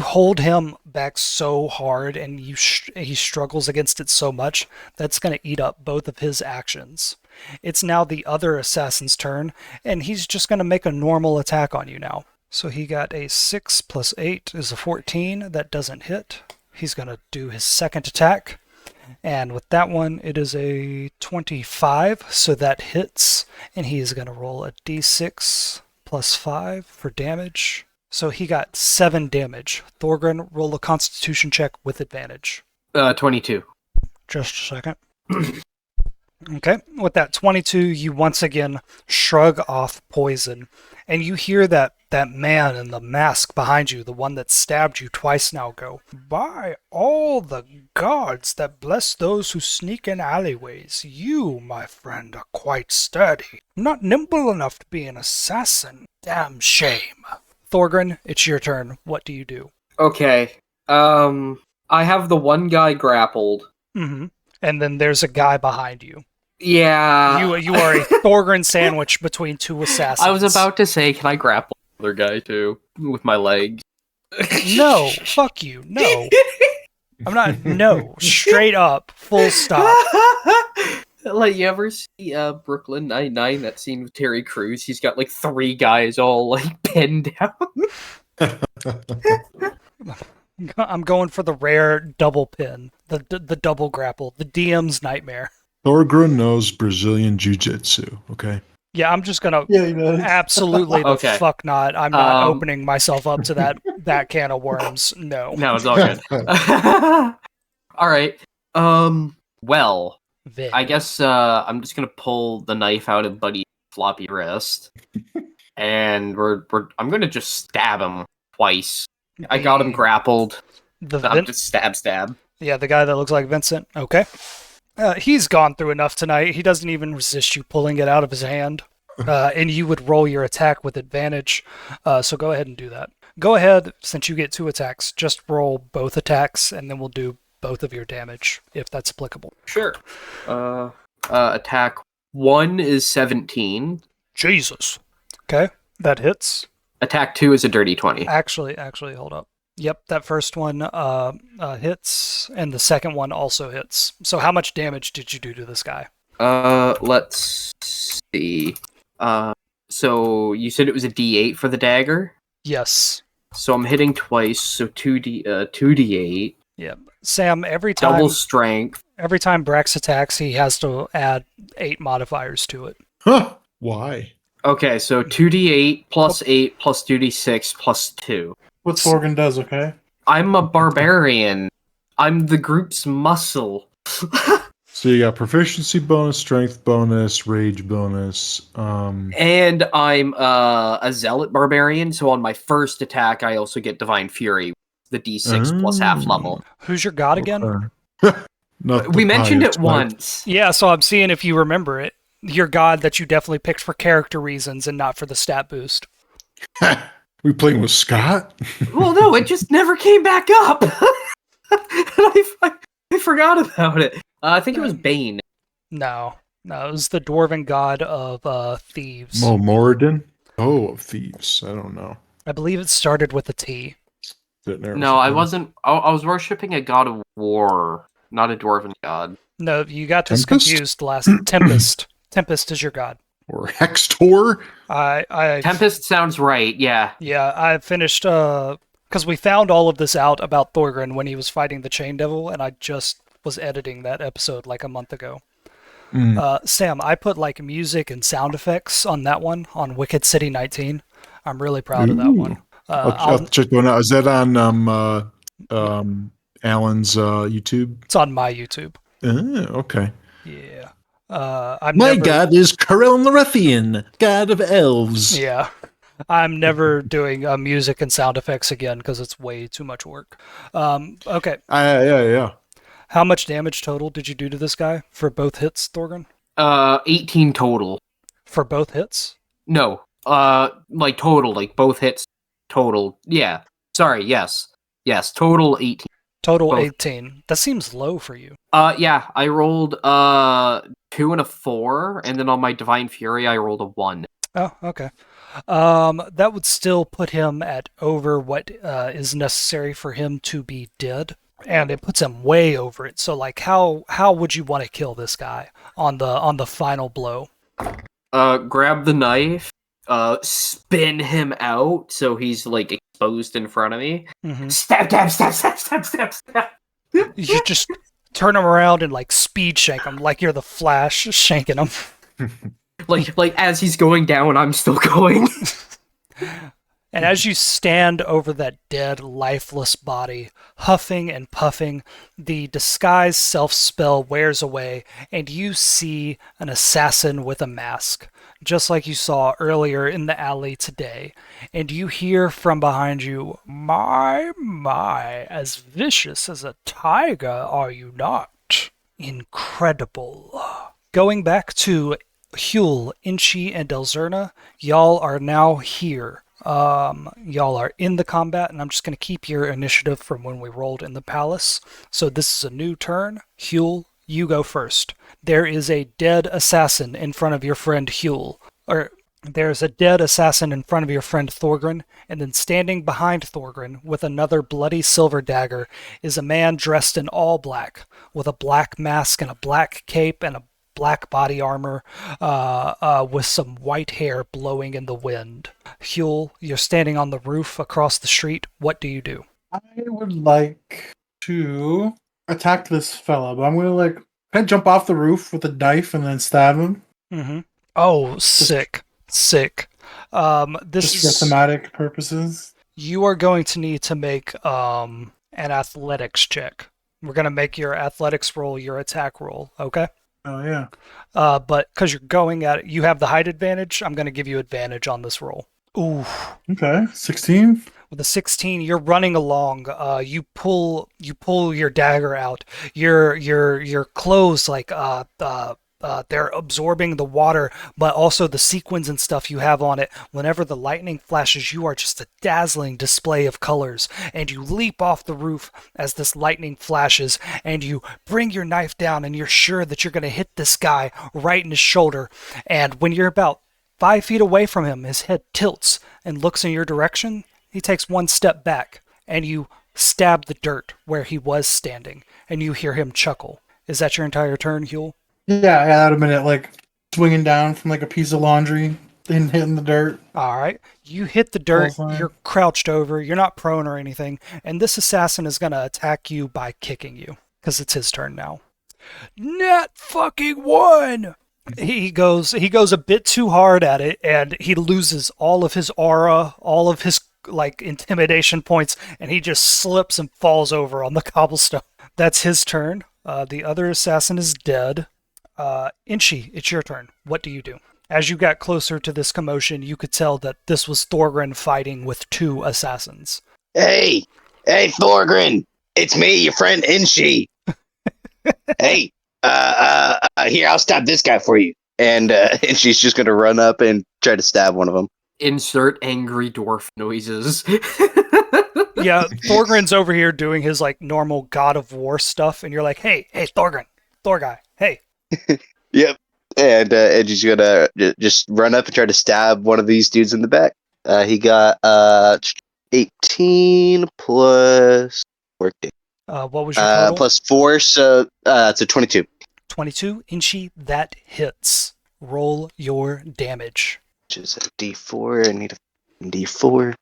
hold him back so hard, and he struggles against it so much that's going to eat up both of his actions. It's now the other assassin's turn, and he's just going to make a normal attack on you now. So he got a 6 plus 8 is a 14. That doesn't hit. He's going to do his second attack, and with that one, it is a 25, so that hits, and he's going to roll a d6 plus 5 for damage. So he got 7 damage. Thorgren, roll a constitution check with advantage. 22. Just a second. Okay, with that 22, you once again shrug off poison, and you hear that man in the mask behind you, the one that stabbed you twice now, go, "By all the gods that bless those who sneak in alleyways, you, my friend, are quite sturdy. Not nimble enough to be an assassin. Damn shame." Thorgren, it's your turn. What do you do? Okay. I have the one guy grappled. Mm-hmm. And then there's a guy behind you. Yeah. You are a Thorgren sandwich between two assassins. I was about to say, can I grapple the other guy too with my legs? No, fuck you. No. I'm not. No. Straight up. Full stop. Like, you ever see Brooklyn Nine-Nine, that scene with Terry Crews? He's got like 3 guys all like pinned down. I'm going for the rare double pin, the double grapple, the DM's nightmare. Thorgren knows Brazilian Jiu-Jitsu, okay? Yeah, I'm just gonna Yeah, he does. absolutely the Okay. fuck not. I'm not opening myself up to that can of worms. No. No, it's all good. All right. Well, Vic. I guess I'm just gonna pull the knife out of Buddy's floppy wrist, and I'm gonna just stab him twice. I got him grappled. I'm just stab. Yeah, the guy that looks like Vincent. Okay. He's gone through enough tonight. He doesn't even resist you pulling it out of his hand. And you would roll your attack with advantage. So go ahead and do that. Go ahead, since you get 2 attacks, just roll both attacks, and then we'll do both of your damage, if that's applicable. Sure. Attack 1 is 17. Jesus. Okay, that hits. Attack 2 is a dirty 20. Actually, hold up. Yep, that first one hits, and the second one also hits. So how much damage did you do to this guy? Let's see. So you said it was a D8 for the dagger? Yes. So I'm hitting twice, so 2d8. Yep. Sam, every time Double strength. Every time Brax attacks, he has to add 8 modifiers to it. Huh? Why? Okay, so 2d8 plus 8 plus 2d6 plus 2. What Thorgren does, okay? I'm a barbarian. I'm the group's muscle. So you got proficiency bonus, strength bonus, rage bonus. And I'm a zealot barbarian, so on my first attack, I also get divine fury, the d6 plus half level. Who's your god again? Not We the mentioned it highest, but- once. Yeah, so I'm seeing if you remember it. Your god that you definitely picked for character reasons and not for the stat boost. We playing with Scott? Well, no, it just never came back up. I forgot about it. I think it was Bane. No, it was the dwarven god of thieves. Moradin? Oh, of thieves. I don't know. I believe it started with a T. No, I wasn't. I was worshipping a god of war, not a dwarven god. No, you got this Tempest? confused last. Tempest. Tempest is your god. Or Hextor? I Tempest sounds right, yeah. Yeah, I finished because we found all of this out about Thorgren when he was fighting the Chain Devil, and I just was editing that episode like a month ago. Sam, I put like music and sound effects on that one on Wicked City 19. I'm really proud of that one. I'll check one out. Is that on Alan's YouTube? It's on my YouTube. Okay. Yeah. My god is Corel Narethian, god of elves. Yeah. I'm never doing music and sound effects again because it's way too much work. Okay. Yeah. How much damage total did you do to this guy for both hits, Thorgren? 18 total. For both hits? No. Like total, like both hits total. Yeah. Sorry, yes. Yes, total 18. Total Both. 18. That seems low for you. Yeah, I rolled 2 and a 4, and then on my Divine Fury I rolled a 1. Oh, okay. That would still put him at over what is necessary for him to be dead, and it puts him way over it. So, like, how would you want to kill this guy on the final blow? Grab the knife, spin him out so he's like exposed in front of me. Mm-hmm. Stab, stab, stab, stab, stab, stab, stab. You just turn him around and like speed shank him, like you're the Flash shanking him. Like as he's going down, I'm still going. And as you stand over that dead, lifeless body, huffing and puffing, the disguise self-spell wears away, and you see an assassin with a mask, just like you saw earlier in the alley today. And you hear from behind you, my, as vicious as a tiger are you not? Incredible. Going back to Huel, Inchi, and Elzerna, y'all are now here. Y'all are in the combat, and I'm just going to keep your initiative from when we rolled in the palace. So this is a new turn. Huel, you go first. There is a dead assassin in front of your friend Huel. Or there's a dead assassin in front of your friend Thorgrin, and then standing behind Thorgrin with another bloody silver dagger is a man dressed in all black, with a black mask and a black cape and a black body armor, with some white hair blowing in the wind. Huel, you're standing on the roof across the street. What do you do? I would like to attack this fella, but I'm gonna like kind of jump off the roof with a knife and then stab him. Mm-hmm. Oh, sick. This Just for thematic purposes. You are going to need to make an athletics check. We're gonna make your athletics roll your attack roll, okay? Oh yeah. But because you're going at it, you have the height advantage. I'm going to give you advantage on this roll. Ooh. Okay. 16. With a 16, you're running along. You pull your dagger out. Your clothes they're absorbing the water, but also the sequins and stuff you have on it. Whenever the lightning flashes, you are just a dazzling display of colors, and you leap off the roof as this lightning flashes, and you bring your knife down, and you're sure that you're going to hit this guy right in his shoulder. And when you're about 5 feet away from him, his head tilts and looks in your direction. He takes one step back, and you stab the dirt where he was standing, and you hear him chuckle. Is that your entire turn, Huel? Yeah, that a minute, like swinging down from like a piece of laundry and hitting the dirt. All right. You hit the dirt. You're crouched over. You're not prone or anything. And this assassin is going to attack you by kicking you because it's his turn now. Nat fucking one. He goes a bit too hard at it, and he loses all of his aura, all of his like intimidation points, and he just slips and falls over on the cobblestone. That's his turn. The other assassin is dead. Inchi, it's your turn. What do you do? As you got closer to this commotion, you could tell that this was Thorgrin fighting with 2 assassins. Hey, Thorgrin, it's me, your friend Inchi. Hey, here, I'll stab this guy for you. And Inchi's just gonna run up and try to stab one of them. Insert angry dwarf noises. Yeah, Thorgrin's over here doing his like normal God of War stuff, and you're like, hey, Thorgrin, Thor guy, hey. Yep. And Edgy's gonna just run up and try to stab one of these dudes in the back. He got 18 plus 14. What was your total? Plus 4, so it's a 22. 22. Inchi, that hits. Roll your damage. Which is a D4. I need a D4.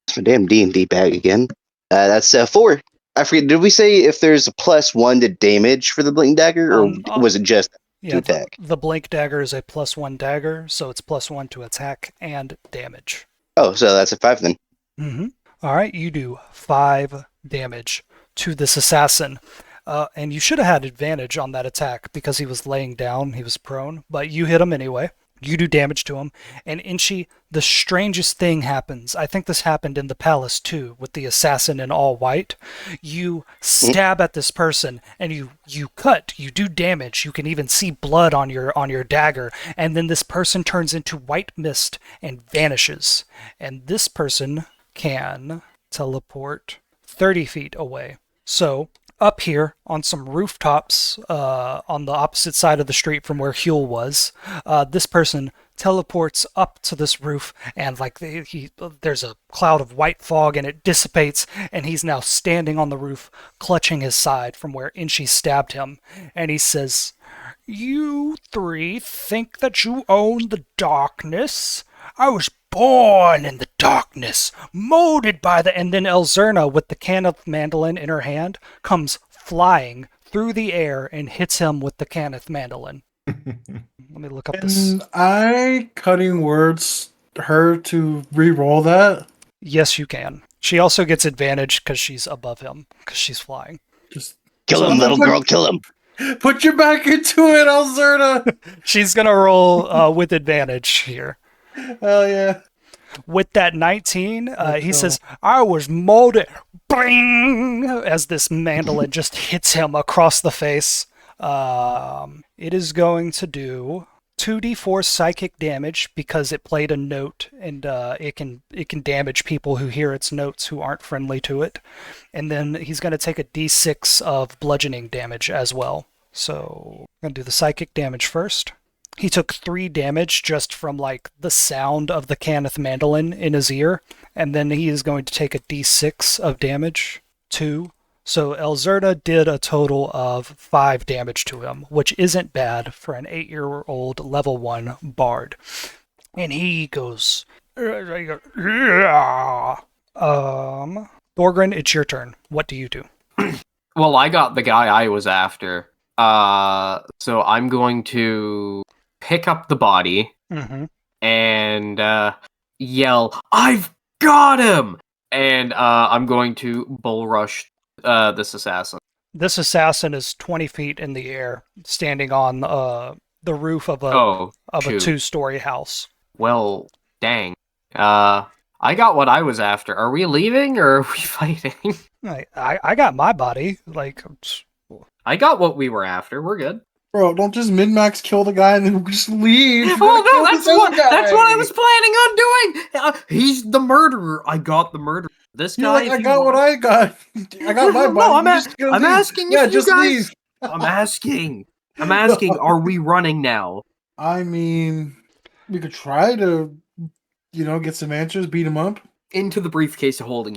It's my damn D&D bag again. That's 4. I forget, did we say if there's a +1 to damage for the blink dagger, or was it just to attack? The blink dagger is a +1 dagger, so it's +1 to attack and damage. Oh, so that's a 5 then. Mm-hmm. All right, you do 5 damage to this assassin. And you should have had advantage on that attack because he was laying down, he was prone, but you hit him anyway. You do damage to him. And Inchi, the strangest thing happens. I think this happened in the palace too, with the assassin in all white. You stab at this person and you cut, you do damage. You can even see blood on your dagger. And then this person turns into white mist and vanishes. And this person can teleport 30 feet away. So, up here on some rooftops on the opposite side of the street from where Huel was, this person teleports up to this roof, and there's a cloud of white fog, and it dissipates, and he's now standing on the roof, clutching his side from where Inchi stabbed him, and he says, "You three think that you own the darkness? I was born in the darkness, molded by the..." And then Elzerna, with the Cannith mandolin in her hand, comes flying through the air and hits him with the Cannith mandolin. Let me look up this. Can I cutting words her to re-roll that? Yes, you can. She also gets advantage because she's above him, because she's flying. Just Kill him, little girl, kill him. put your back into it, Elzerna. She's going to roll with advantage here. Hell yeah. With that 19, he says, "I was molded," bing, as this mandolin just hits him across the face. It is going to do 2d4 psychic damage because it played a note, and it can damage people who hear its notes who aren't friendly to it. And then he's going to take a d6 of bludgeoning damage as well. So I'm going to do the psychic damage first. He took 3 damage just from the sound of the Cannith mandolin in his ear, and then he is going to take a d6 of damage, 2. So Elzerna did a total of 5 damage to him, which isn't bad for an 8-year-old level 1 bard. And he goes, Thorgrin, it's your turn. What do you do? Well, I got the guy I was after. So I'm going to pick up the body and yell, "I've got him!" And I'm going to bull rush this assassin. This assassin is 20 feet in the air, standing on the roof of a 2-story house. Well, dang. I got what I was after. Are we leaving or are we fighting? I got my body. I got what we were after. We're good. Bro, don't just min-max kill the guy and then just leave. Oh no, that's what I was planning on doing. He's the murderer. I got the murderer. This guy. I got what I got. I got my body. No, I'm asking. Yeah, if just you guys... leave. I'm asking. Are we running now? I mean, we could try to, get some answers, beat him up. Into the briefcase holding.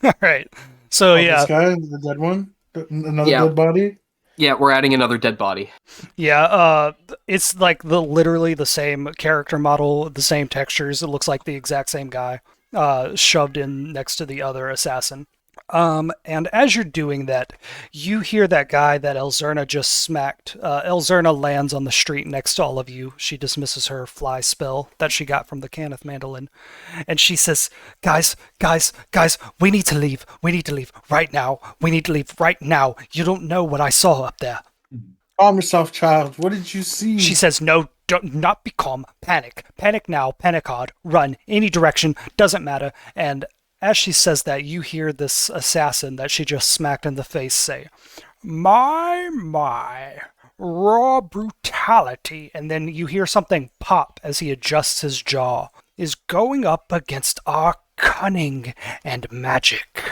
All right. So this guy, the dead one, another dead body. Yeah, we're adding another dead body. Yeah, it's literally the same character model, the same textures. It looks like the exact same guy, shoved in next to the other assassin. And as you're doing that, you hear that guy that Elzerna just smacked. Elzerna lands on the street next to all of you. She dismisses her fly spell that she got from the Cannith mandolin. And she says, guys, we need to leave. We need to leave right now. We need to leave right now. You don't know what I saw up there. Calm yourself, child. What did you see? She says, no, don't not be calm. Panic. Panic now. Panic hard. Run. Any direction. Doesn't matter. And as she says that, you hear this assassin that she just smacked in the face say, my, raw brutality. And then you hear something pop as he adjusts his jaw, is going up against our cunning and magic.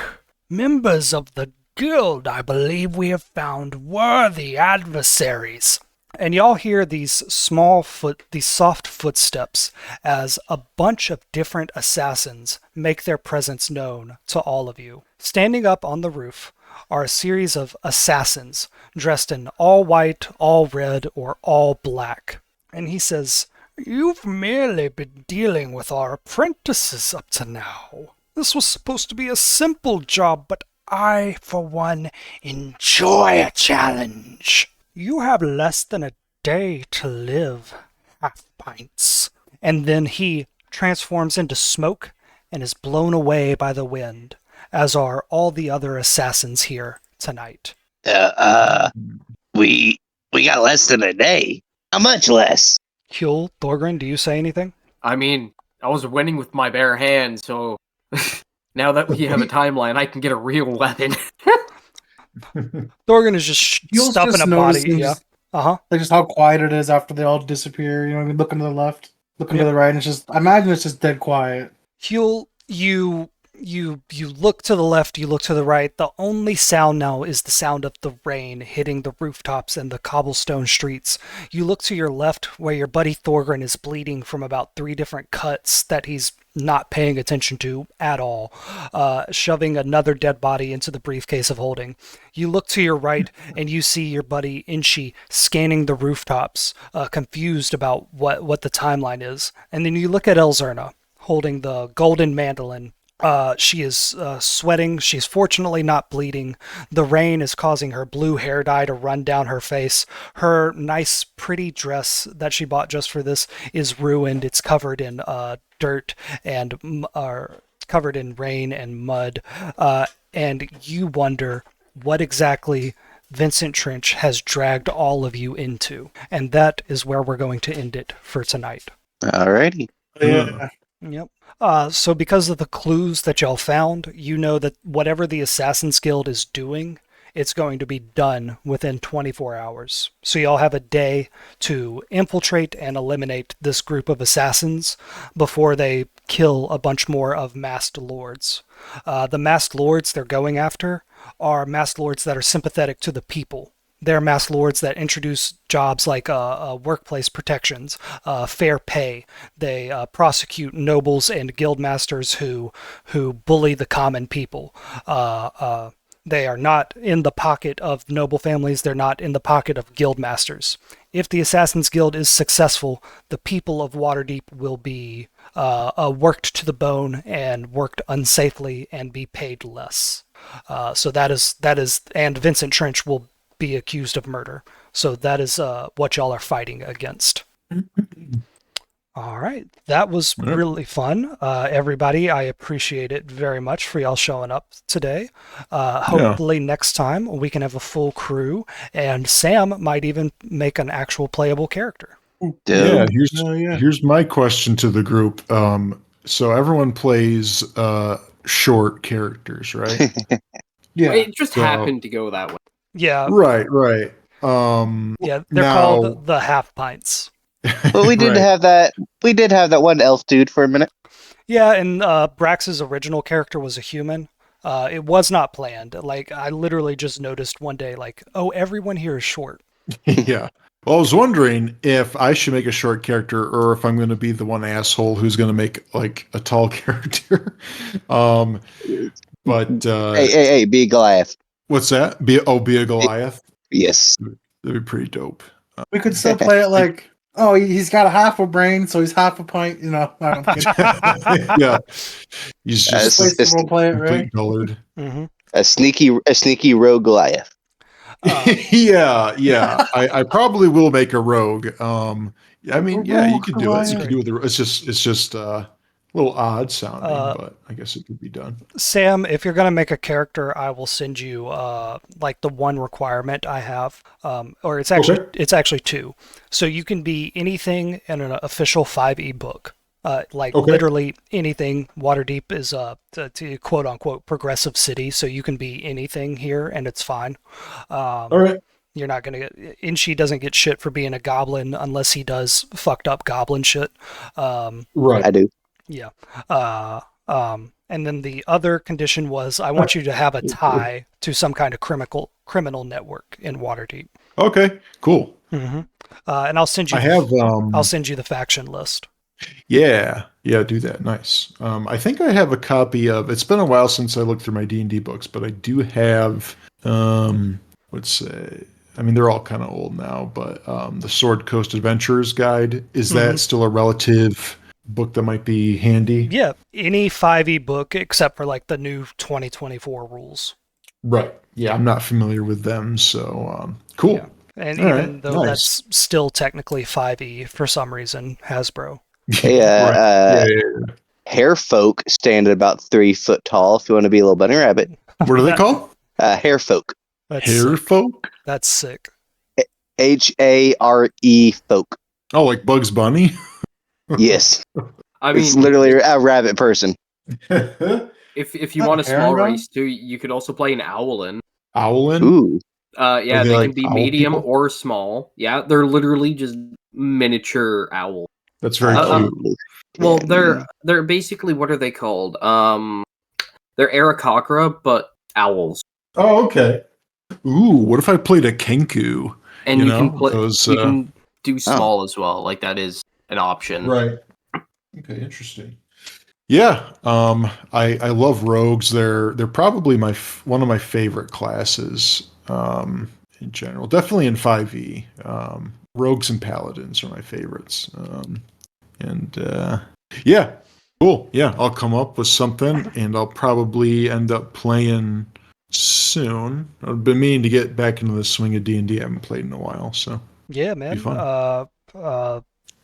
Members of the guild, I believe we have found worthy adversaries. And y'all hear these soft footsteps as a bunch of different assassins make their presence known to all of you. Standing up on the roof are a series of assassins dressed in all white, all red, or all black. And he says, you've merely been dealing with our apprentices up to now. This was supposed to be a simple job, but I, for one, enjoy a challenge. You have less than a day to live, half pints. And then he transforms into smoke and is blown away by the wind, as are all the other assassins here tonight. We got less than a day. How much less? Huel, Thorgrin, do you say anything? I mean, I was winning with my bare hands, so now that we have a timeline, I can get a real weapon. Thorgrin is just stuffing a body. Yeah. Just how quiet it is after they all disappear. Looking to the left, looking to the right, and I imagine it's just dead quiet. Huel, you You look to the left, you look to the right. The only sound now is the sound of the rain hitting the rooftops and the cobblestone streets. You look to your left where your buddy Thorgrin is bleeding from about 3 different cuts that he's not paying attention to at all, shoving another dead body into the briefcase of holding. You look to your right and you see your buddy Inchi scanning the rooftops, confused about what the timeline is. And then you look at Elzerna holding the golden mandolin. She is sweating. She's fortunately not bleeding. The rain is causing her blue hair dye to run down her face. Her nice, pretty dress that she bought just for this is ruined. It's covered in dirt and covered in rain and mud. And you wonder what exactly Vincent Trench has dragged all of you into. And that is where we're going to end it for tonight. Alrighty. Yeah. Yep. So because of the clues that y'all found, you know that whatever the Assassin's Guild is doing, it's going to be done within 24 hours. So y'all have a day to infiltrate and eliminate this group of assassins before they kill a bunch more of masked lords. The masked lords they're going after are masked lords that are sympathetic to the people. They're masked lords that introduce jobs like workplace protections, fair pay. They prosecute nobles and guildmasters who bully the common people. They are not in the pocket of noble families. They're not in the pocket of guildmasters. If the Assassin's Guild is successful, the people of Waterdeep will be worked to the bone and worked unsafely and be paid less. So that is, and Vincent Trench will be accused of murder. So that is what y'all are fighting against. All right. That was really fun. Everybody, I appreciate it very much for y'all showing up today. Hopefully next time we can have a full crew and Sam might even make an actual playable character. Yeah, here's my question to the group. So everyone plays short characters, right? Yeah. It just happened to go that way. Yeah. Right. Yeah, they're called the half pints. Well, we did have that. We did have that one elf dude for a minute. Yeah, and Brax's original character was a human. It was not planned. Like, I literally just noticed one day, like, oh, everyone here is short. Yeah. Well, I was wondering if I should make a short character or if I'm going to be the one asshole who's going to make like a tall character. But Hey, be a Goliath. What's that? Be a Goliath? Yes. That'd be pretty dope. We could still play it like, oh, he's got a half a brain, so he's half a pint. You know, I don't kidding. Yeah, he's just we'll play it right. colored. Mm-hmm. A sneaky rogue Goliath. Yeah. I probably will make a rogue. I mean, yeah, you could do it. You could do it. It's just a little odd sounding, but I guess it could be done. Sam, if you're gonna make a character, I will send you like the one requirement I have, or it's actually 2. So you can be anything in an official 5e book. Literally anything. Waterdeep is to quote unquote progressive city, so you can be anything here and it's fine. All right. You're not gonna get Inchi doesn't get shit for being a goblin unless he does fucked up goblin shit. Right. I do. Yeah. And then the other condition was I want you to have a tie to some kind of criminal network in Waterdeep. Okay. Cool. Mm-hmm. And I'll send you. I'll send you the faction list. Yeah, do that. Nice. I think I have a copy of. It's been a while since I looked through my D&D books, but I do have. Let's say. I mean, they're all kind of old now, but the Sword Coast Adventurers Guide, is that still a relative book that might be handy? Yeah, any 5e book except for like the new 2024 rules. Right. Yeah, I'm not familiar with them, so cool. Yeah. And even though that's still technically 5e for some reason, Hasbro. Hey, hair folk stand at about 3 foot tall. If you want to be a little bunny rabbit. What are they called? Hair folk. Hair folk? That's sick. HARE folk. Oh, like Bugs Bunny? Yes. I mean, it's literally a rabbit person. If you want a small race too, you could also play an owlin. Owlin? Ooh. Yeah, they can be medium or small. Yeah, they're literally just miniature owl. That's very cute. Well, they're basically, what are they called? They're Aarakocra, but owls. Oh, okay. Ooh, what if I played a Kenku? And you can you can do small as well. Like that is an option. Right. Okay, interesting. Yeah, I love rogues. They're probably one of my favorite classes in general. Definitely in 5e. Rogues and paladins are my favorites. Yeah, cool. Yeah, I'll come up with something, and I'll probably end up playing soon. I've been meaning to get back into the swing of D&D. I haven't played in a while, so Yeah, man. be fun.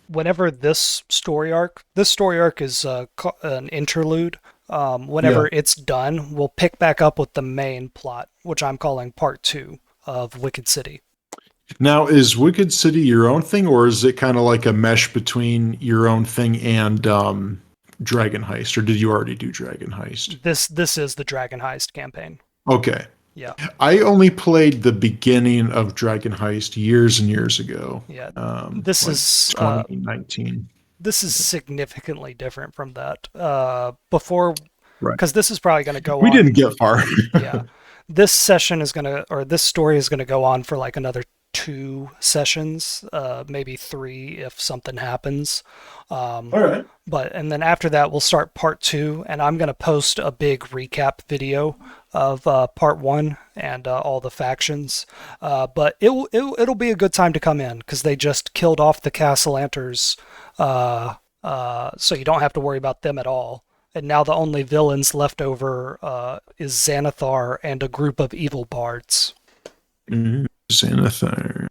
Whenever this story arc is an interlude. Whenever it's done, we'll pick back up with the main plot, which I'm calling Part 2 of Wicked City. Now, is Wicked City your own thing, or is it kind of like a mesh between your own thing and Dragon Heist, or did you already do Dragon Heist? This is the Dragon Heist campaign. Okay. Yeah. I only played the beginning of Dragon Heist years and years ago. Yeah. This is 2019. This is significantly different from that. Before, right? Because this is probably going to go on. We didn't get far. Yeah. This story is going to go on for like another 2 sessions, maybe 3 if something happens. All right. And then after that, we'll start Part 2, and I'm going to post a big recap video of Part 1 and all the factions. But it'll be a good time to come in, because they just killed off the Castellanters, so you don't have to worry about them at all. And now the only villains left over is Xanathar and a group of evil bards. Xanathar.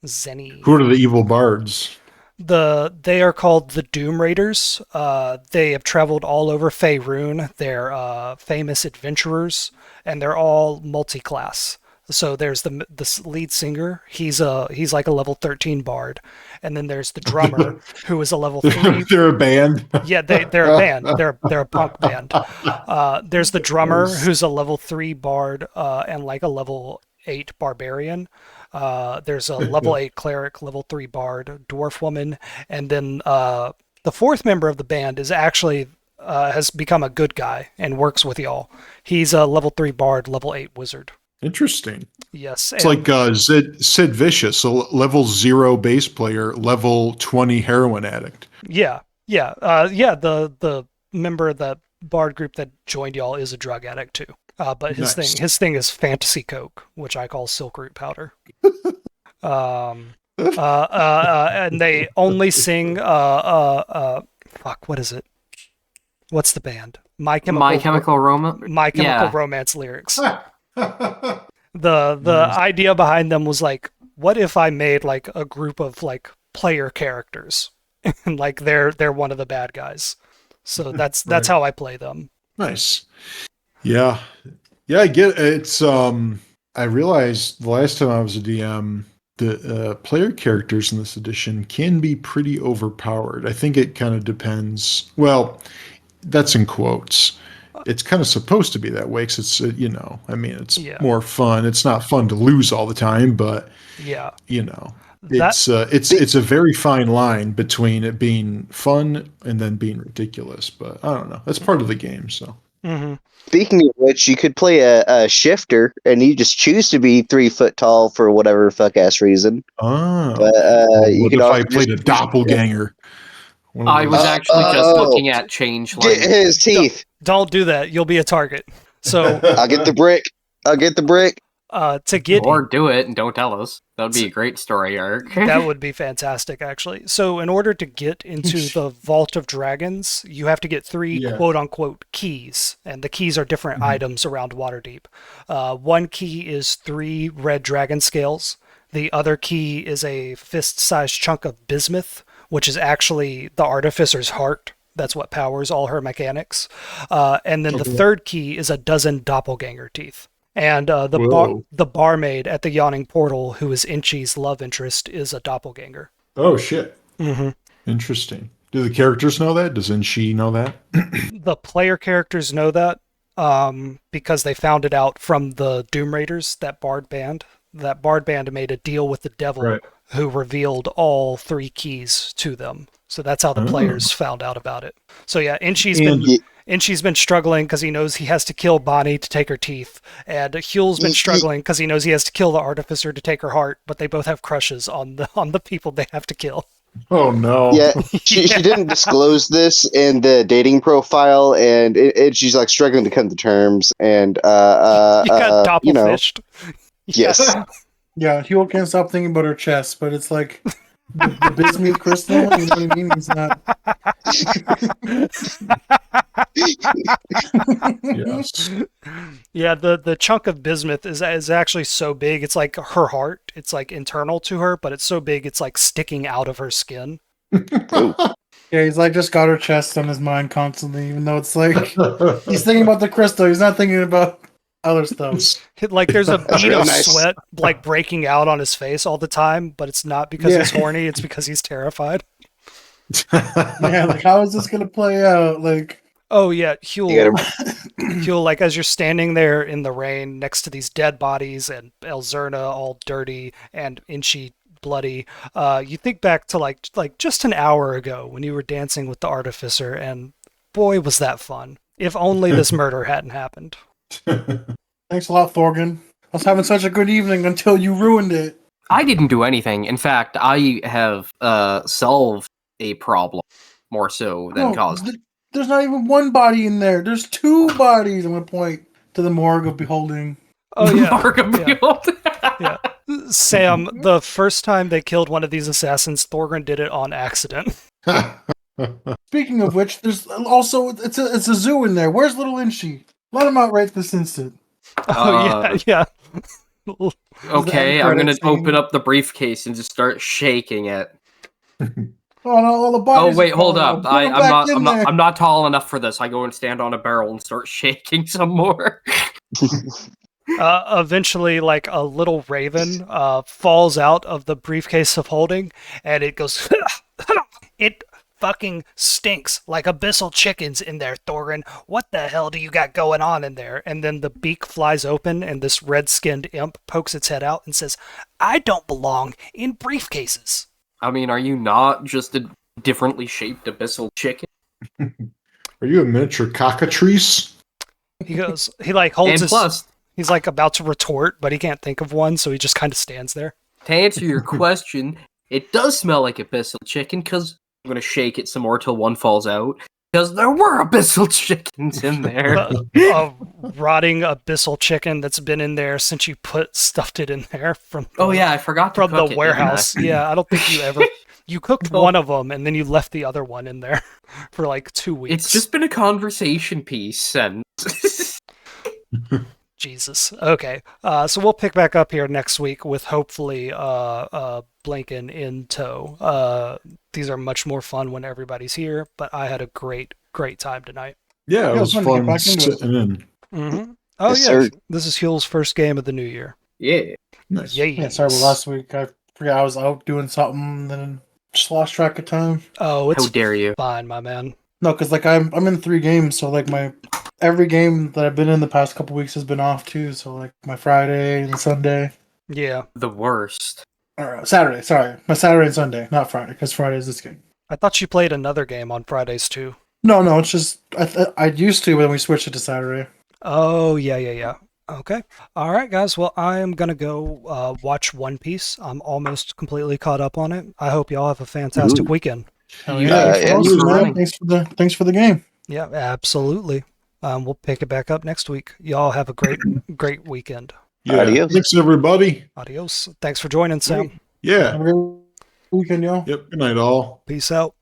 Zenny. Who are the evil bards? They are called the Doom Raiders. They have traveled all over Faerun. They're famous adventurers, and they're all multi-class. So there's the lead singer. He's like a level 13 bard, and then there's the drummer who is a level 3. They're a band. Yeah, they're a band. They're a punk band. There's the drummer who's a level 3 bard and like a level 8 barbarian. There's a level 8 cleric, level 3 bard, dwarf woman, and then the 4th member of the band is actually has become a good guy and works with y'all. He's a level 3 bard, level 8 wizard. Interesting. Yes. It's like Sid Vicious, so level 0 bass player, level 20 heroin addict. Yeah. The member of that bard group that joined y'all is a drug addict too. But his thing is fantasy coke, which I call silk root powder. And they only sing what is it? What's the band? My Chemical Romance lyrics. The idea behind them was like, what if I made like a group of like player characters and like they're one of the bad guys. So that's how I play them. Nice. Yeah, I get it. It's I realized the last time I was a DM, the player characters in this edition can be pretty overpowered. I think it kind of depends. Well, that's in quotes. It's kind of supposed to be that way, because it's it's more fun. It's not fun to lose all the time, but it's a very fine line between it being fun and then being ridiculous. But I don't know. That's part of the game. So. Mm-hmm. Speaking of which, you could play a shifter, and you just choose to be 3 foot tall for whatever fuck ass reason. Oh, you could if I played a doppelganger? I was actually just looking at change get his teeth. Don't do that. You'll be a target. So I'll get the brick. To get or do it and don't tell us. That would be a great story arc. That would be fantastic, actually. So in order to get into the Vault of Dragons, you have to get 3 quote-unquote keys, and the keys are different items around Waterdeep. One key is 3 red dragon scales. The other key is a fist-sized chunk of bismuth, which is actually the artificer's heart. That's what powers all her mechanics. And then the third key is a dozen doppelganger teeth. And the barmaid at the Yawning Portal, who is Inchi's love interest, is a doppelganger. Oh, shit. Mm-hmm. Interesting. Do the characters know that? Does Inchi know that? The player characters know that because they found it out from the Doom Raiders, that bard band. That bard band made a deal with the devil who revealed all 3 keys to them. So that's how the players found out about it. So yeah, Inchi's And she's been struggling because he knows he has to kill Bonnie to take her teeth. And Huel's been struggling because he knows he has to kill the artificer to take her heart. But they both have crushes on the people they have to kill. Oh no. Yeah, she didn't disclose this in the dating profile, and she's like struggling to come to terms. And You got doppelfished. Yes. Yeah, Huel can't stop thinking about her chest, but it's like the bismuth crystal. You know what I mean? He's not. Yes. Yeah, the chunk of bismuth is actually so big. It's like her heart. It's like internal to her, but it's so big it's like sticking out of her skin. Yeah, he's like just got her chest on his mind constantly, even though it's like he's thinking about the crystal. He's not thinking about other stuff. Like there's a bead real of nice. sweat like breaking out on his face all the time, but it's not because he's horny. It's because he's terrified. Yeah, like how is this gonna play out? Like, Oh yeah, You gotta- Huel, like as you're standing there in the rain next to these dead bodies and Elzerna all dirty and Inchy bloody, you think back to like just an hour ago when you were dancing with the artificer, and boy was that fun. If only this murder hadn't happened. thanks a lot, Thorgan. I was having such a good evening until you ruined it. I didn't do anything. In fact, I have solved a problem more so than No, caused. there's not even one body in there. There's two bodies. I'm gonna point to the morgue of beholding. Oh yeah, Mark appealed. yeah. Sam, the first time they killed one of these assassins, Thorgren did it on accident. Speaking of which, there's also it's a zoo in there. Where's little Inchy? Let him out right this instant. Oh yeah. Okay, I'm gonna credits scene. open up the briefcase and just start shaking it. Oh no, all the Oh bodies. wait, are hold falling up. out. Put 'em I'm back not. in I'm not. there. I'm not tall enough for this. I go and stand on a barrel and start shaking some more. Eventually, like a little raven falls out of the briefcase of holding, and it goes. It fucking stinks like abyssal chickens in there, Thorgren. What the hell do you got going on in there? And then the beak flies open, and this red-skinned imp pokes its head out and says, "I don't belong in briefcases." I mean, are you not just a differently shaped abyssal chicken? Are you a miniature cockatrice? He goes. He like holds And his. plus, He's like about to retort, but he can't think of one, so he just kind of stands there. to answer your question, it does smell like abyssal chicken because I'm gonna shake it some more till one falls out. Because there were abyssal chickens in there. A rotting abyssal chicken that's been in there since you stuffed it in there from. Oh yeah, I forgot to from cook the it, warehouse. didn't I? Yeah, I don't think you ever. You cooked No. one of them and then you left the other one in there for like 2 weeks. It's just been a conversation piece, and Jesus. Okay. So we'll pick back up here next week with hopefully Blinken in tow. These are much more fun when everybody's here, but I had a great time tonight. Yeah, it was fun to get fun back into it. sitting in. Mm-hmm. Oh Yes, yeah, sir. this is Huel's first game of the new year. yeah. Nice. Yay. Yeah, sorry about last week. I forgot I was out doing something, and then just lost track of time. Oh, How it's dare you? fine, my man. No, because like I'm in 3 games, so like every game that I've been in the past couple weeks has been off too. So like my Friday and Sunday, Yeah. The worst. or Saturday. Sorry, my Saturday and Sunday, not Friday, because Friday is this game. I thought you played another game on Fridays too. No, it's just I used to, but then we switched it to Saturday. Oh, yeah. Okay. All right, guys. Well, I am going to go watch One Piece. I'm almost completely caught up on it. I hope y'all have a fantastic weekend. Hell Yeah, thanks for yeah. hosting, for man. running. Thanks for the game. Yeah, absolutely. We'll pick it back up next week. Y'all have a great weekend. Yeah. Adios. Thanks, everybody. Adios. Thanks for joining, Sam. Yeah. Have a good weekend, y'all. Yep. Good night, all. Peace out.